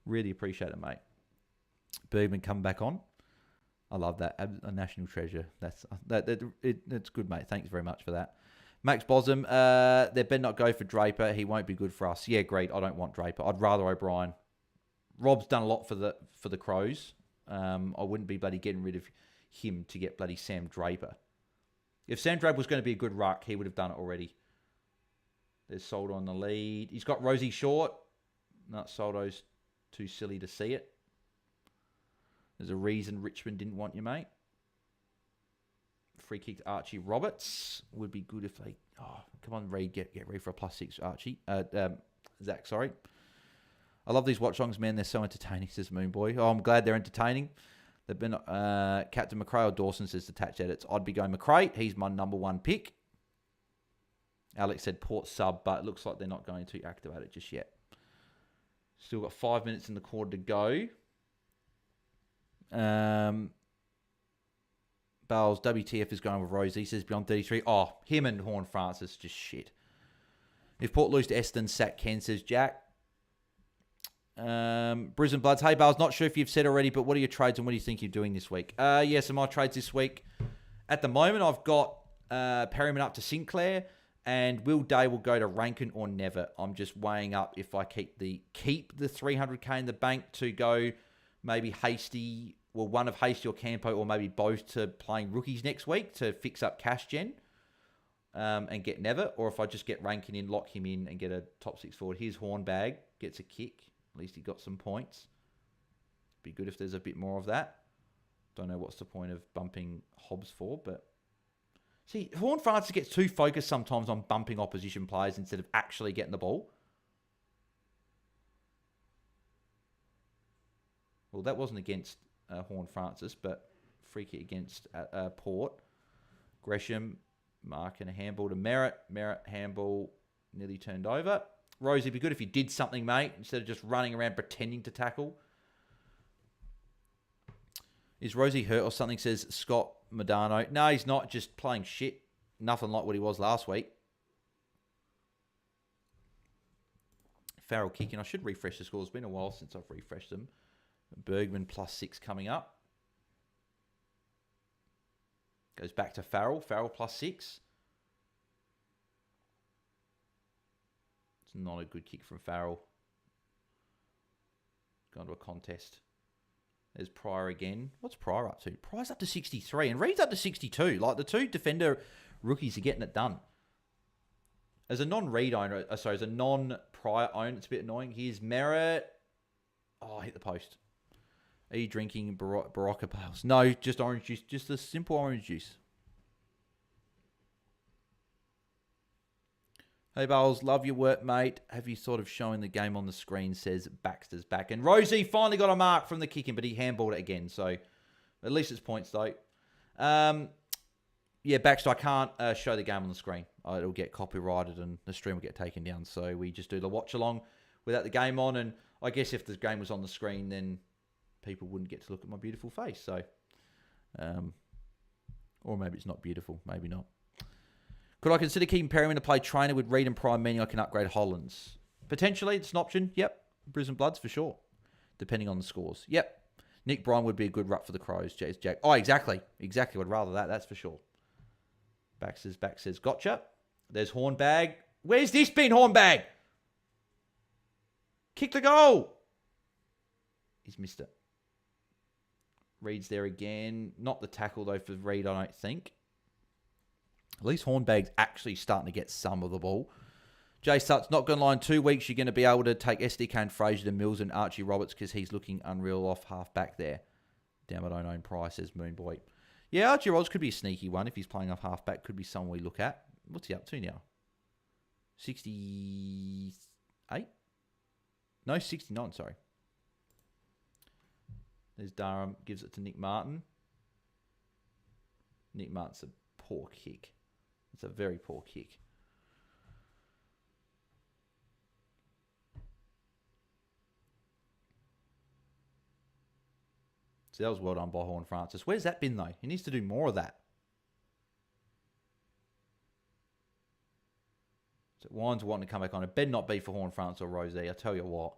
S1: Really appreciate it, mate. Bergman come back on. I love that. A national treasure. That's good, mate. Thanks very much for that. Max Bossom, they better not go for Draper. He won't be good for us. Yeah, great. I don't want Draper. I'd rather O'Brien. Rob's done a lot for the Crows. I wouldn't be bloody getting rid of him to get bloody Sam Draper. If Sam Draper was going to be a good ruck, he would have done it already. There's Soldo on the lead. He's got Rosie short. No, Soldo's too silly to see it. There's a reason Richmond didn't want you, mate. Free kick to Archie Roberts. Would be good if they... Oh, come on, Reed. Get ready for a +6, Archie. Zach, sorry. I love these watch-alongs, man. They're so entertaining, says Moonboy. Oh, I'm glad they're entertaining. They've been... Captain McRae or Dawson says Detached Edits. I'd be going McRae. He's my number 1 pick. Alex said Port sub, but it looks like they're not going to activate it just yet. Still got 5 minutes in the quarter to go. Bales, WTF is going with Rosie. He says beyond 33. Oh, him and Horn Francis, just shit. If Port lose to Essendon, sack Ken, says Jack. Brisbane Bloods. Hey, Bales, not sure if you've said already, but what are your trades and what do you think you're doing this week? Yeah, so my trades this week. At the moment, I've got Perryman up to Sinclair, and Will Day will go to Rankin or Never. I'm just weighing up if I keep the 300k in the bank to go maybe Hasty, well, one of Hasty or Campo, or maybe both to playing rookies next week to fix up cash gen and get Never, or if I just get Rankin in, lock him in, and get a top 6 forward. Here's Hornbag, gets a kick. At least he got some points. Be good if there's a bit more of that. Don't know what's the point of bumping Hobbs for, but... See, Horn Francis gets too focused sometimes on bumping opposition players instead of actually getting the ball. Well, that wasn't against Horn Francis, but free kick against Port. Gresham, mark and a handball to Merritt. Merritt, handball, nearly turned over. Rosie, it'd be good if you did something, mate, instead of just running around pretending to tackle. Is Rosie hurt or something, says Scott Modano. No, he's not, just playing shit. Nothing like what he was last week. Farrell kicking. I should refresh the scores. It's been a while since I've refreshed them. Bergman +6 coming up. Goes back to Farrell. Farrell +6. It's not a good kick from Farrell. Gone to a contest. There's Pryor again. What's Pryor up to? Pryor's up to 63 and Reed's up to 62. Like, the two defender rookies are getting it done. As a non-Reed owner, as a non-Pryor owner, it's a bit annoying. Here's Merritt. Oh, I hit the post. Are you drinking Barocca Pales? No, just orange juice. Just a simple orange juice. Hey, Bales, love your work, mate. Have you thought of showing the game on the screen, says Baxter's back. And Rosie finally got a mark from the kicking, but he handballed it again. So at least it's points, though. Yeah, Baxter, I can't show the game on the screen. It'll get copyrighted and the stream will get taken down. So we just do the watch-along without the game on. And I guess if the game was on the screen, then people wouldn't get to look at my beautiful face. So, or maybe it's not beautiful. Maybe not. Could I consider keeping Perryman to play trainer with Reed and Prime, meaning I can upgrade Hollands? Potentially, it's an option. Yep. Brisbane Bloods for sure. Depending on the scores. Yep. Nick Bryan would be a good ruck for the Crows. Jack. Oh, exactly. Exactly. Would rather that. That's for sure. Back says, gotcha. There's Hornbag. Where's this been, Hornbag? Kick the goal. He's missed it. Reed's there again. Not the tackle, though, for Reed, I don't think. At least Hornbag's actually starting to get some of the ball. Jay Sutt's not going to lie in 2 weeks. You're going to be able to take SDK and Fraser to Mills and Archie Roberts because he's looking unreal off half back there. Damn, I don't own Price, says Moonboy. Yeah, Archie Roberts could be a sneaky one if he's playing off half back. Could be someone we look at. What's he up to now? 68? No, 69, sorry. There's Durham. Gives it to Nick Martin. Nick Martin's a poor kick. It's a very poor kick. So that was well done by Horn Francis. Where's that been, though? He needs to do more of that. So Wine's wanting to come back on. It better not be for Horn Francis or Rosie. I tell you what.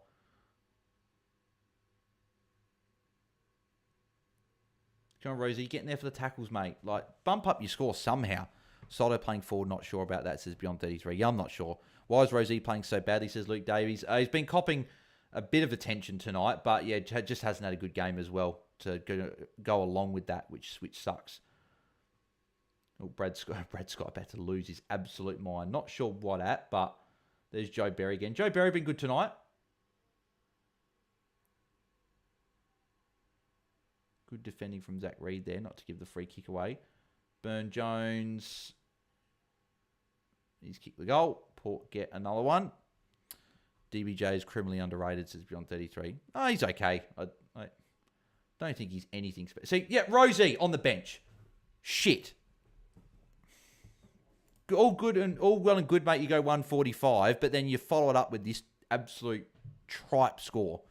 S1: John Rosie, getting there for the tackles, mate. Like, bump up your score somehow. Soto playing forward, not sure about that, says Beyond 33. Yeah, I'm not sure. Why is Rosie playing so badly, says Luke Davies. He's been copping a bit of attention tonight, but yeah, just hasn't had a good game as well to go along with that, which sucks. Oh, Brad Scott about to lose his absolute mind. Not sure what at, but there's Joe Berry again. Joe Berry been good tonight. Good defending from Zach Reed there, not to give the free kick away. Burn Jones. He's kicked the goal. Port get another one. DBJ is criminally underrated, says Beyond 33. Oh, he's okay. I don't think he's anything special. See, yeah, Rosie on the bench. Shit. All good and all well and good, mate. You go 145, but then you follow it up with this absolute tripe score.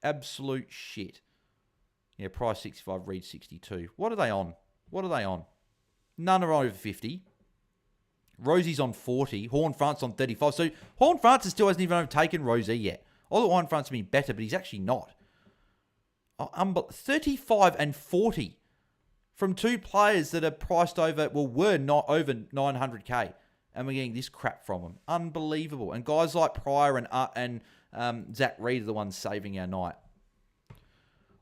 S1: Absolute shit. Yeah, Price 65, Reed 62. What are they on? None are over 50. Rosie's on 40. Horn Francis on 35. So Horn Francis still hasn't even overtaken Rosie yet. I thought Horn Francis would be better, but he's actually not. 35 and 40 from two players that are priced over, were not over 900k, and we're getting this crap from them. Unbelievable. And guys like Pryor and Zach Reed are the ones saving our night.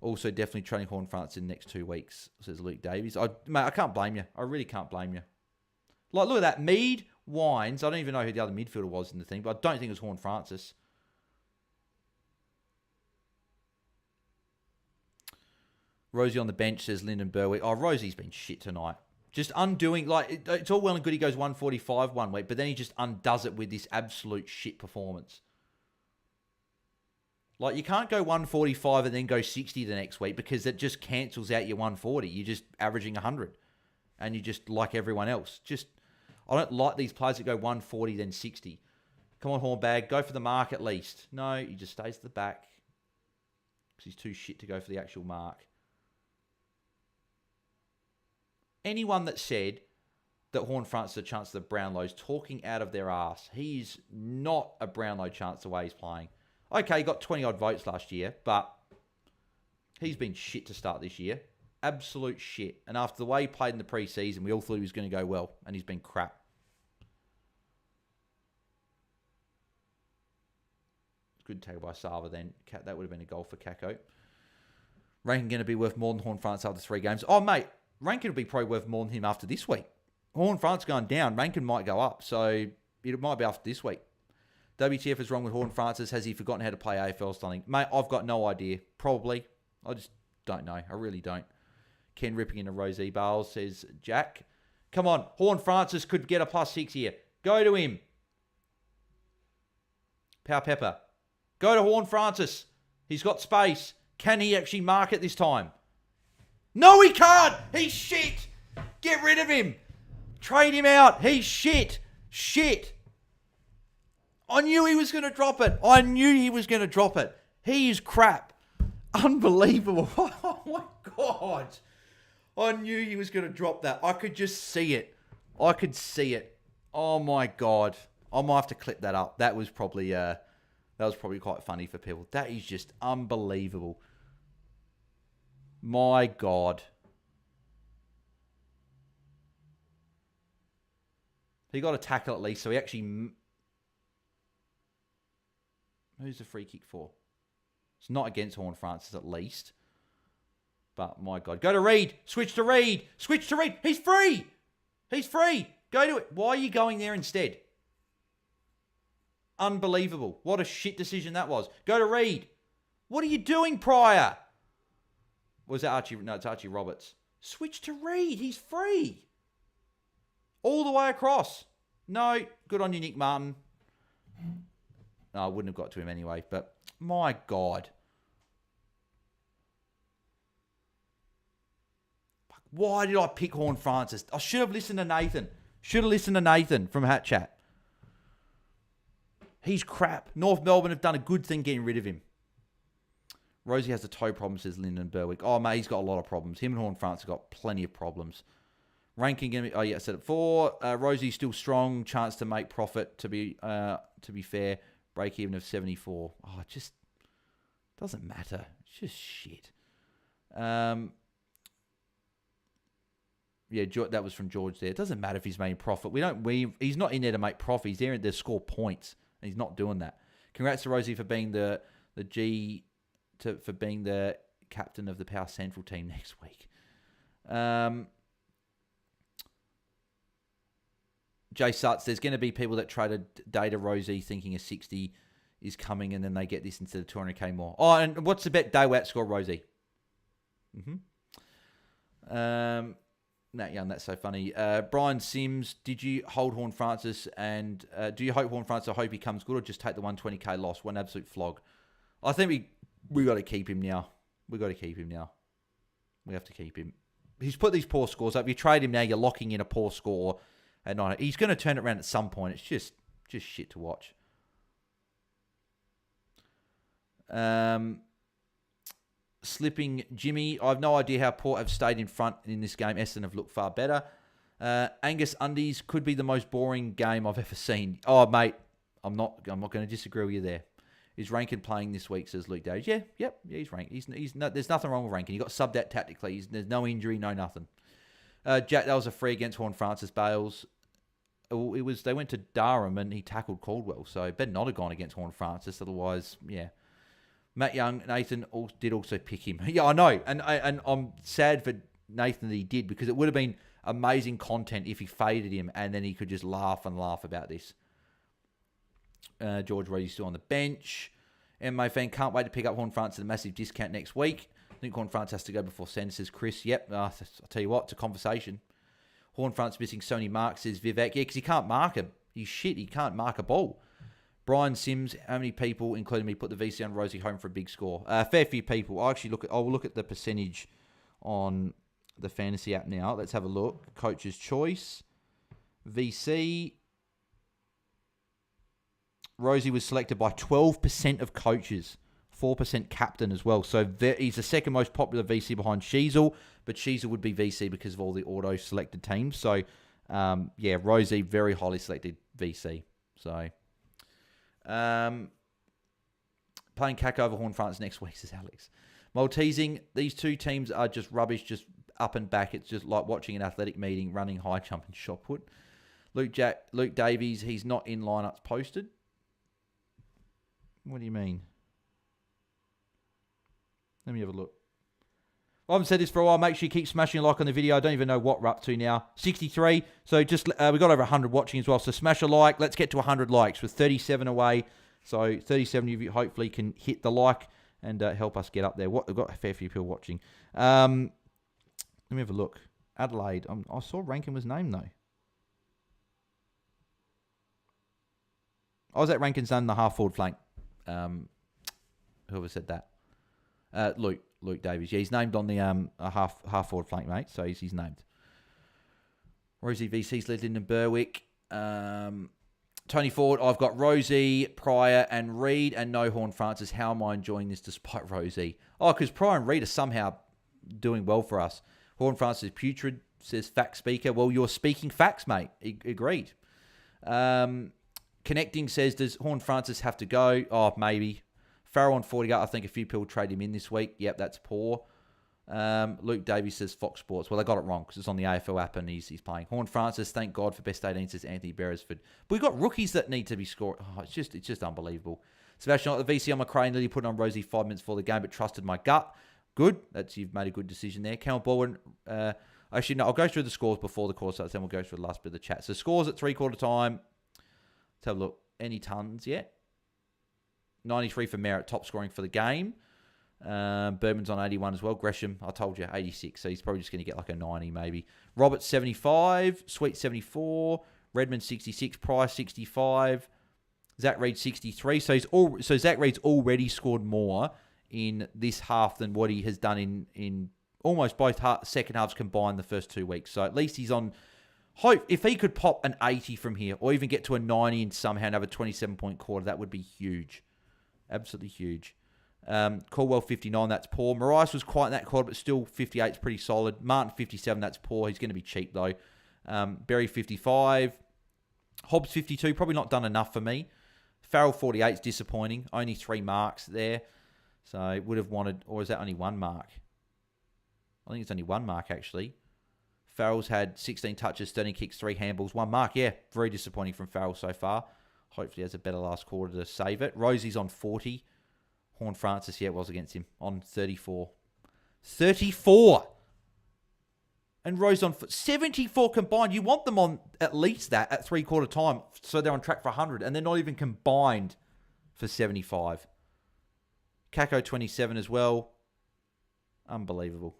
S1: Also, definitely training Horn Francis in the next 2 weeks, says Luke Davies. Mate, I can't blame you. I really can't blame you. Like, look at that. Mead, Wines. I don't even know who the other midfielder was in the thing, but I don't think it was Horn Francis. Rosie on the bench, says Lyndon Berwick. Oh, Rosie's been shit tonight. Just undoing, like, it's all well and good he goes 145 one week, but then he just undoes it with this absolute shit performance. Like, you can't go 145 and then go 60 the next week because it just cancels out your 140. You're just averaging 100. And you just like everyone else. I don't like these players that go 140 then 60. Come on, Hornbag, go for the mark at least. No, he just stays at the back because he's too shit to go for the actual mark. Anyone that said that Horn-Front's a chance of the Brownlow's talking out of their ass. He's not a Brownlow chance the way he's playing. Okay, he got 20-odd votes last year, but he's been shit to start this year. Absolute shit. And after the way he played in the pre-season, we all thought he was going to go well, and he's been crap. Good tackle by Sava then. That would have been a goal for Kako. Rankin going to be worth more than Horn-France after 3 games. Oh, mate, Rankin will be probably worth more than him after this week. Horn-France going down. Rankin might go up, so it might be after this week. WTF is wrong with Horn-Francis. Has he forgotten how to play AFL styling? Mate, I've got no idea. Probably. I just don't know. I really don't. Ken ripping into Rosie Bales, says Jack. Come on. Horn-Francis could get a +6 here. Go to him. Power Pepper. Go to Horn-Francis. He's got space. Can he actually mark it this time? No, he can't. He's shit. Get rid of him. Trade him out. He's shit. Shit. I knew he was going to drop it. I knew he was going to drop it. He is crap. Unbelievable. Oh, my God. I knew he was going to drop that. I could just see it. I could see it. Oh, my God. I might have to clip that up. That was probably quite funny for people. That is just unbelievable. My God. He got a tackle at least, so he actually... Who's the free kick for? It's not against Horn-Francis at least. But, my God. Go to Reed. Switch to Reed. Switch to Reed. He's free. He's free. Go to it. Why are you going there instead? Unbelievable. What a shit decision that was. Go to Reed. What are you doing, Pryor? Was that Archie? No, it's Archie Roberts. Switch to Reed. He's free. All the way across. No, good on you, Nick Martin. No, I wouldn't have got to him anyway, but my God. Why did I pick Horn-Francis? I should have listened to Nathan. Should have listened to Nathan from Hat Chat. He's crap. North Melbourne have done a good thing getting rid of him. Rosie has a toe problem, says Lyndon Berwick. Oh, mate, he's got a lot of problems. Him and Horn-France have got plenty of problems. Ranking, oh yeah, I said it before. Rosie's still strong. Chance to make profit, to be fair. Break even of 74. Oh, it just doesn't matter. It's just shit. Yeah, that was from George there. It doesn't matter if he's making profit. He's not in there to make profit. He's there to score points, and he's not doing that. Congrats to Rosie for being for being the captain of the Power Central team next week. Jay Sutts, there's going to be people that traded Data Rosie thinking a 60 is coming, and then they get this instead of 200k more. Oh, and what's the bet Daywat score Rosie? Nat Young, that's so funny. Brian Sims, did you hold Horn-Francis, and do you hope Horn-Francis, I hope he comes good, or just take the 120k loss? One absolute flog. I think we got to keep him now. We got to keep him now. We have to keep him. He's put these poor scores up. If you trade him now, you're locking in a poor score at night. He's going to turn it around at some point. It's just shit to watch. Slipping Jimmy. I have no idea how Port have stayed in front in this game. Essendon have looked far better. Angus Undies could be the most boring game I've ever seen. Oh, mate, I'm not going to disagree with you there. Is Rankin playing this week, says Luke Davies. Yeah, he's Rankin. There's nothing wrong with Rankin. He got subbed out tactically. There's no injury, no nothing. Jack, that was a free against Horn-Francis Bales. They went to Durham and he tackled Caldwell, so better not have gone against Horn-Francis. Otherwise, yeah. Matt Young, Nathan did also pick him. Yeah, I know, and I'm sad for Nathan that he did, because it would have been amazing content if he faded him and then he could just laugh about this. George Reedy's still on the bench. MA fan, can't wait to pick up Horn-Francis at a massive discount next week. I think Horn France has to go before Sanders, says Chris. Yep, I'll tell you what, it's a conversation. Horn France missing so many marks, says Vivek. Yeah, because he can't mark him. He's shit. He can't mark a ball. Brian Sims, how many people, including me, put the VC on Rosie home for a big score? Fair few people. I'll look at the percentage on the fantasy app now. Let's have a look. Coach's choice. VC. Rosie was selected by 12% of coaches. 4% captain as well. So he's the second most popular VC behind Sheasel, but Sheasel would be VC because of all the auto-selected teams. So, Rosie, very highly selected VC. So, playing Caco over Horn France next week, says Alex. Maltesing, these two teams are just rubbish, just up and back. It's just like watching an athletic meeting, running high jump and shot put. Luke Davies, he's not in lineups posted. What do you mean? Let me have a look. I haven't said this for a while. Make sure you keep smashing a like on the video. I don't even know what we're up to now. 63. So just we got over 100 watching as well. So smash a like. Let's get to 100 likes. We're 37 away. So 37 of you hopefully can hit the like and help us get up there. We've got a fair few people watching. Let me have a look. Adelaide. I saw Rankin was named though. I was at Rankin's done the half forward flank. Whoever said that? Luke Davies. Yeah, he's named on the half forward flank, mate. So he's named. Rosie VC's led Lyndon Berwick. Tony Ford. I've got Rosie, Pryor, and Reed, and no Horn Francis. How am I enjoying this despite Rosie? Oh, because Pryor and Reed are somehow doing well for us. Horn Francis is putrid, says fact speaker. Well, you're speaking facts, mate. Agreed. Connecting says, does Horn Francis have to go? Oh, maybe. Farrell on 40. I think a few people trade him in this week. Yep, that's poor. Luke Davies says Fox Sports. Well, they got it wrong because it's on the AFL app and he's playing. Horn Francis, thank God for best 18, says Anthony Beresford. But we've got rookies that need to be scored. Oh, it's just unbelievable. Sebastian, the VC on McRae, nearly put on Rosie 5 minutes before the game, but trusted my gut. Good. You've made a good decision there. Cameron Baldwin. Actually, no, I'll go through the scores before the course starts, then we'll go through the last bit of the chat. So scores at 3/4 time. Let's have a look. Any tons yet? 93 for Merritt, top scoring for the game. Berman's on 81 as well. Gresham, I told you, 86. So he's probably just going to get like a 90 maybe. Roberts, 75. Sweet, 74. Redmond, 66. Price, 65. Zach Reed, 63. So Zach Reed's already scored more in this half than what he has done in almost both second halves combined the first 2 weeks. So at least he's on... Hope if he could pop an 80 from here or even get to a 90 and somehow have a 27-point quarter, that would be huge. Absolutely huge. Caldwell, 59, that's poor. Marais was quite in that quarter, but still 58 is pretty solid. Martin, 57, that's poor. He's going to be cheap, though. Berry, 55. Hobbs, 52, probably not done enough for me. Farrell, 48 is disappointing. Only 3 marks there. So would have wanted, or is that only 1 mark? I think it's only 1 mark, actually. Farrell's had 16 touches, 13 kicks, 3 handballs, 1 mark. Yeah, very disappointing from Farrell so far. Hopefully he has a better last quarter to save it. Rosie's on 40. Horn Francis, yeah, it was against him, on 34. 34! And Rose on 74 combined. You want them on at least that at 3/4 time, so they're on track for 100, and they're not even combined for 75. Caco, 27 as well. Unbelievable.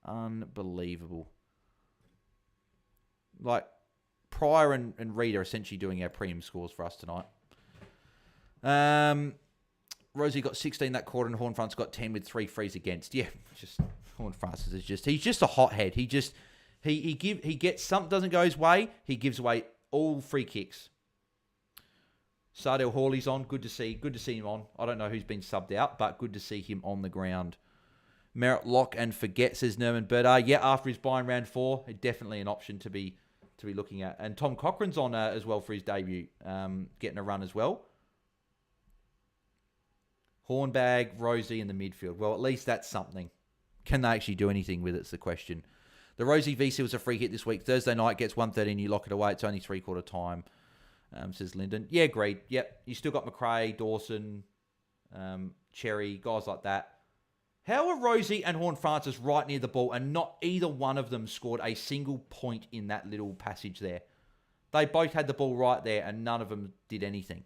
S1: Unbelievable. Like, Pryor and Reed are essentially doing our premium scores for us tonight. Rosie got 16 that quarter, and Horn Francis got 10 with 3 frees against. Yeah, just Horn Francis is he's just a hothead. He gets something doesn't go his way, he gives away all free kicks. Sardell Hawley's on. Good to see him on. I don't know who's been subbed out, but good to see him on the ground. Merritt lock and forget, says Nerman Berdar. Yeah, after his buy in round 4, definitely an option to be looking at. And Tom Cochran's on as well for his debut, getting a run as well. Hornbag, Rosie in the midfield. Well, at least that's something. Can they actually do anything with it? It's the question. The Rosie VC was a free hit this week. Thursday night gets 1:13. You lock it away. It's only 3/4 time, says Lyndon. Yeah, agreed. Yep. You still got McRae, Dawson, Cherry, guys like that. How are Rosie and Horn Francis right near the ball and not either one of them scored a single point in that little passage there? They both had the ball right there and none of them did anything.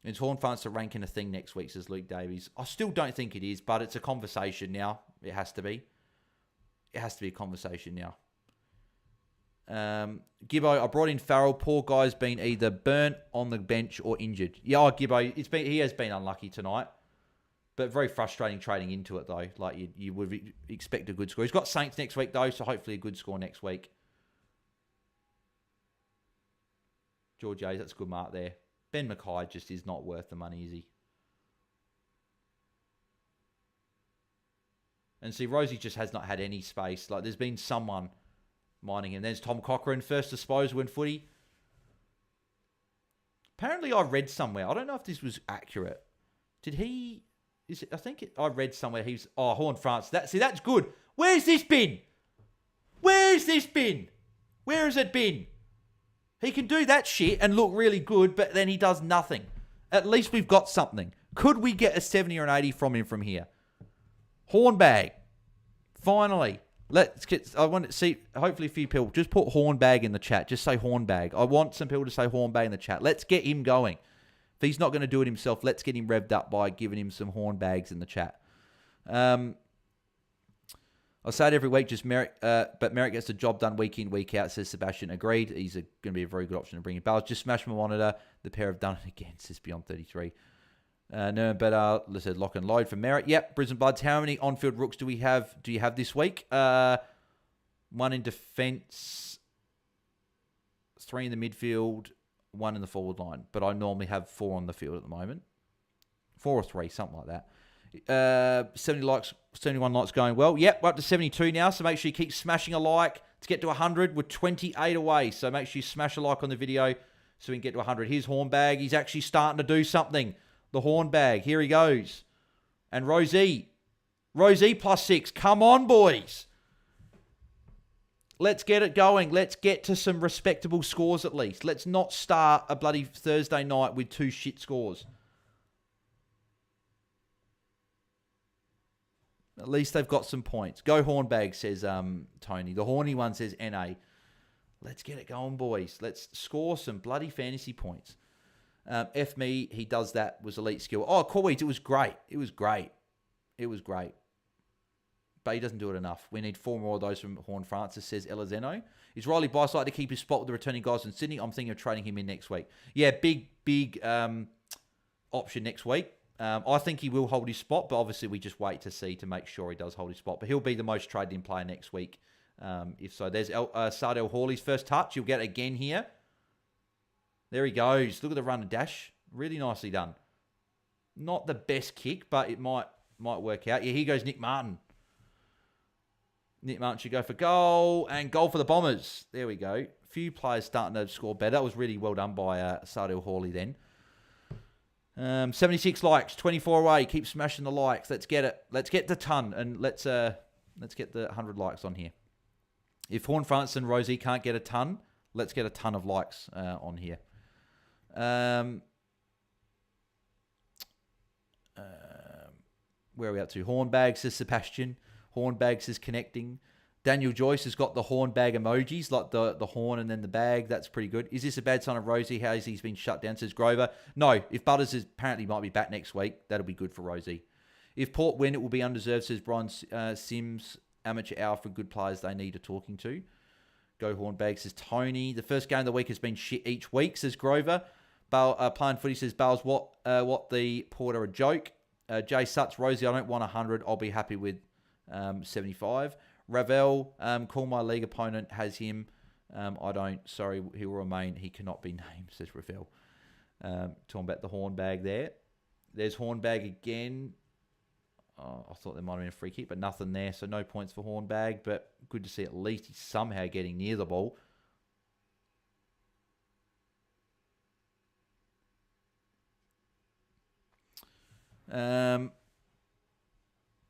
S1: Is Horn France ranking a thing next week, says Luke Davies. I still don't think it is, but it's a conversation now. It has to be. It has to be a conversation now. Gibbo, I brought in Farrell. Poor guy's been either burnt on the bench or injured. Yeah, Gibbo, he has been unlucky tonight. But very frustrating trading into it, though. Like, you would expect a good score. He's got Saints next week, though, so hopefully a good score next week. George A's, that's a good mark there. Ben Mackay just is not worth the money, is he? And see, Rosie just has not had any space. Like, there's been someone mining him. There's Tom Cochrane, first disposal in footy. Apparently, I read somewhere. I don't know if this was accurate. Did he... I think I read somewhere he's... Oh, Horn France. That's good. Where's this been? Where's this been? Where has it been? He can do that shit and look really good, but then he does nothing. At least we've got something. Could we get a 70 or an 80 from him from here? Hornbag. Finally. Let's get... I want to see... Hopefully a few people... Just put Hornbag in the chat. Just say Hornbag. I want some people to say Hornbag in the chat. Let's get him going. If he's not going to do it himself, let's get him revved up by giving him some Hornbags in the chat. I say it every week, just Merrick, but Merrick gets the job done week in, week out, says Sebastian. Agreed. He's going to be a very good option to bring in. Bales, just smash my monitor. The pair have done it again, says Beyond 33. No, but let's say lock and load for Merrick. Yep, Brisbane Bloods. How many on-field rooks do you have this week? One in defence, 3 in the midfield, 1 in the forward line. But I normally have 4 on the field at the moment. 4 or 3, something like that. 71 likes going well. Yep, we're up to 72 now, so make sure you keep smashing a like. Let's get to 100. We're 28 away, so make sure you smash a like on the video so we can get to 100. Here's Hornbag. He's actually starting to do something. The Hornbag. Here he goes. And Rosie. Rosie +6. Come on, boys. Let's get it going. Let's get to some respectable scores at least. Let's not start a bloody Thursday night with 2 shit scores. At least they've got some points. Go Hornbag, says Tony. The horny one says NA. Let's get it going, boys. Let's score some bloody fantasy points. F me, he does that, was elite skill. Oh, Corweed, it was great. It was great. It was great. But he doesn't do it enough. We need 4 more of those from Horn Francis, says Elizeno. Is Riley Bice like to keep his spot with the returning guys in Sydney? I'm thinking of trading him in next week. Yeah, big option next week. I think he will hold his spot, but obviously we just wait to see to make sure he does hold his spot. But he'll be the most traded in player next week. If so, there's Sardell Hawley's first touch. You'll get it again here. There he goes. Look at the run and dash. Really nicely done. Not the best kick, but it might work out. Yeah, here goes Nick Martin. Nick Martin should go for goal, and goal for the Bombers. There we go. A few players starting to score better. That was really well done by Sardell Hawley then. 76 likes, 24 away. Keep smashing the likes. Let's get it. Let's get the ton, and let's get the 100 likes on here. If Horn France and Rosie can't get a ton, let's get a ton of likes on here. Where are we up to? Hornbag, says Sebastian. Hornbag says connecting. Daniel Joyce has got the Hornbag emojis, like the horn and then the bag. That's pretty good. Is this a bad sign of Rosie? How's he's been shut down, says Grover. No, if Butters is apparently might be back next week, that'll be good for Rosie. If Port win, it will be undeserved, says Brian Sims. Amateur hour for good players they need a talking to. Go Hornbag, says Tony. The first game of the week has been shit each week, says Grover. Playing footy, says Bales, what the Port are a joke. Jay Sutts, Rosie, I don't want 100. I'll be happy with 75. Ravel, call my league opponent, has him. I don't. Sorry, he will remain. He cannot be named, says Ravel. Talking about the Hornbag there. There's Hornbag again. Oh, I thought there might have been a free kick, but nothing there. So no points for Hornbag, but good to see at least he's somehow getting near the ball.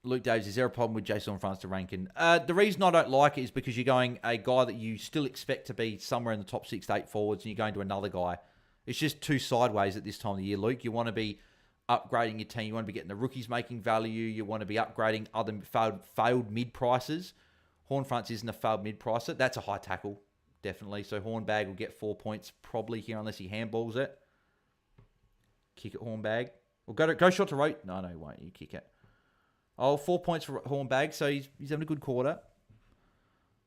S1: Luke Davies, is there a problem with Jason France to Rankin? The reason I don't like it is because you're going a guy that you still expect to be somewhere in the top 6 to 8 forwards, and you're going to another guy. It's just too sideways at this time of the year, Luke. You want to be upgrading your team. You want to be getting the rookies making value. You want to be upgrading other failed mid-prices. Horn France isn't a failed mid-pricer. That's a high tackle, definitely. So Hornbag will get 4 points probably here unless he handballs it. kick it, Hornbag. Well, go shot to right. No, he won't. You kick it. Oh, 4 points for Hornbag, so he's having a good quarter.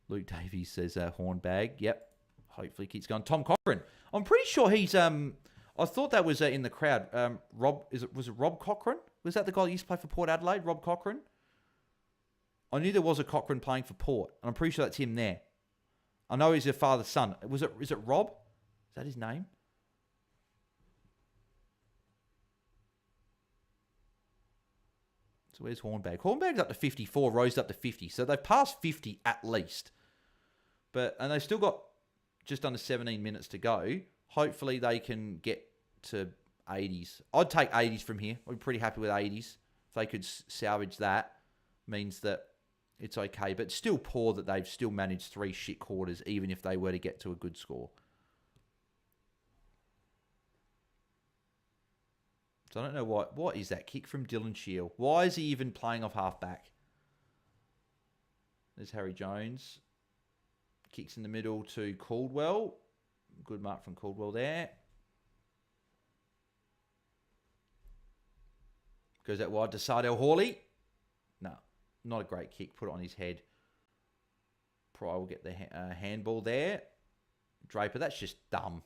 S1: Luke Davies says Hornbag. Yep. Hopefully keeps going. Tom Cochran. I'm pretty sure he's... I thought that was in the crowd. Was it Rob Cochran? Was that the guy that used to play for Port Adelaide? Rob Cochran? I knew there was a Cochran playing for Port, and I'm pretty sure that's him there. I know he's your father's son. Is it Rob? Is that his name? So where's Hornbag? Hornbag's up to 54, Rose up to 50. So they've passed 50 at least. And they've still got just under 17 minutes to go. Hopefully they can get to 80s. I'd take 80s from here. I'd be pretty happy with 80s. If they could salvage that, means that it's okay. But still poor that they've still managed 3 shit quarters, even if they were to get to a good score. So I don't know what is that kick from Dylan Shield? Why is he even playing off half-back? There's Harry Jones. Kicks in the middle to Caldwell. Good mark from Caldwell there. Goes out wide to Sardell Hawley. No, not a great kick. Put it on his head. Pryor will get the handball there. Draper, that's just dumb.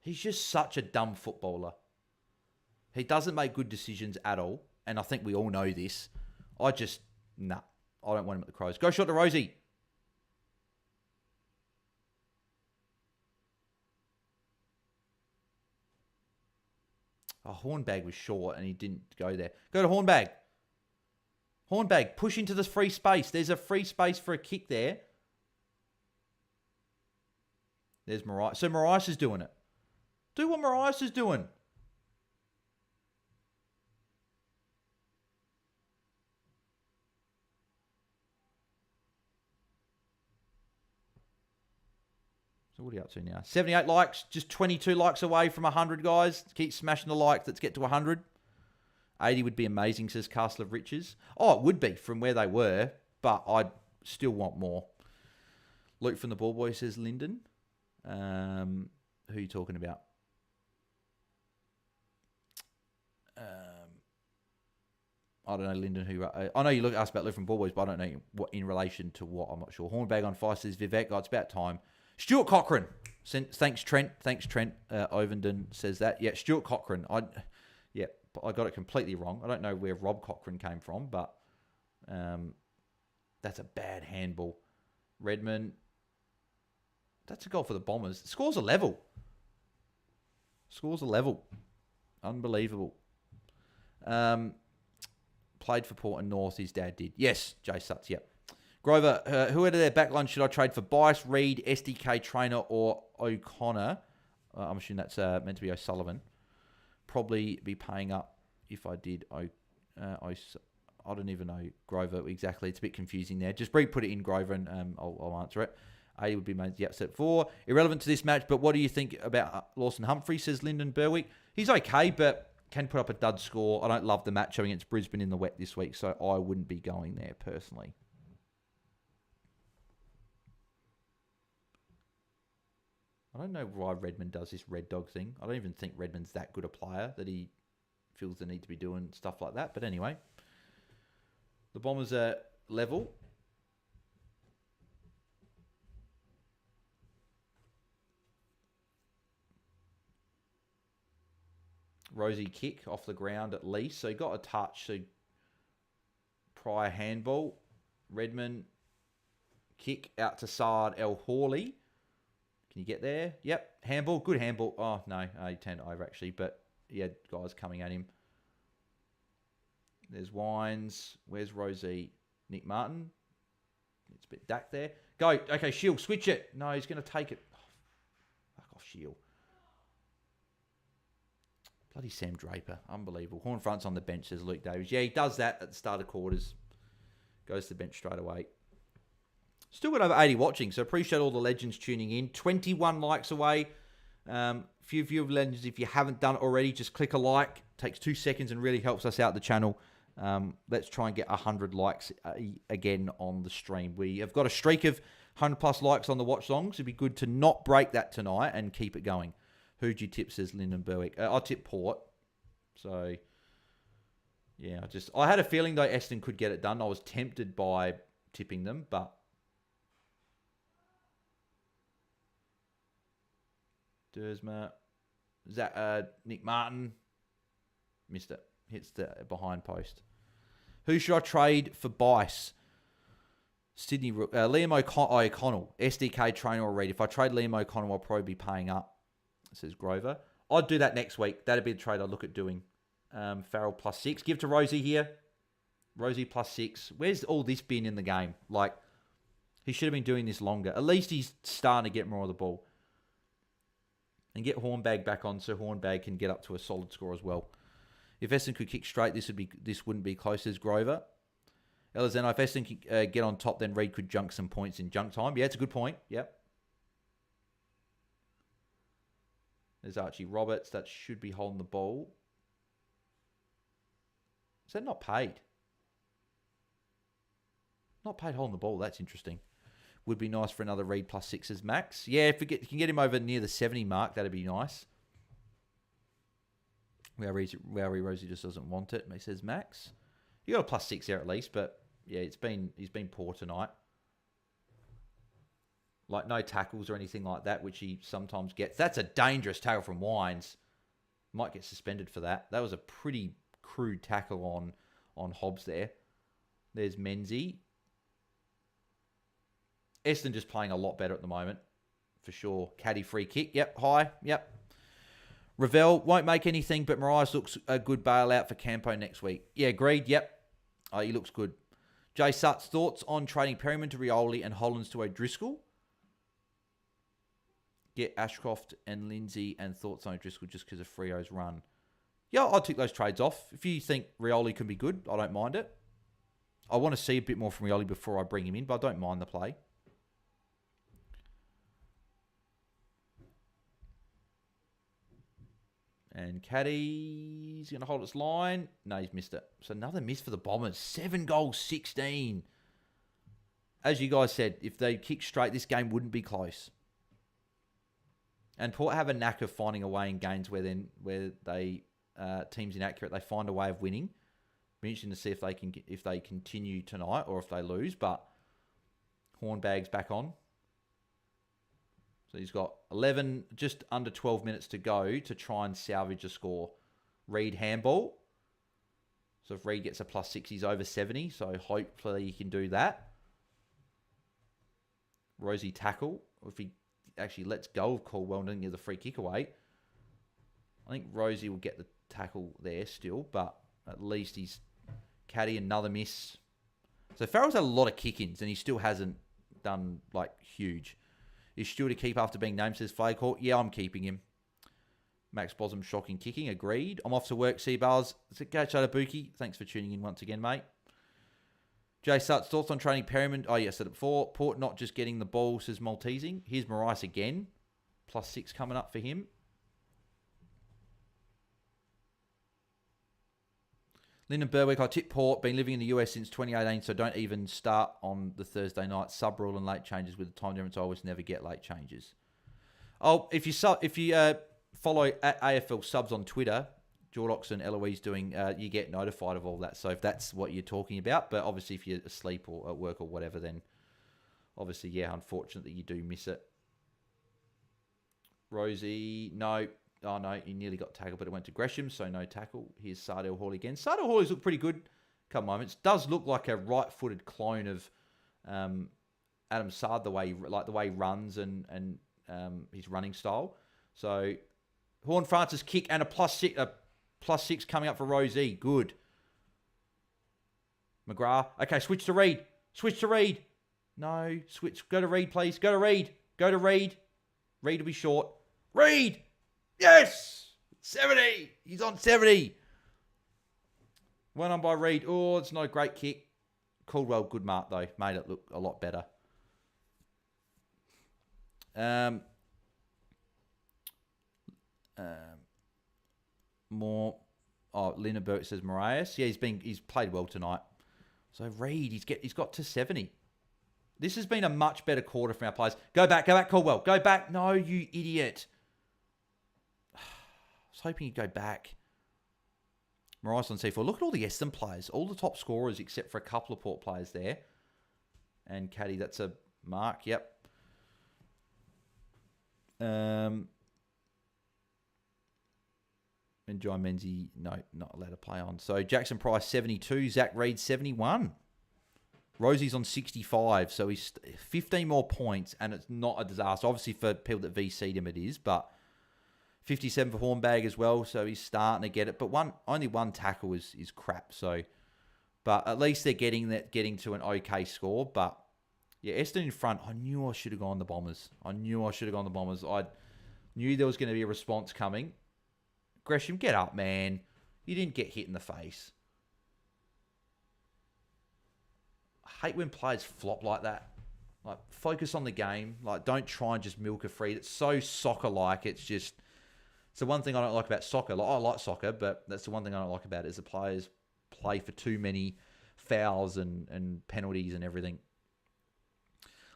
S1: He's just such a dumb footballer. He doesn't make good decisions at all. And I think we all know this. I don't want him at the Crows. Go shot to Rosie. Oh, Hornbag was short and he didn't go there. Go to Hornbag. Hornbag, push into this free space. There's a free space for a kick there. There's Mariah. So Mariah is doing it. Do what Mariah is doing. So what are you up to now? 78 likes, just 22 likes away from 100, guys. Keep smashing the likes. Let's get to 100. 80 would be amazing, says Castle of Riches. Oh, it would be from where they were, but I still want more. Luke from the Ball Boy says Lyndon. Who are you talking about? I don't know, Lyndon. I know you asked about Luke from Ball Boys, but I don't know what in relation to what. I'm not sure. Hornbag on fire says Vivek. Oh, it's about time. Stuart Cochran. Thanks, Trent. Ovenden says that. Yeah, Stuart Cochran. I got it completely wrong. I don't know where Rob Cochran came from, but that's a bad handball. Redmond. That's a goal for the Bombers. Scores a level. Unbelievable. Played for Port and North. His dad did. Yes, Jay Sutts. Yep. Grover, who out of their backline should I trade for? Bias, Reed, SDK, Trainer, or O'Connor? I'm assuming that's meant to be O'Sullivan. Probably be paying up if I did. I don't even know Grover exactly. It's a bit confusing there. Just put it in Grover and I'll answer it. 80 would be made the upset 4. Irrelevant to this match, but what do you think about Lawson Humphrey, says Lyndon Berwick. He's okay, but can put up a dud score. I don't love the match showing against Brisbane in the wet this week, so I wouldn't be going there personally. I don't know why Redmond does this Red Dog thing. I don't even think Redmond's that good a player that he feels the need to be doing stuff like that. But anyway, the Bombers are level. Rosie kick off the ground at least. So he got a touch. So Pryor handball. Redmond kick out to Sard El Hawley. Can you get there? Yep. Handball. Good handball. Oh, no. He turned over, actually. But he had guys coming at him. There's Wines. Where's Rosie? Nick Martin. It's a bit dack there. Go. Okay, Shield. Switch it. No, he's going to take it. Oh, fuck off, Shield. Bloody Sam Draper. Unbelievable. Hornfront's on the bench, says Luke Davies. Yeah, he does that at the start of quarters. Goes to the bench straight away. Still got over 80 watching, so appreciate all the legends tuning in. 21 likes away. Few view of legends, if you haven't done it already, just click a like. Takes 2 seconds and really helps us out the channel. Let's try and get 100 likes again on the stream. We have got a streak of 100 plus likes on the watch-longs. It'd be good to not break that tonight and keep it going. Who'd you tip, says Lyndon Berwick. I'll tip Port. So, yeah, I had a feeling, though, Essendon could get it done. I was tempted by tipping them, but Dersma, Nick Martin, missed it. Hits the behind post. Who should I trade for Bice? Sydney, Liam O'Connell, SDK trainer or Reed. If I trade Liam O'Connell, I'll probably be paying up, says Grover. I'd do that next week. That'd be the trade I'd look at doing. Farrell +6. Give to Rosie here. Rosie +6. Where's all this been in the game? Like, he should have been doing this longer. At least he's starting to get more of the ball. And get Hornbag back on so Hornbag can get up to a solid score as well. If Essendon could kick straight, this wouldn't be close as Grover. Elizano, if Essendon could get on top, then Reed could junk some points in junk time. Yeah, it's a good point. Yep. There's Archie Roberts. That should be holding the ball. Is that not paid? Not paid holding the ball. That's interesting. Would be nice for another Reed +6 as max. Yeah, if you can get him over near the 70 mark, that'd be nice. Rowry Rosie just doesn't want it. He says max. You got a +6 there at least, but yeah, he's been poor tonight. Like no tackles or anything like that, which he sometimes gets. That's a dangerous tackle from Wines. Might get suspended for that. That was a pretty crude tackle on Hobbs there. There's Menzie. Essendon just playing a lot better at the moment, for sure. Caddy free kick. Yep, high. Yep. Ravel won't make anything, but Marias looks a good bailout for Campo next week. Yeah, agreed. Yep. He looks good. Jay Sutts, thoughts on trading Perryman to Rioli and Hollands to O'Driscoll? Get Ashcroft and Lindsay, and thoughts on O'Driscoll just because of Frio's run. Yeah, I'll take those trades off. If you think Rioli can be good, I don't mind it. I want to see a bit more from Rioli before I bring him in, but I don't mind the play. And Caddy's going to hold its line. No, he's missed it. So another miss for the Bombers. 7 goals, 16. As you guys said, if they kick straight, this game wouldn't be close. And Port have a knack of finding a way in games where they teams inaccurate. They find a way of winning. Be interesting to see if they continue tonight or if they lose. But Hornbag's back on. So he's got 11, just under 12 minutes to go to try and salvage a score. Reed handball. So if Reed gets a +6, he's over 70. So hopefully he can do that. Rosie tackle. If he actually lets go of Caldwell and doesn't give the free kick away, I think Rosie will get the tackle there still. But at least he's Caddy, another miss. So Farrell's had a lot of kick-ins and he still hasn't done like huge. Is Stewart to keep after being named, says Flaycourt? Yeah, I'm keeping him. Max Bossom, shocking kicking. Agreed. I'm off to work, Seabars. Go Chadabuki. Thanks for tuning in once again, mate. Jay Sutts, thoughts on training Perryman? Oh, yeah, I said it before. Port not just getting the ball, says Maltesing. Here's Marais again. +6 coming up for him. Lyndon Berwick, I tip Port. Been living in the US since 2018, so don't even start on the Thursday night. Sub rule and late changes with the time difference. I always never get late changes. Oh, if you follow at AFL Subs on Twitter, Jordox and Eloise doing, you get notified of all that. So if that's what you're talking about, but obviously if you're asleep or at work or whatever, then obviously, yeah, unfortunately you do miss it. Rosie, no. Oh, no, he nearly got tackled, but it went to Gresham, so no tackle. Here's Sardell Hawley again. Sardell Hawley's looked pretty good a couple moments. Does look like a right-footed clone of Adam Sard, the way he runs and his running style. So Horn Francis kick and a +6 coming up for Rosie. Good. McGrath. Okay, switch to Reed. Switch to Reed. No, switch. Go to Reed, please. Go to Reed. Go to Reed. Reed will be short. Reed! Yes! 70! He's on 70. Went on by Reed. Oh, it's not a great kick. Caldwell, good mark, though. Made it look a lot better. More. Oh, Lina Burke says Marias. Yeah, he's played well tonight. So Reed, he's got to 70. This has been a much better quarter from our players. Go back, Caldwell. Go back. No, you idiot. I was hoping he'd go back. Maurice on C4. Look at all the Essendon players. All the top scorers except for a couple of Port players there. And Caddy, that's a mark. Yep. And John Menzies, no, not allowed to play on. So Jackson Price, 72. Zach Reid, 71. Rosie's on 65. So he's 15 more points, and it's not a disaster. Obviously, for people that VC'd him, it is. But 57 for Hornbag as well. So he's starting to get it. But only one tackle is crap. So, but at least they're getting to an okay score. But yeah, Essendon in front. I knew I should have gone the Bombers. I knew there was going to be a response coming. Gresham, get up, man. You didn't get hit in the face. I hate when players flop like that. Like, focus on the game. Like, don't try and just milk a free. It's so soccer-like. It's the one thing I don't like about soccer. Like, I like soccer, but that's the one thing I don't like about it is the players play for too many fouls and penalties and everything.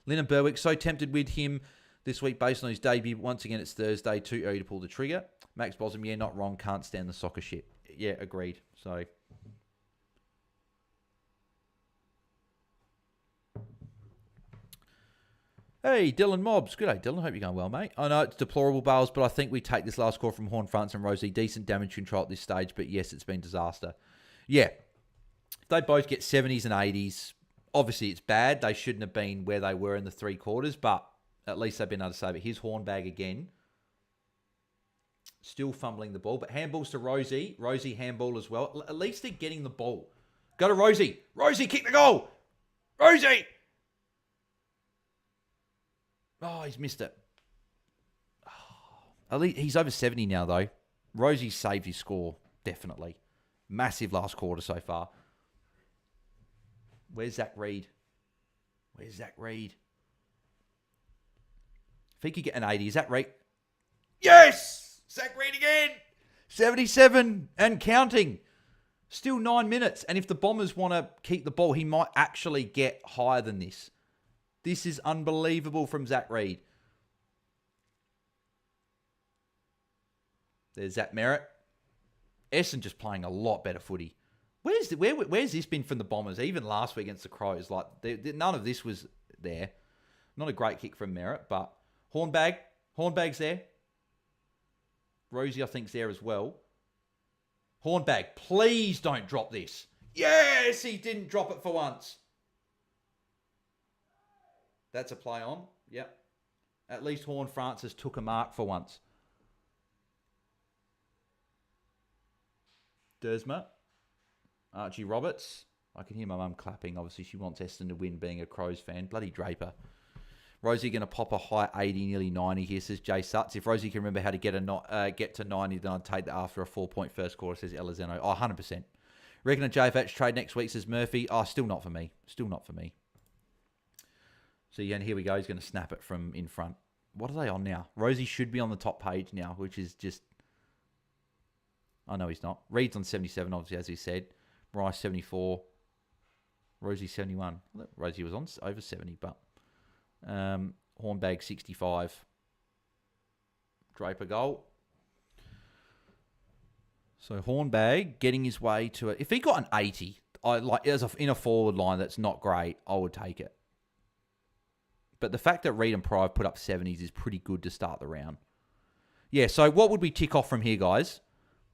S1: Lennon Berwick, so tempted with him this week based on his debut. Once again, it's Thursday. Too early to pull the trigger. Max Bossom, yeah, not wrong. Can't stand the soccer shit. Yeah, agreed. So, hey, Dylan Mobs. Good day, Dylan. Hope you're going well, mate. I know it's deplorable, Bales, but I think we take this last score from Horn, France and Rosie. Decent damage control at this stage, but yes, it's been disaster. Yeah, if they both get 70s and 80s, obviously it's bad. They shouldn't have been where they were in the three quarters, but at least they've been able to save it. Here's Hornbag again. Still fumbling the ball, but handballs to Rosie. Rosie handball as well. At least they're getting the ball. Go to Rosie. Rosie, kick the goal. Rosie. Oh, he's missed it. Oh, at least he's over 70 now, though. Rosie saved his score, definitely. Massive last quarter so far. Where's Zach Reid? If he could get an 80, is that right? Yes! Zach Reid again! 77 and counting. Still 9 minutes. And if the Bombers want to keep the ball, he might actually get higher than this. This is unbelievable from Zach Reid. There's Zach Merritt. Essendon just playing a lot better footy. Where's this been from the Bombers? Even last week against the Crows, like none of this was there. Not a great kick from Merritt, but Hornbag's there. Rosie, I think, is there as well. Hornbag, please don't drop this. Yes, he didn't drop it for once. That's a play on. Yep. At least Horn Francis took a mark for once. Dersma. Archie Roberts. I can hear my mum clapping. Obviously, she wants Essendon to win, being a Crows fan. Bloody Draper. Rosie going to pop a high 80, nearly 90 here, says Jay Sutts. If Rosie can remember how to get to 90, then I'd take that after a 4-point first quarter, says Elizeno. Oh, 100%. Reckon a JFH trade next week, says Murphy. Oh, still not for me. So, yeah, and here we go. He's going to snap it from in front. What are they on now? Rosie should be on the top page now, which is just... Oh, no, he's not. Reed's on 77, obviously, as he said. Rice, 74. Rosie, 71. Rosie was on over 70, but... Hornbag, 65. Draper goal. So, Hornbag getting his way to it. If he got an 80, in a forward line that's not great, I would take it. But the fact that Reed and Pryor put up 70s is pretty good to start the round. Yeah, so what would we tick off from here, guys?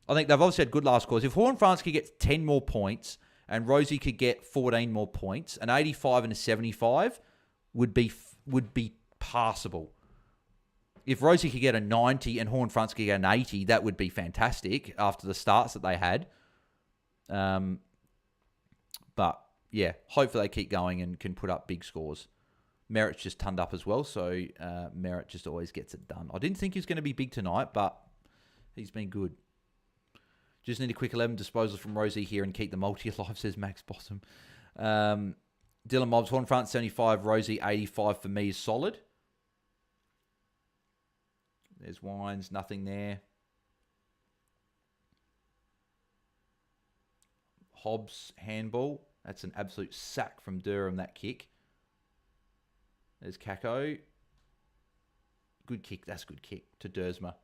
S1: I think they've obviously had good last scores. If Horn France could get 10 more points and Rosie could get 14 more points, an 85 and a 75 would be passable. If Rosie could get a 90 and Horn France could get an 80, that would be fantastic after the starts that they had. But, yeah, hopefully they keep going and can put up big scores. Merritt's just turned up as well, so Merritt just always gets it done. I didn't think he was going to be big tonight, but he's been good. Just need a quick 11 disposals from Rosie here and keep the multi alive, says Max Bottom. Dylan Mobs, Horn France 75, Rosie 85 for me is solid. There's Wines, nothing there. Hobbs, handball. That's an absolute sack from Durham, that kick. There's Kako. Good kick. That's a good kick to Dersma.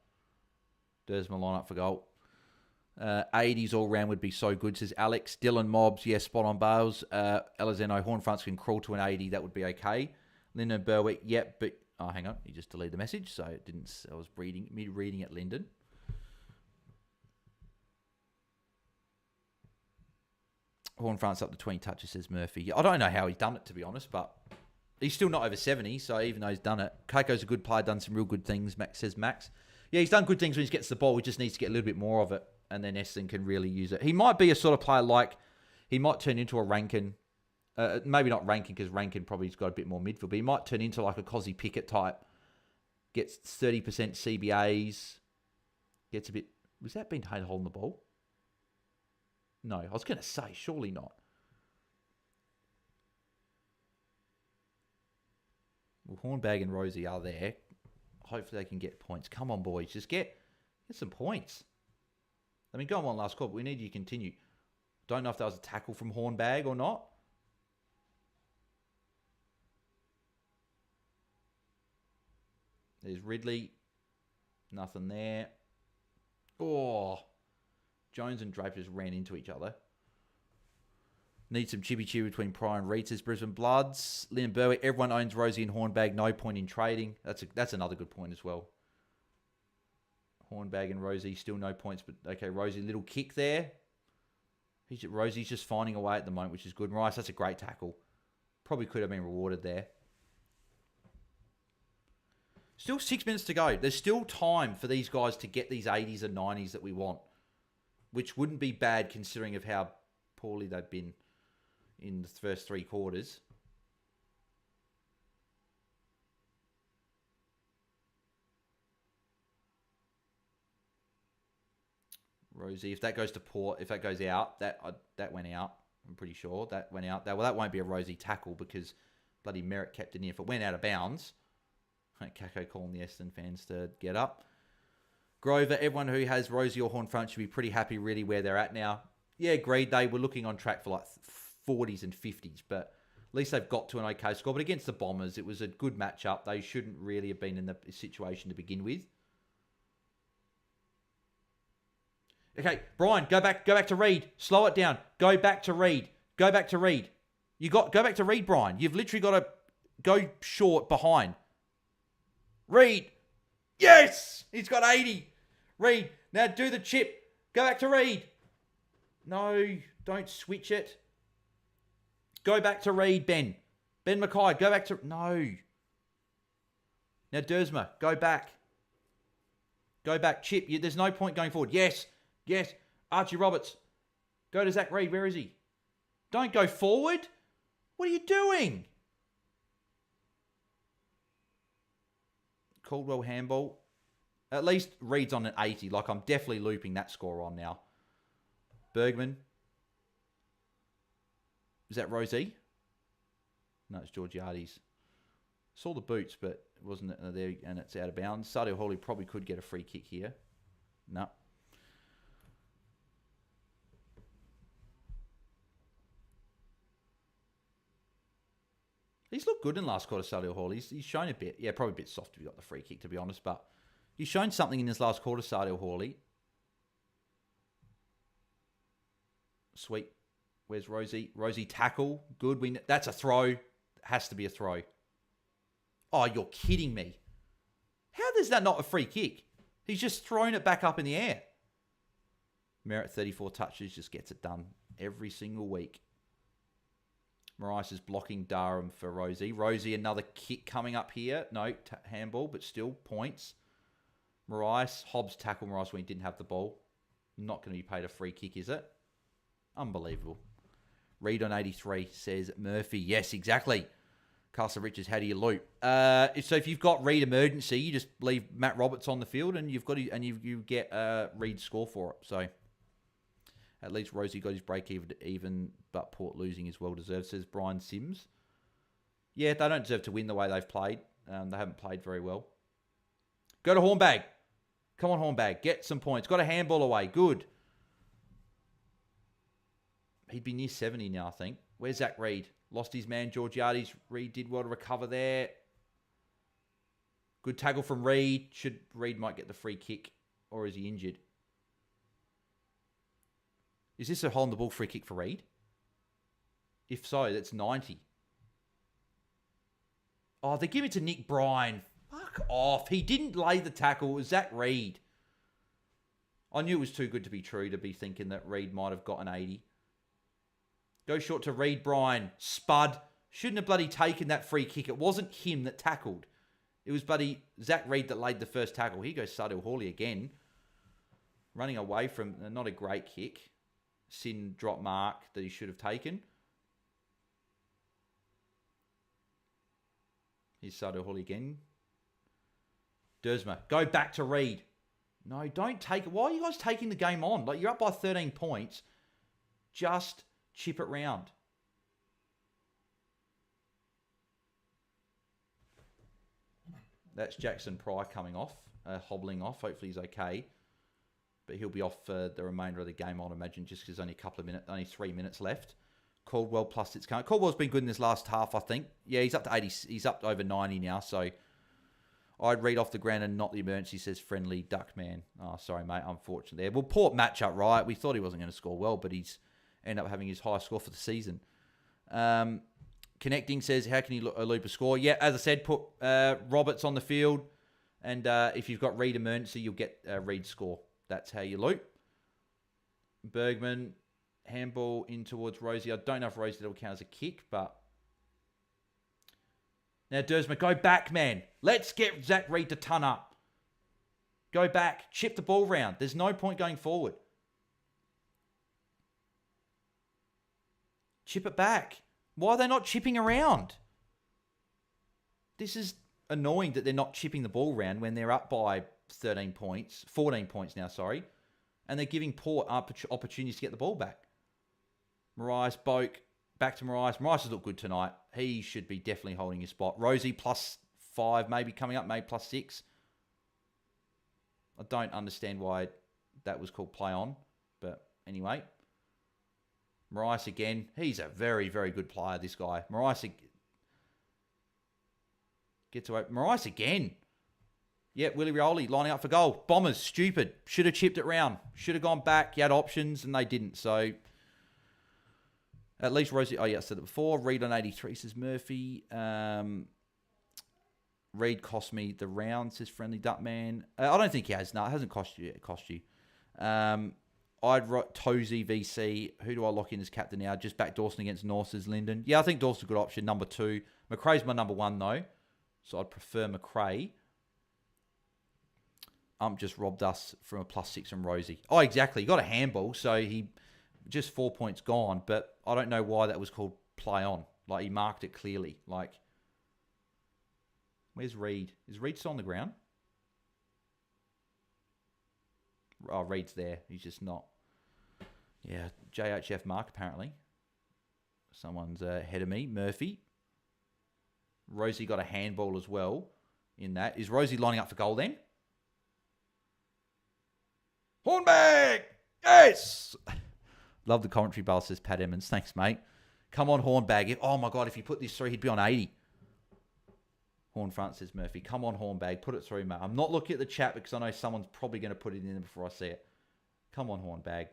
S1: Dersma line up for goal. 80s all round would be so good, says Alex. Dylan Mobbs, yes, spot on Bales. Elizeno, horn fronts can crawl to an 80. That would be okay. Lyndon Berwick, yep, but... Oh, hang on. You just deleted the message, so it didn't... I was reading it, Lyndon. Horn fronts up to 20 touches, says Murphy. I don't know how he's done it, to be honest, but he's still not over 70, so even though he's done it. Keiko's a good player, done some real good things, Max says Max. Yeah, he's done good things when he gets the ball. He just needs to get a little bit more of it, and then Essendon can really use it. He might be a sort of player like... He might turn into a Rankin. Maybe not Rankin, because Rankin probably's got a bit more midfield, but he might turn into like a Cozzy Pickett type. Gets 30% CBAs. Gets a bit... Was that been holding the ball? No, I was going to say, surely not. Well, Hornbag and Rosie are there. Hopefully they can get points. Come on, boys. Just get some points. I mean, go on one last call, but we need you to continue. Don't know if that was a tackle from Hornbag or not. There's Ridley. Nothing there. Oh... Jones and Draper just ran into each other. Need some chippy-chippy between Pryor and Reed, says Brisbane Bloods. Lynn Berwick, everyone owns Rosie and Hornbag. No point in trading. That's another good point as well. Hornbag and Rosie, still no points. But okay, Rosie, little kick there. Rosie's just finding a way at the moment, which is good. Rice, that's a great tackle. Probably could have been rewarded there. Still 6 minutes to go. There's still time for these guys to get these 80s and 90s that we want. Which wouldn't be bad considering of how poorly they've been in the first three quarters. Rosie, if that goes to Port, if that goes out, that went out. I'm pretty sure that went out. Well, that won't be a Rosie tackle because bloody Merritt kept it in. If it went out of bounds, Kako calling the Essendon fans to get up. Grover, everyone who has Rosie or Hornfront should be pretty happy really where they're at now. Yeah, agreed. They were looking on track for like 40s and 50s, but at least they've got to an okay score. But against the Bombers, it was a good matchup. They shouldn't really have been in the situation to begin with. Okay, Brian, go back to Reed. Slow it down. Go back to Reed. Go back to Reed. Go back to Reed, Brian. You've literally got to go short behind. Reed. Yes! He's got 80. Reed. Now do the chip. Go back to Reed. No, don't switch it. Go back to Reed, Ben. Ben Mackay, go back to... No. Now Dersma, go back. Go back. Chip, there's no point going forward. Yes. Yes. Archie Roberts. Go to Zach Reed. Where is he? Don't go forward. What are you doing? Caldwell handball. At least Reed's on an 80. Like, I'm definitely looping that score on now. Bergman. Is that Rosie? No, it's Georgiades. Saw the boots, but it wasn't there, and it's out of bounds. Sadio Hawley probably could get a free kick here. No. He's looked good in last quarter, Sadio Hall. He's shown a bit. Yeah, probably a bit soft to be got the free kick, to be honest. But he's shown something in his last quarter, Sadio Hawley. Sweet. Where's Rosie? Rosie tackle. Good. That's a throw. Has to be a throw. Oh, you're kidding me. How is that not a free kick? He's just thrown it back up in the air. Merritt, 34 touches, just gets it done every single week. Marais is blocking Durham for Rosie. Rosie, another kick coming up here. No, handball, but still points. Marais, Hobbs tackle Marais when he didn't have the ball. Not going to be paid a free kick, is it? Unbelievable. Reed on 83 says Murphy. Yes, exactly. Castle Richards, how do you loop? So if you've got Reed emergency, you just leave Matt Roberts on the field and you've got you get Reed score for it. So at least Rosie got his break even, but Port losing is well deserved, says Brian Sims. Yeah, they don't deserve to win the way they've played. They haven't played very well. Go to Hornbag. Come on, Hornbag. Get some points. Got a handball away. Good. He'd be near 70 now, I think. Where's Zach Reed? Lost his man, Georgiades. Reed did well to recover there. Good tackle from Reed. Reed might get the free kick, or is he injured? Is this a holding the ball free kick for Reed? If so, that's 90. Oh, they give it to Nick Bryan. Fuck off. He didn't lay the tackle. It was Zach Reed. I knew it was too good to be true to be thinking that Reed might have got an 80. Go short to Reed Bryan. Spud. Shouldn't have bloody taken that free kick. It wasn't him that tackled. It was bloody Zach Reed that laid the first tackle. Here goes Sardell Hawley again. Running away from not a great kick. Sin drop mark that he should have taken. Here's Sardell Hawley again. Dersma. Go back to Reed. No, don't take it. Why are you guys taking the game on? Like, you're up by 13 points. Just chip it round. That's Jackson Pry coming off, hobbling off. Hopefully he's okay. But he'll be off for the remainder of the game, I'd imagine, just because only 3 minutes left. Caldwell plus it's coming. Caldwell's been good in this last half, I think. Yeah, he's up to 80. He's up to over 90 now, so I'd read off the ground and not the emergency, says Friendly Duckman. Oh, sorry, mate. Unfortunately there. Well, Port matchup, right? We thought he wasn't going to score well, but he's ended up having his highest score for the season. Connecting says, how can you loop a score? Yeah, as I said, put Roberts on the field. And if you've got Reed emergency, you'll get Reed score. That's how you loop. Bergman, handball in towards Rosie. I don't know if Rosie will count as a kick, but... Now, Dersma, go back, man. Let's get Zach Reed to ton up. Go back. Chip the ball round. There's no point going forward. Chip it back. Why are they not chipping around? This is annoying that they're not chipping the ball around when they're up by 14 points now, sorry. And they're giving Port opportunities to get the ball back. Marais, Boak, back to Marais. Marais has looked good tonight. He should be definitely holding his spot. Rosie +5 maybe coming up, maybe +6. I don't understand why that was called play on. But anyway. Marais again. He's a very, very good player, this guy. Marais gets away. Marais again. Yeah, Willie Rioli lining up for goal. Bombers, stupid. Should have chipped it round. Should have gone back. You had options, and they didn't. So, at least Rosie... Oh, yeah, I said it before. Reed on 83, says Murphy. Reed cost me the round, says Friendly Duckman. I don't think he has. No, it hasn't cost you. It cost you. I'd write Tozy VC. Who do I lock in as captain now? Just back Dawson against North, says Lyndon. Yeah, I think Dawson's a good option. Number 2. McRae's my number 1, though. So I'd prefer McRae. Just robbed us from a +6 from Rosie. Oh, exactly. He got a handball, so he just 4 points gone. But I don't know why that was called play on. Like, he marked it clearly. Like, where's Reed? Is Reed still on the ground? Oh, Reed's there. He's just not. Yeah, JHF mark, apparently. Someone's ahead of me. Murphy. Rosie got a handball as well in that. Is Rosie lining up for goal then? Hornbag! Yes! Love the commentary, Bale, says Pat Emmons. Thanks, mate. Come on, Hornbag. Oh, my God, if he put this through, he'd be on 80. Hornfront, says Murphy. Come on, Hornbag. Put it through, mate. I'm not looking at the chat because I know someone's probably going to put it in there before I see it. Come on, Hornbag.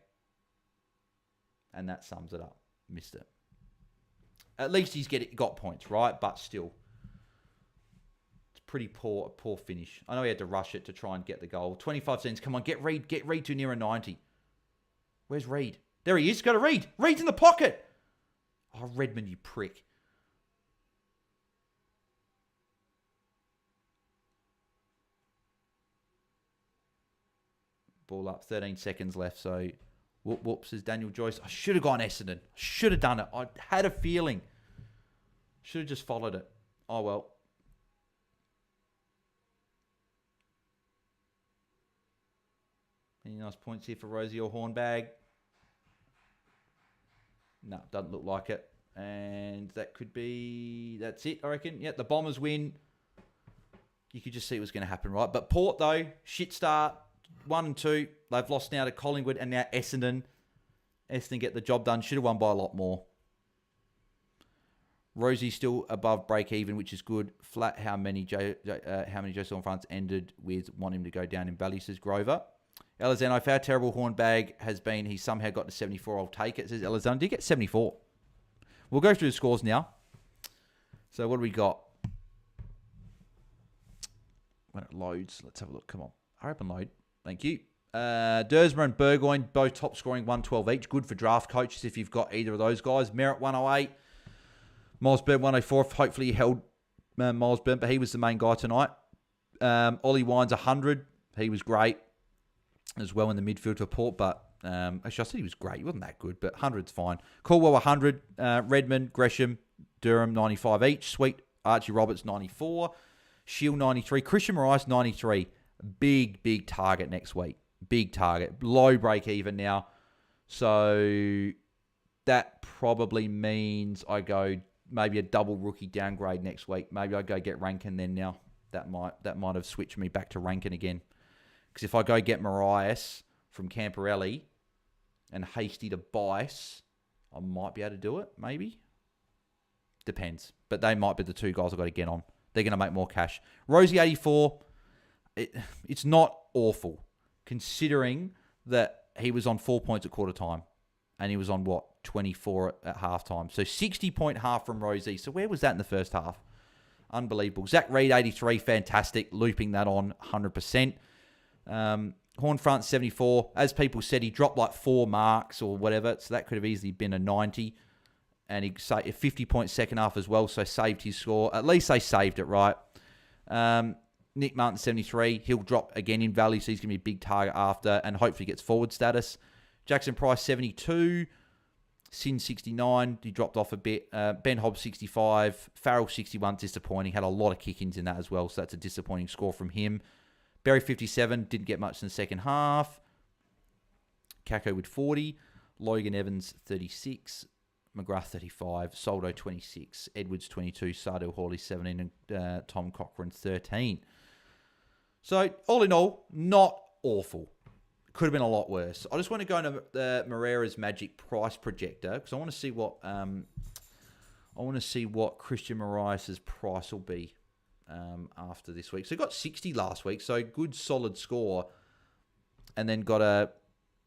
S1: And that sums it up. Missed it. At least he's got points, right? But still. It's pretty poor finish. I know he had to rush it to try and get the goal. 25 cents. Come on, get Reed to near a 90. Where's Reed? There he is. Got a Reed. Reed's in the pocket. Oh, Redmond, you prick. Ball up. 13 seconds left. So, whoops, is Daniel Joyce. I should have gone Essendon. Should have done it. I had a feeling. Should have just followed it. Oh, well. Any nice points here for Rosie or Hornbag? No, doesn't look like it. And that could be... That's it, I reckon. Yeah, the Bombers win. You could just see what's going to happen, right? But Port, though, shit start. 1 and 2. They've lost now to Collingwood and now Essendon. Essendon get the job done. Should have won by a lot more. Rosie still above break even, which is good. Flat how many Joe Silverfronts ended with want him to go down in value, says Grover. Elizondo, if our terrible Hornbag has been, he's somehow got to 74, I'll take it, says Elizondo. Did he get 74? We'll go through the scores now. So what do we got? When it loads, let's have a look. Come on. Hurry up and load. Thank you. Dersmer and Burgoyne, both top scoring 112 each. Good for draft coaches if you've got either of those guys. Merritt 108. Miles Burn 104. Hopefully he held Miles Burn, but he was the main guy tonight. Ollie Wines 100. He was great as well in the midfield for Port, but actually I said he was great. He wasn't that good, but 100's fine. Caldwell 100. Redmond, Gresham, Durham 95 each. Sweet Archie Roberts 94. Shield 93. Christian Morais 93. Big target next week. Big target. Low break even now. So that probably means I go maybe a double rookie downgrade next week. Maybe I go get Rankin then now. That might have switched me back to Rankin again. Because if I go get Marias from Camporelli and Hasty to Bice, I might be able to do it, maybe. Depends. But they might be the two guys I've got to get on. They're going to make more cash. Rosie 84, it's not awful, considering that he was on 4 points at quarter time. And he was on, 24 at halftime. So 60-point half from Rosie. So where was that in the first half? Unbelievable. Zach Reed, 83, fantastic. Looping that on 100%. Hornfront, 74. As people said, he dropped like 4 marks or whatever. So that could have easily been a 90. And he saved a 50-point second half as well. So saved his score. At least they saved it, right? Nick Martin, 73. He'll drop again in value. So he's going to be a big target after. And hopefully gets forward status. Jackson Price, 72. Sin 69, he dropped off a bit. Ben Hobbs 65, Farrell 61, disappointing. Had a lot of kick-ins in that as well, so that's a disappointing score from him. Berry 57, didn't get much in the second half. Kako with 40, Logan Evans 36, McGrath 35, Soldo 26, Edwards 22, Sardell Hawley 17, and Tom Cochran 13. So all in all, not awful. Could have been a lot worse. I just want to go into Moreira's Magic price projector because I want to see what Christian Moraes' price will be after this week. So he got 60 last week, so good solid score, and then got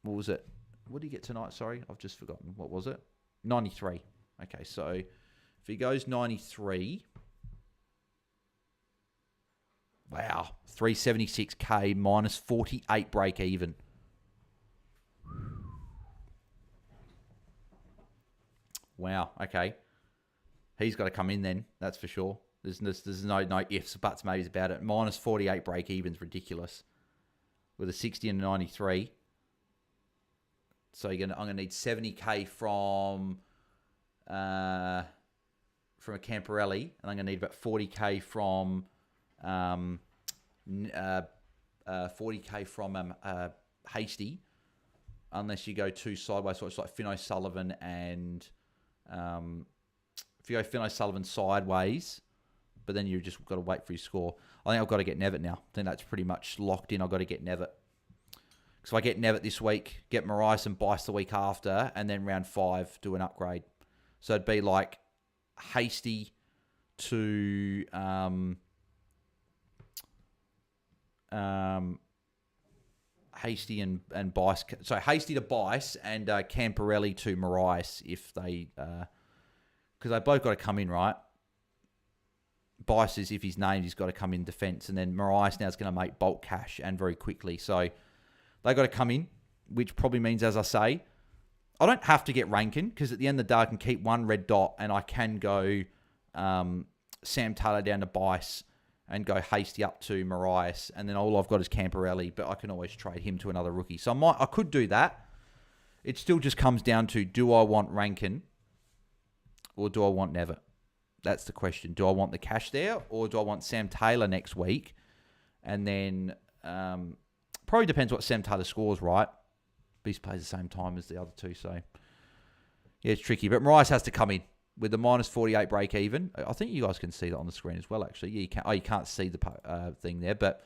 S1: what was it? What did he get tonight? Sorry, I've just forgotten. What was it? 93. Okay, so if he goes 93, wow, 376k minus 48 break even. Wow, okay. He's got to come in then, that's for sure. There's no ifs, buts, maybes about it. Minus 48 break even's ridiculous. With a 60 and a 93. So I'm gonna need 70k from a Camporelli, and I'm gonna need about 40k from 40k from Hasty, unless you go two sideways. So it's like Finn O'Sullivan and if you go Finn O'Sullivan sideways, but then you just got to wait for his score. I think I've got to get Nevitt now. I think that's pretty much locked in. I've got to get Nevitt. Because if I get Nevitt this week, get Marias and Bice the week after, and then round 5 do an upgrade. So it'd be like Hasty to Hasty and Bice. So Hasty to Bice and Camporelli to Marias if they... Because they both got to come in, right? Bice is, if he's named, he's got to come in defence. And then Marias now is going to make bulk cash and very quickly. So they got to come in, which probably means, as I say, I don't have to get Rankin because at the end of the day, I can keep one red dot and I can go Sam Taylor down to Bice and go Hasty up to Marias. And then all I've got is Camporelli, but I can always trade him to another rookie. So I could do that. It still just comes down to, do I want Rankin or do I want Nevitt? That's the question. Do I want the cash there or do I want Sam Taylor next week? And then probably depends what Sam Taylor scores, right? Beast plays the same time as the other two, so yeah, it's tricky. But Marias has to come in with the minus 48 break even. I think you guys can see that on the screen as well, actually. Yeah, you can. Oh, you can't see the thing there, but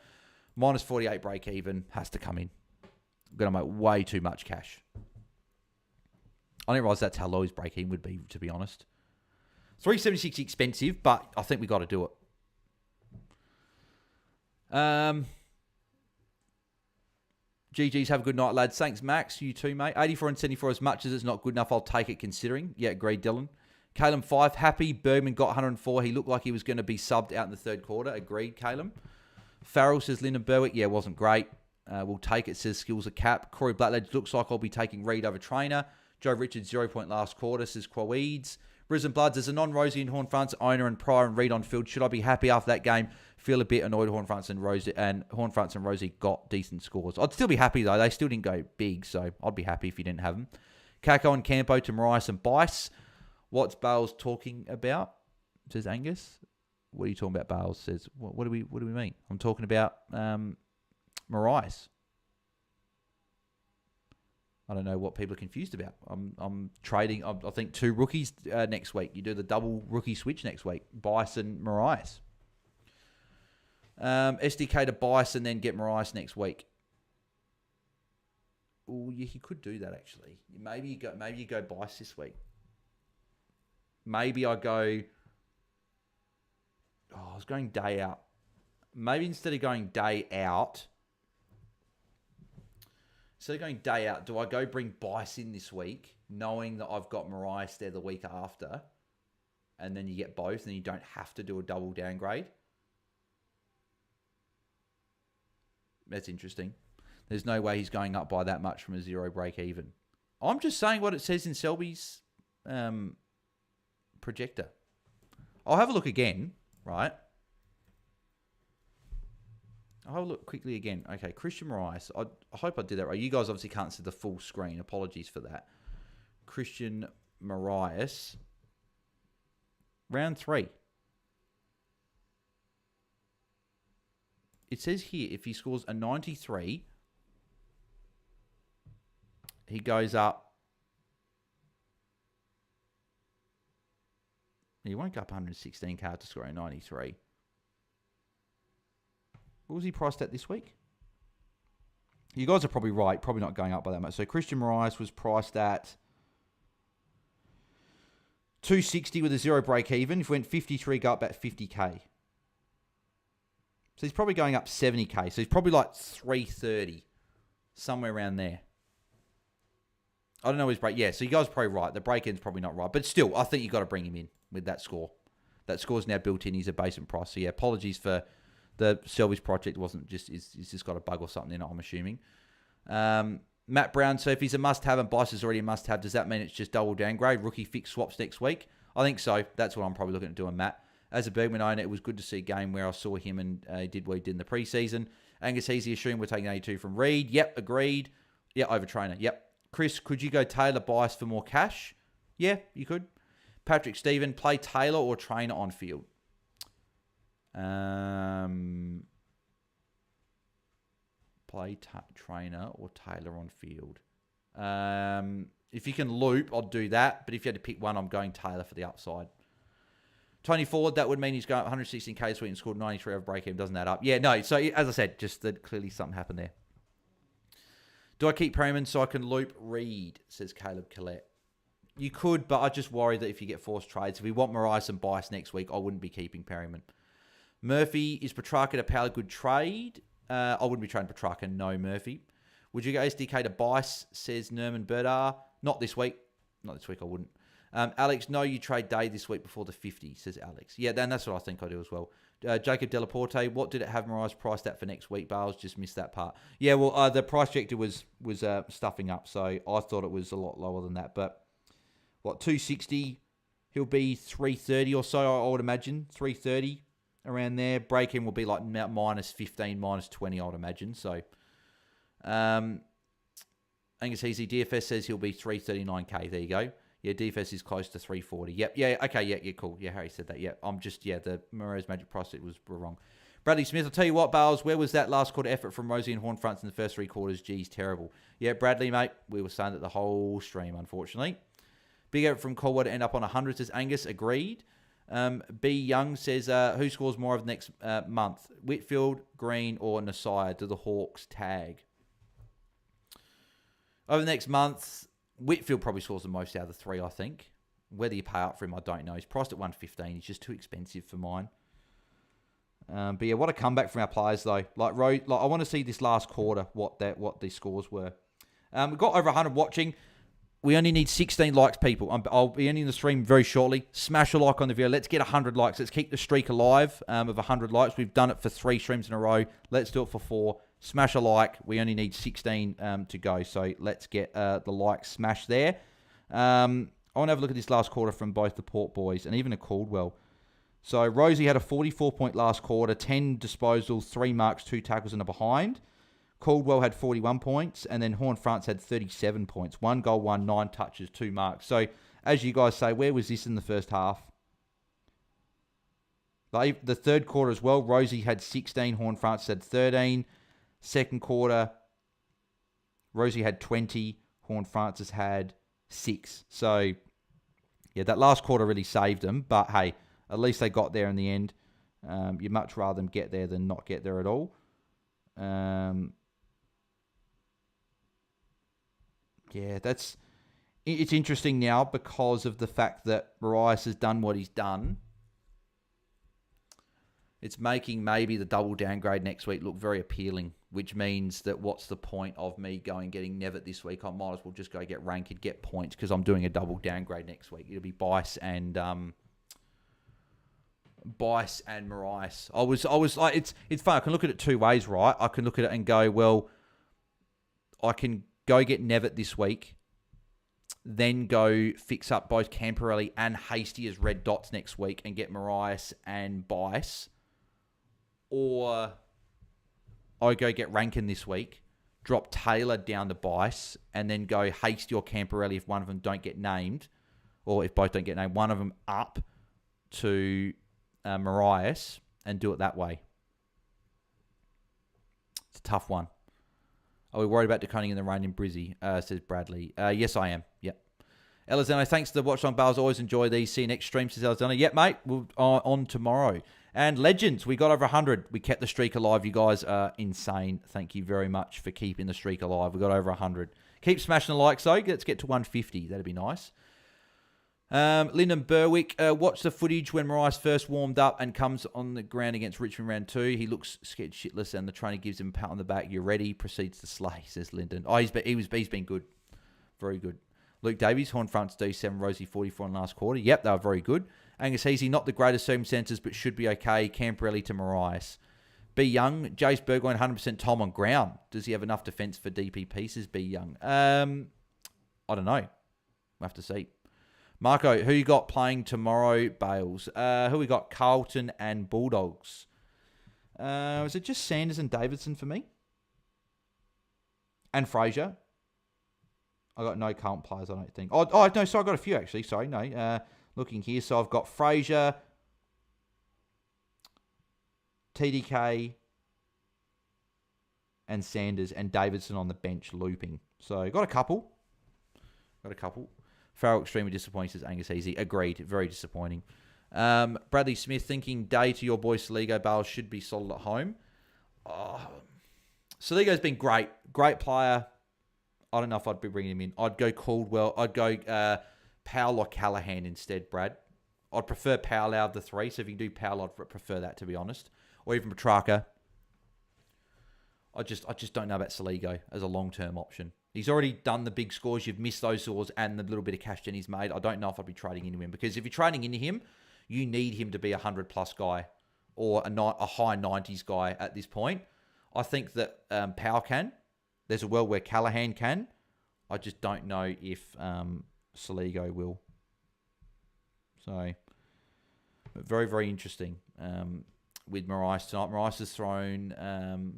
S1: minus 48 break even has to come in. I'm going to make way too much cash. I didn't realise that's how low his break even would be, to be honest. 376 expensive, but I think we got to do it. GG's, have a good night, lads. Thanks, Max. You too, mate. 84 and 74, as much as it's not good enough, I'll take it considering. Yeah, agreed, Dylan. Calum 5, happy. Bergman got 104. He looked like he was going to be subbed out in the third quarter. Agreed, Calum. Farrell says Lyndon Berwick. Yeah, wasn't great. We'll take it, says Skills a cap. Corey Blackledge looks like I'll be taking Reed over Trainer. Joe Richards, 0 point last quarter, says Quaweeds. Brisbane Bloods, as a non-Rosie and Horn-Fronts owner and Pryor and Reed on field, should I be happy after that game? Feel a bit annoyed Horn-Fronts and Rosie got decent scores. I'd still be happy, though. They still didn't go big, so I'd be happy if you didn't have them. Kako and Campo to Marias and Bice. What's Bales talking about? Says Angus. What are you talking about, Bales? Says, what do we mean? I'm talking about Marias. I don't know what people are confused about. I'm trading, I think, 2 rookies next week. You do the double rookie switch next week. Bice and Marias. SDK to Bice and then get Marias next week. Oh, yeah, you could do that, actually. Maybe you go Bice this week. Maybe I go... Oh, I was going day out. Maybe instead of going day out... So going day out, do I go bring Bice in this week, knowing that I've got Marias there the week after, and then you get both, and you don't have to do a double downgrade? That's interesting. There's no way he's going up by that much from a 0 break even. I'm just saying what it says in Selby's projector. I'll have a look again, right? I'll have a look quickly again. Okay, Christian Marias. I hope I did that right. You guys obviously can't see the full screen. Apologies for that. Christian Marias. Round 3. It says here, if he scores a 93, he goes up. He won't go up 116k to score a 93. What was he priced at this week? You guys are probably right. Probably not going up by that much. So Christian Marias was priced at 260 with a 0 break even. If we went 53, go up about 50k. So he's probably going up 70k. So he's probably like 330. Somewhere around there. I don't know his break. Yeah, so you guys are probably right. The break-in's probably not right. But still, I think you've got to bring him in with that score. That score's now built in. He's a basement price. So yeah, apologies for... The Selby's project wasn't just, he's just got a bug or something in it, I'm assuming. Matt Brown, so if he's a must-have and Bice is already a must-have, does that mean it's just double downgrade, rookie fix swaps next week? I think so. That's what I'm probably looking at doing, Matt. As a Bergman owner, it was good to see a game where I saw him and he did what he did in the preseason. Angus Easy, assume we're taking 82 from Reed. Yep, agreed. Yeah, over Trainer. Yep. Chris, could you go Taylor Bice for more cash? Yeah, you could. Patrick Stephen, play Taylor or Trainer on field? Play Trainer or Taylor on field. If you can loop, I'll do that. But if you had to pick one, I'm going Taylor for the upside. Tony Ford, that would mean he's going 116k this week and scored 93 over break even. Doesn't that up? Yeah, no. So as I said, just that clearly something happened there. Do I keep Perryman so I can loop Reed? Says Caleb Collette. You could, but I just worry that if you get forced trades, if we want Marias and Bice next week, I wouldn't be keeping Perryman. Murphy, is Petrarca a power good trade? I wouldn't be trading Petrarca, no, Murphy. Would you go SDK to Bice, says Nerman Berdar? Not this week. Not this week, I wouldn't. Alex, no, you trade Day this week before the 50, says Alex. Yeah, then that's what I think I do as well. Jacob Delaporte, what did it have Marias priced at for next week? Bales just missed that part. Yeah, well, the price projector was stuffing up, so I thought it was a lot lower than that. But, what, 260? He'll be 330 or so, I would imagine. 330. Around there. Break-in will be like minus 15, minus 20, I would imagine. So, Angus Easy, DFS says he'll be 339k. There you go. Yeah, DFS is close to 340. Yep. Yeah. Okay. Yeah. Cool. Yeah, Harry said that. Yeah. The Moreira's Magic Prospect was wrong. Bradley Smith, I'll tell you what, Bales, where was that last quarter effort from Rosie and Horn-Fronts in the first 3 quarters? Geez, terrible. Yeah, Bradley, mate, we were saying that the whole stream, unfortunately. Big effort from Colwood to end up on 100, says Angus. Agreed. B. Young says, who scores more of the next month? Whitfield, Green, or Nasai? Do the Hawks tag? Over the next month, Whitfield probably scores the most out of the 3, I think. Whether you pay up for him, I don't know. He's priced at 115. He's just too expensive for mine. But yeah, what a comeback from our players though. Like I want to see this last quarter what the scores were. We've got over 100 watching. We only need 16 likes, people. I'll be ending the stream very shortly. Smash a like on the video. Let's get 100 likes. Let's keep the streak alive of 100 likes. We've done it for 3 streams in a row. Let's do it for 4. Smash a like. We only need 16 to go. So let's get the like smash there. I want to have a look at this last quarter from both the Port boys and even a Caldwell. So Rosie had a 44-point last quarter, 10 disposals, 3 marks, 2 tackles and a behind. Caldwell had 41 points, and then Horn-France had 37 points. 1 goal, 9 touches, 2 marks. So, as you guys say, where was this in the first half? Like, the third quarter as well, Rosie had 16, Horn-France had 13. Second quarter, Rosie had 20, Horn-France had 6. So, yeah, that last quarter really saved them. But, hey, at least they got there in the end. You'd much rather them get there than not get there at all. Yeah, it's interesting now because of the fact that Marias has done what he's done. It's making maybe the double downgrade next week look very appealing, which means that what's the point of me going getting Nevitt this week? I might as well just go get ranked and get points because I'm doing a double downgrade next week. It'll be Bice and Marias. I was like, it's fun. I can look at it 2 ways, right? I can look at it and go, well, I can go get Nevitt this week, then go fix up both Camporelli and Hasty as red dots next week and get Marias and Bice. Or I go get Rankin this week, drop Taylor down to Bice, and then go Hasty or Camporelli if one of them don't get named, or if both don't get named, one of them up to Marias and do it that way. It's a tough one. Are we worried about declining in the rain in Brizzy? Says Bradley. Yes, I am. Yep. Elizondo, thanks to the Watchalong Bales. Always enjoy these. See you next stream, says Elizondo. Yep, mate. We'll on tomorrow. And Legends, we got over 100. We kept the streak alive. You guys are insane. Thank you very much for keeping the streak alive. We got over 100. Keep smashing the likes, though. Let's get to 150. That'd be nice. Lyndon Berwick, watch the footage when Marias first warmed up and comes on the ground against Richmond round 2. He looks scared shitless and the trainer gives him a pat on the back. You're ready. Proceeds to slay, says Lyndon. Oh, he's been good. Very good. Luke Davies, Horn-France D7, Rosie 44 in last quarter. Yep, they were very good. Angus Heasy, not the greatest circumstances, but should be okay. Camporelli to Marias. B. Young, Jace Burgoyne, 100% Tom on ground. Does he have enough defence for DP pieces? B. Young. I don't know. We'll have to see. Marco, who you got playing tomorrow, Bales? Who we got? Carlton and Bulldogs. Is it just Sanders and Davidson for me? And Fraser? I got no Carlton players, I don't think. Oh no, sorry, I got a few actually. Sorry, no. Looking here, so I've got Fraser, TDK, and Sanders, and Davidson on the bench looping. So got a couple. Farrell extremely disappointing, says Angus Easy. Agreed. Very disappointing. Bradley Smith thinking day to your boy Saligo. Bales should be solid at home. Saligo's been great. Great player. I don't know if I'd be bringing him in. I'd go Caldwell. I'd go Powell or Callahan instead, Brad. I'd prefer Powell out of the 3. So if you can do Powell, I'd prefer that, to be honest. Or even Petrarca. I just don't know about Saligo as a long-term option. He's already done the big scores. You've missed those scores and the little bit of cash Jenny's made. I don't know if I'd be trading into him. Because if you're trading into him, you need him to be a 100-plus guy or a high 90s guy at this point. I think that Powell can. There's a world where Callahan can. I just don't know if Saligo will. So, but very, very interesting with Marias tonight. Marias has thrown,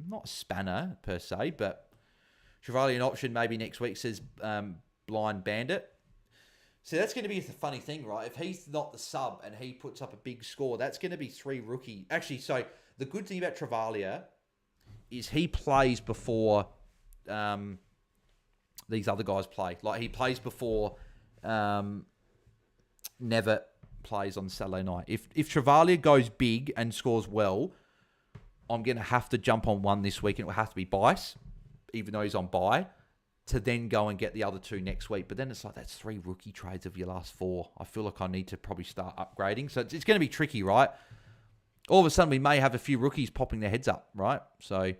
S1: not a spanner per se, but Chevalier an option maybe next week, says Blind Bandit. So that's going to be a funny thing, right? If he's not the sub and he puts up a big score, that's going to be 3 rookie. Actually, so the good thing about Travalia is he plays before these other guys play. Like, he plays before Nevitt plays on Saturday night. If Travalia goes big and scores well, I'm going to have to jump on one this week, and it will have to be Bice, even though he's on bye, to then go and get the other 2 next week. But then it's like, that's 3 rookie trades of your last 4. I feel like I need to probably start upgrading. So it's going to be tricky, right? all of a sudden we may have a few rookies popping their heads up, right? So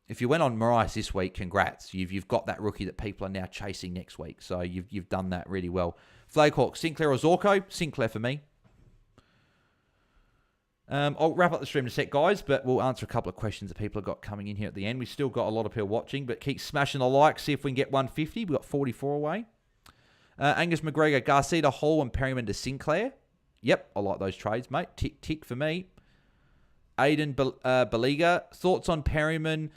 S1: if you went on Marais this week, congrats. You've got that rookie that people are now chasing next week. So you've done that really well. Flaghawk, Sinclair or Zorko? Sinclair for me. I'll wrap up the stream in a sec, guys, but we'll answer a couple of questions that people have got coming in here at the end. We've still got a lot of people watching, but keep smashing the like, see if we can get 150. We've got 44 away. Angus McGregor, Garcia to Hall and Perryman to Sinclair. Yep, I like those trades, mate. Tick, tick for me. Aiden Baliga, thoughts on Perryman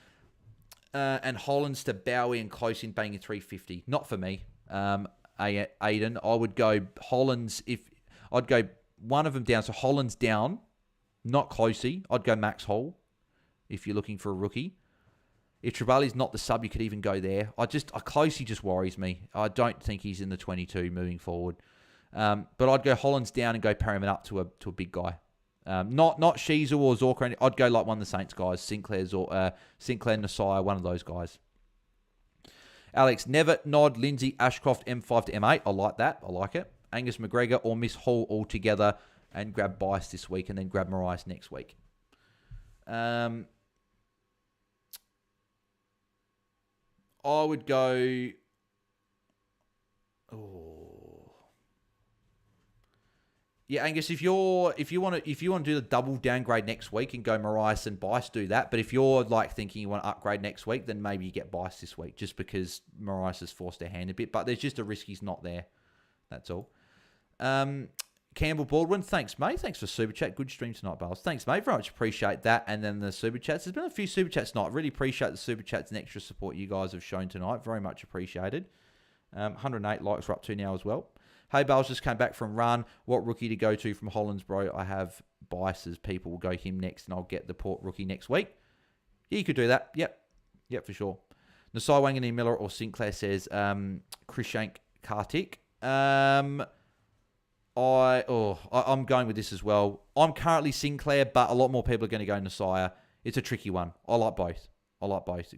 S1: and Hollands to Bowie and close in banging 350? Not for me, Aiden. I would go Hollands I'd go one of them down. So Hollands down. Not Closey. I'd go Max Hall if you're looking for a rookie. If Trevali's not the sub, you could even go there. Closey just worries me. I don't think he's in the 22 moving forward. But I'd go Hollands down and go Perryman up to a big guy. Not Shizu or Zorko. I'd go like one of the Saints guys. Sinclair, Nasai, one of those guys. Alex, Nevitt, Nod, Lindsay, Ashcroft, M5 to M8. I like that. I like it. Angus McGregor or Miss Hall all together. And grab Bice this week and then grab Marais next week. I would go... Oh. Yeah, Angus, if you want to do the double downgrade next week and go Marais and Bice, do that. But if you're like thinking you want to upgrade next week, then maybe you get Bice this week just because Marais has forced their hand a bit. But there's just a risk he's not there. That's all. Campbell Baldwin, thanks, mate. Thanks for Super Chat. Good stream tonight, Bales. Thanks, mate. Very much appreciate that. And then the Super Chats. There's been a few Super Chats tonight. Really appreciate the Super Chats and extra support you guys have shown tonight. Very much appreciated. 108 likes we're up to now as well. Hey, Bales just came back from run. What rookie to go to from Hollands, bro? I have biases. People will go him next, and I'll get the Port rookie next week. Yeah, you could do that. Yep, for sure. Nasai Wangani Miller or Sinclair says Krishank Kartik. I'm going with this as well. I'm currently Sinclair, but a lot more people are going to go Nasai. It's a tricky one. I like both.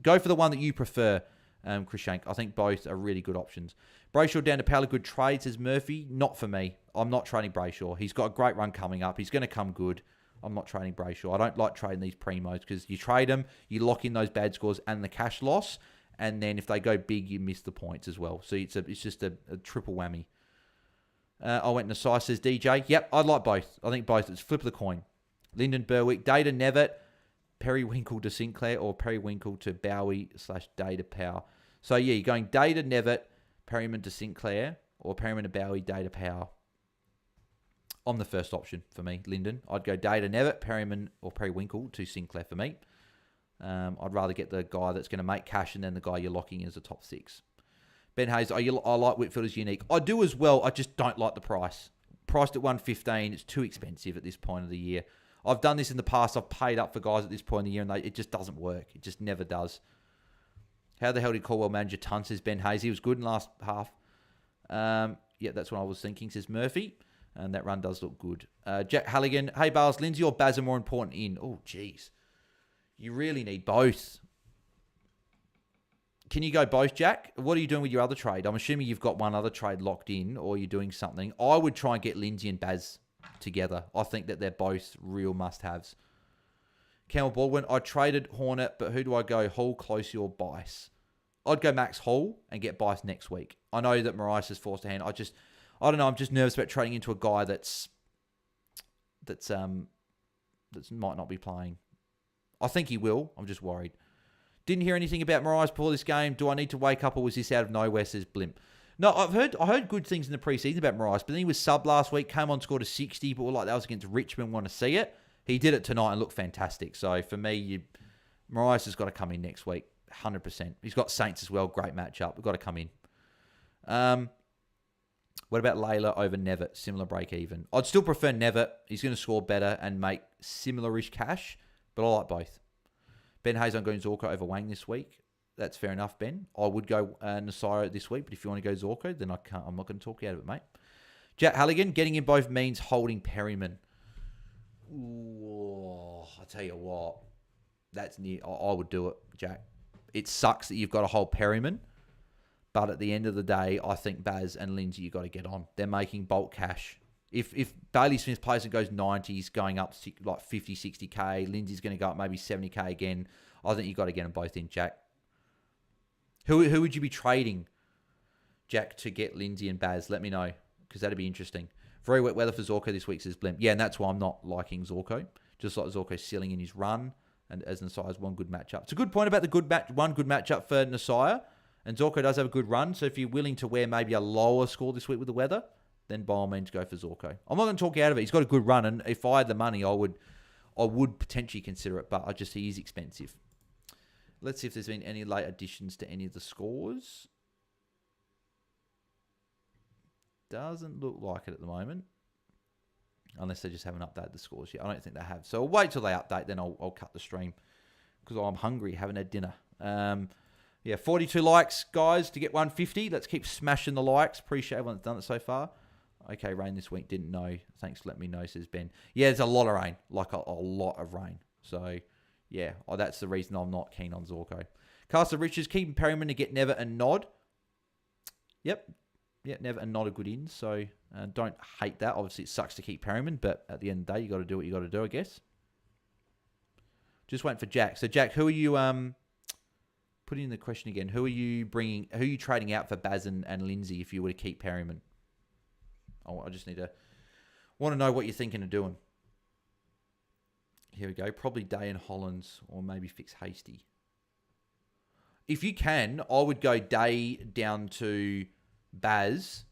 S1: Go for the one that you prefer, Krishank. I think both are really good options. Brayshaw down to Powell, good trade, says Murphy. Not for me. I'm not trading Brayshaw. He's got a great run coming up. He's going to come good. I'm not trading Brayshaw. I don't like trading these primos because you trade them, you lock in those bad scores and the cash loss, and then if they go big, you miss the points as well. So it's just a triple whammy. I went Nasai, says DJ. Yep, I'd like both. I think both. It's flip of the coin. Lyndon Berwick, Data Nevitt, Periwinkle to Sinclair, or Periwinkle to Bowie / Data Power. So yeah, you're going Data Nevitt, Perryman to Sinclair, or Perryman to Bowie, Data Power. On the first option for me, Lyndon. I'd go Data Nevitt, Perryman, or Periwinkle to Sinclair for me. I'd rather get the guy that's going to make cash and then the guy you're locking in as a top 6. Ben Hayes, I like Whitfield as unique. I do as well. I just don't like the price. Priced at 115, it's too expensive at this point of the year. I've done this in the past. I've paid up for guys at this point of the year, and it just doesn't work. It just never does. How the hell did Caldwell manage a ton, says Ben Hayes. He was good in the last half. Yeah, that's what I was thinking, says Murphy. And that run does look good. Jack Halligan, hey, Bales, Lindsay or Baz are more important in? Oh, jeez. You really need both. Can you go both, Jack? What are you doing with your other trade? I'm assuming you've got one other trade locked in or you're doing something. I would try and get Lindsay and Baz together. I think that they're both real must-haves. Campbell Baldwin, I traded Hornet, but who do I go? Hall, Closey, or Bice? I'd go Max Hall and get Bice next week. I know that Marais has forced a hand. I don't know. I'm just nervous about trading into a guy that's might not be playing. I think he will. I'm just worried. Didn't hear anything about Marais before this game. Do I need to wake up or was this out of nowhere, says Blimp. No, I heard good things in the preseason about Marais, but then he was sub last week, came on, scored a 60, but that was against Richmond, want to see it. He did it tonight and looked fantastic. So for me, Marais has got to come in next week, 100%. He's got Saints as well, great matchup. We've got to come in. What about Layla over Nevitt? Similar break even. I'd still prefer Nevitt. He's going to score better and make similar-ish cash, but I like both. Ben Hayes, I'm going Zorko over Wang this week. That's fair enough, Ben. I would go Nasiro this week, but if you want to go Zorko, then I'm not going to talk you out of it, mate. Jack Halligan, getting in both means holding Perryman. Ooh, I tell you what, that's near. I would do it, Jack. It sucks that you've got to hold Perryman, but at the end of the day, I think Baz and Lindsay, you've got to get on. They're making bulk cash. If Bailey Smith plays and goes 90s, going up like 50, 60k, Lindsay's going to go up maybe 70k again. I think you've got to get them both in, Jack. Who would you be trading, Jack, to get Lindsay and Baz? Let me know, because that'd be interesting. Very wet weather for Zorko this week, says Blimp. Yeah, and that's why I'm not liking Zorko. Just like Zorko sealing in his run, and as Nasai has one good matchup. It's a good point about the one good matchup for Nasai, and Zorko does have a good run, so if you're willing to wear maybe a lower score this week with the weather, then by all means go for Zorko. I'm not going to talk you out of it. He's got a good run, and if I had the money, I would potentially consider it, but he is expensive. Let's see if there's been any late additions to any of the scores. Doesn't look like it at the moment. Unless they just haven't updated the scores yet. I don't think they have. So I'll wait till they update, then I'll cut the stream. Because I'm hungry, haven't had dinner. 42 likes, guys, to get 150. Let's keep smashing the likes. Appreciate everyone that's done it so far. Okay, rain this week. Didn't know. Thanks for letting me know, says Ben. Yeah, there's a lot of rain. Like a lot of rain. So... yeah, that's the reason I'm not keen on Zorko. Castle Richards, keeping Perryman to get Never and Nod. Yep. Yeah, Never and Nod are good ins, so don't hate that. Obviously, it sucks to keep Perryman, but at the end of the day, you got to do what you got to do, I guess. Just waiting for Jack. So, Jack, who are you, put in the question again, who are you trading out for Baz and Lindsay if you were to keep Perryman? I just want to know what you're thinking of doing. Here we go. Probably Day and Hollins, or maybe fix Hasty. If you can, I would go Day down to Baz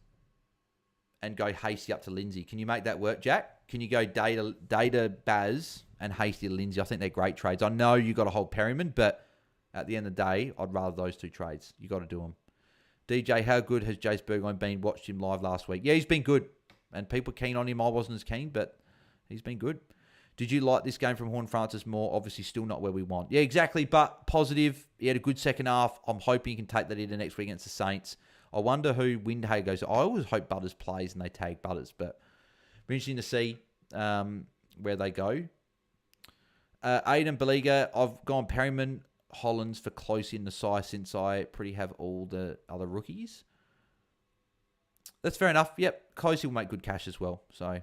S1: and go Hasty up to Lindsay. Can you make that work, Jack? Can you go Day to Baz and Hasty to Lindsay? I think they're great trades. I know you got to hold Perryman, but at the end of the day, I'd rather those two trades. You got to do them. DJ, how good has Jace Burgoyne been? Watched him live last week. Yeah, he's been good. And people keen on him. I wasn't as keen, but he's been good. Did you like this game from Horn Francis more? Obviously, still not where we want. Yeah, exactly, but positive. He had a good second half. I'm hoping he can take that into next week against the Saints. I wonder who Windhay goes. I always hope Butters plays and they tag Butters, but be interesting to see where they go. Aiden Beliga, I've gone Perryman, Hollins for close in the size since I pretty have all the other rookies. That's fair enough. Yep, Closey will make good cash as well, so...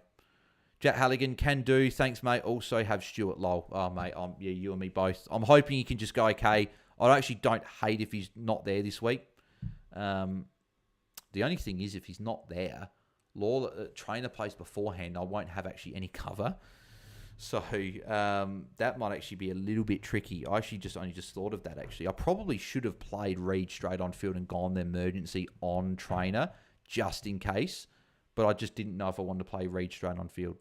S1: Jack Halligan, can do. Thanks, mate. Also have Stuart Lowell. Oh, mate, you and me both. I'm hoping he can just go okay. I actually don't hate if he's not there this week. The only thing is, if he's not there, trainer plays beforehand, I won't have actually any cover. So that might actually be a little bit tricky. I actually only just thought of that, actually. I probably should have played Reed straight on field and gone the emergency on trainer, just in case. But I just didn't know if I wanted to play Reed straight on field.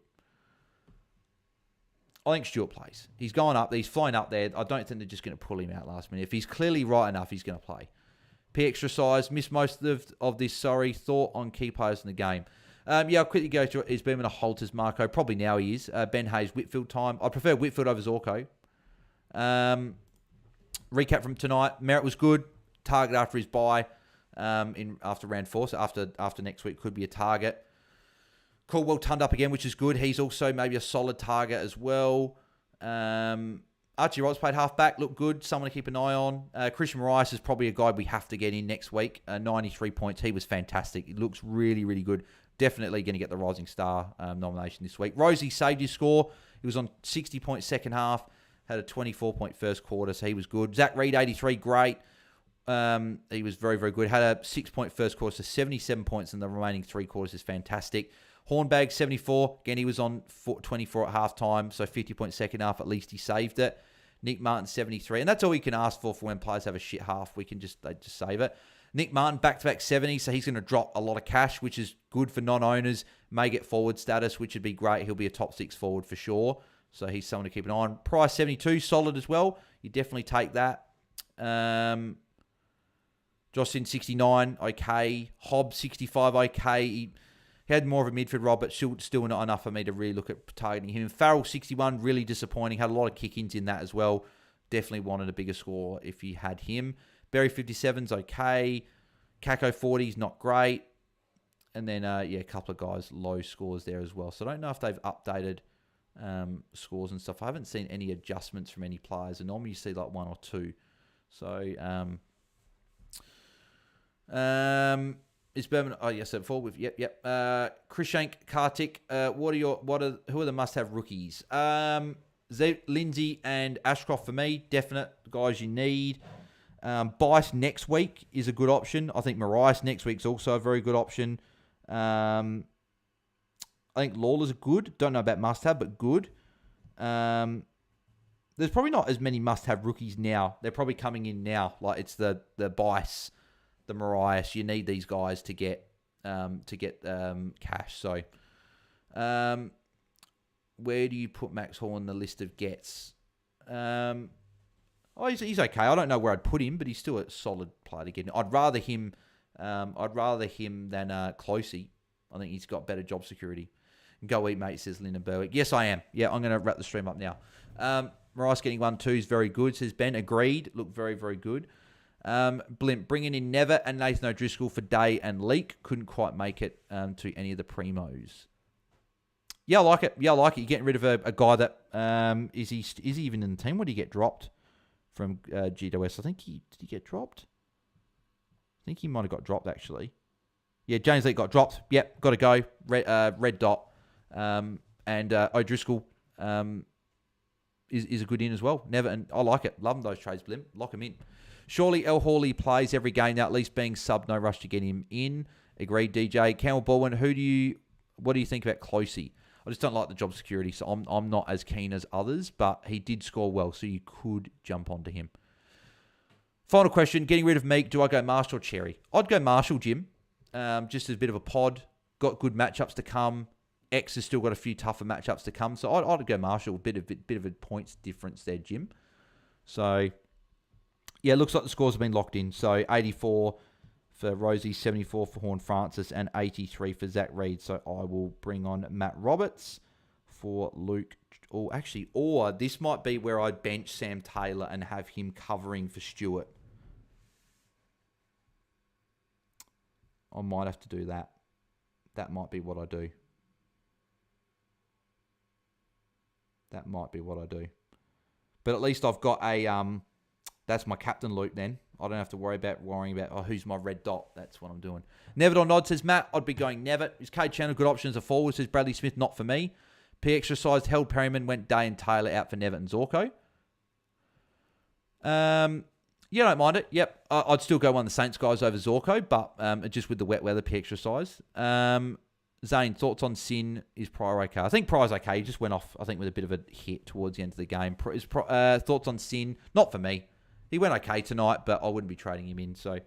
S1: I think Stuart plays. He's going up. He's flying up there. I don't think they're just going to pull him out last minute. If he's clearly right enough, he's going to play. P extra size. Missed most of this. Sorry. Thought on key players in the game. I'll quickly go through it. Is Beeman a halt as Marco? Probably now he is. Ben Hayes, Whitfield time. I prefer Whitfield over Zorko. Recap from tonight. Merritt was good. Target after his bye after round 4. So after next week could be a target. Caldwell turned up again, which is good. He's also maybe a solid target as well. Archie Roberts played halfback, looked good. Someone to keep an eye on. Christian Rice is probably a guy we have to get in next week. 93 points. He was fantastic. He looks really, really good. Definitely going to get the Rising Star nomination this week. Rosie saved his score. He was on 60 points second half. Had a 24-point first quarter, so he was good. Zach Reed, 83, great. He was very, very good. Had a 6-point first quarter, so 77 points in the remaining 3 quarters is fantastic. Hornbag, 74. Again, he was on 24 at halftime, so 50-point second half. At least he saved it. Nick Martin, 73. And that's all we can ask for when players have a shit half. They just save it. Nick Martin, back-to-back 70, so he's going to drop a lot of cash, which is good for non-owners. May get forward status, which would be great. He'll be a top 6 forward for sure. So he's someone to keep an eye on. Price, 72, solid as well. You definitely take that. Justin, 69, okay. Hobbs, 65, okay. He had more of a midfield role, but still not enough for me to really look at targeting him. Farrell, 61, really disappointing. Had a lot of kick-ins in that as well. Definitely wanted a bigger score if you had him. Berry, 57's okay. Kako, 40's not great. And then, a couple of guys, low scores there as well. So I don't know if they've updated scores and stuff. I haven't seen any adjustments from any players. And normally you see like 1 or 2. So, Is Berman? Oh, yes, so forward with yep. Krishank, Kartik. Who are the must-have rookies? Lindsay and Ashcroft for me, definite guys you need. Bice next week is a good option. I think Marias next week's also a very good option. I think Lawler's good. Don't know about must-have, but good. There's probably not as many must-have rookies now. They're probably coming in now. Like it's the Bice, the Marias. You need these guys to get cash. So, where do you put Max Hall on the list of gets? He's okay. I don't know where I'd put him, but he's still a solid player to get in. I'd rather him than Closey. I think he's got better job security. Go eat, mate, says Lyndon Berwick. Yes, I am. Yeah, I'm going to wrap the stream up now. Marias getting 1-2 is very good, says Ben. Agreed. Look very, very good. Blimp bringing in Never and Nathan O'Driscoll for Day and Leak. Couldn't quite make it to any of the primos. Yeah, I like it. You're getting rid of a guy that is he even in the team? What did he get dropped from GWS? I think did he get dropped? I think he might have got dropped actually. Yeah, James Leak got dropped. Yep, got to go. Red dot. And O'Driscoll is a good in as well. Never, and I like it. Love those trades, Blimp. Lock him in. Surely El Hawley plays every game now, at least being sub. No rush to get him in. Agreed, DJ. Campbell Baldwin. What do you think about Closey? I just don't like the job security, so I'm not as keen as others, but he did score well, so you could jump onto him. Final question, getting rid of Meek, do I go Marshall or Cherry? I'd go Marshall, Jim, just as a bit of a pod. Got good matchups to come. X has still got a few tougher matchups to come, so I'd go Marshall. Bit of a points difference there, Jim. So, yeah, looks like the scores have been locked in. So, 84 for Rosie, 74 for Horn Francis, and 83 for Zach Reed. So I will bring on Matt Roberts for Luke. Or this might be where I bench Sam Taylor and have him covering for Stewart. I might have to do that. That might be what I do. But at least I've got a... that's my captain loop then. I don't have to worrying about who's my red dot. That's what I'm doing. Never on nod says Matt. I'd be going Never. Is Cade Chandler good option as a forward? Says Bradley Smith. Not for me. P exercised. Held Perryman. Went Day and Taylor out for Never and Zorko. You don't mind it. Yep. I'd still go one of the Saints guys over Zorko, but just with the wet weather, P exercise. Zane, thoughts on Sin? Is Pryor okay? I think Pryor's okay. He just went off, I think, with a bit of a hit towards the end of the game. Thoughts on Sin? Not for me. He went okay tonight, but I wouldn't be trading him in. So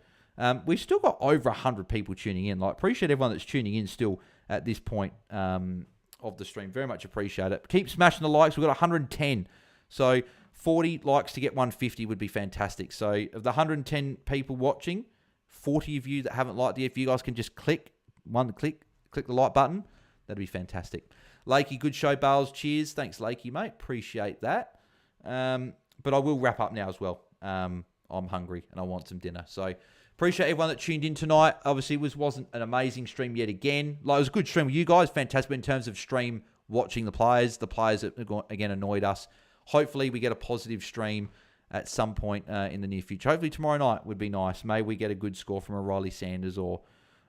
S1: we've still got over 100 people tuning in. Appreciate everyone that's tuning in still at this point of the stream. Very much appreciate it. Keep smashing the likes. We've got 110. So 40 likes to get 150 would be fantastic. So of the 110 people watching, 40 of you that haven't liked it, if you guys can just click the like button, that'd be fantastic. Lakey, good show, Bales. Cheers. Thanks, Lakey, mate. Appreciate that. But I will wrap up now as well. I'm hungry and I want some dinner. So appreciate everyone that tuned in tonight. Obviously, it wasn't an amazing stream yet again. It was a good stream with you guys. Fantastic in terms of stream watching the players. The players that, again, annoyed us. Hopefully, we get a positive stream at some point in the near future. Hopefully, tomorrow night would be nice. Maybe we get a good score from a Riley Sanders or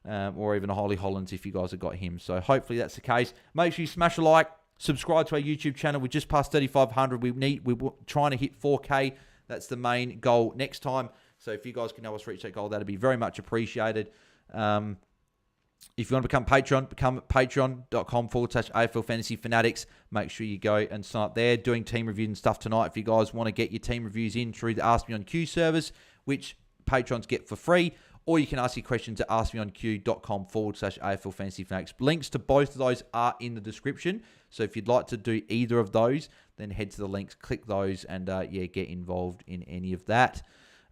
S1: even a Holly Hollands if you guys have got him. So hopefully that's the case. Make sure you smash a like. Subscribe to our YouTube channel. We're just past 3,500. We're trying to hit 4K. That's the main goal next time. So if you guys can help us reach that goal, that'd be very much appreciated. If you want to become Patreon, become patreon.com/AFL Fantasy Fanatics. Make sure you go and sign up there. Doing team reviews and stuff tonight. If you guys want to get your team reviews in through the Ask Me on Q service, which patrons get for free, or you can ask your questions at askmeonq.com/AFL Fantasy Fanatics. Links to both of those are in the description. So if you'd like to do either of those, then head to the links, click those, and get involved in any of that.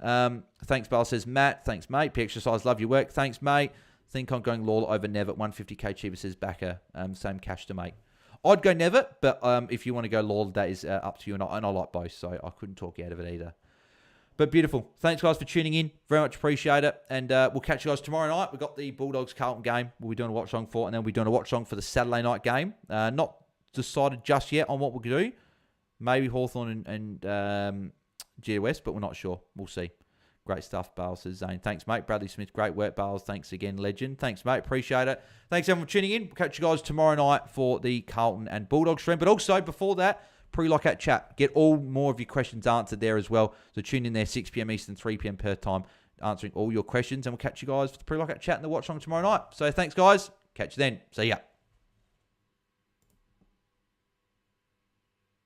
S1: Thanks, Bale says Matt. Thanks, mate. P Exercise, love your work. Thanks, mate. Think I'm going Lawler over Never at 150k cheaper, says Backer. Same cash to make. I'd go Never, but if you want to go Lawler, that is up to you. And I like both, so I couldn't talk you out of it either. But beautiful. Thanks, guys, for tuning in. Very much appreciate it. And we'll catch you guys tomorrow night. We've got the Bulldogs-Carlton game. We'll be doing a watch-along for, and then we'll be doing a watch-along for the Saturday night game. Not decided just yet on what we'll do. Maybe Hawthorn and GWS, but we're not sure. We'll see. Great stuff, Bales, says Zane. Thanks, mate. Bradley Smith, great work, Bales. Thanks again, legend. Thanks, mate. Appreciate it. Thanks, everyone, for tuning in. We'll catch you guys tomorrow night for the Carlton and Bulldogs stream. But also, before that, pre-lockout chat. Get all more of your questions answered there as well. So tune in there, 6 p.m. Eastern, 3 p.m. Perth time, answering all your questions. And we'll catch you guys for the pre-lockout chat and the watch-along tomorrow night. So thanks, guys. Catch you then. See ya.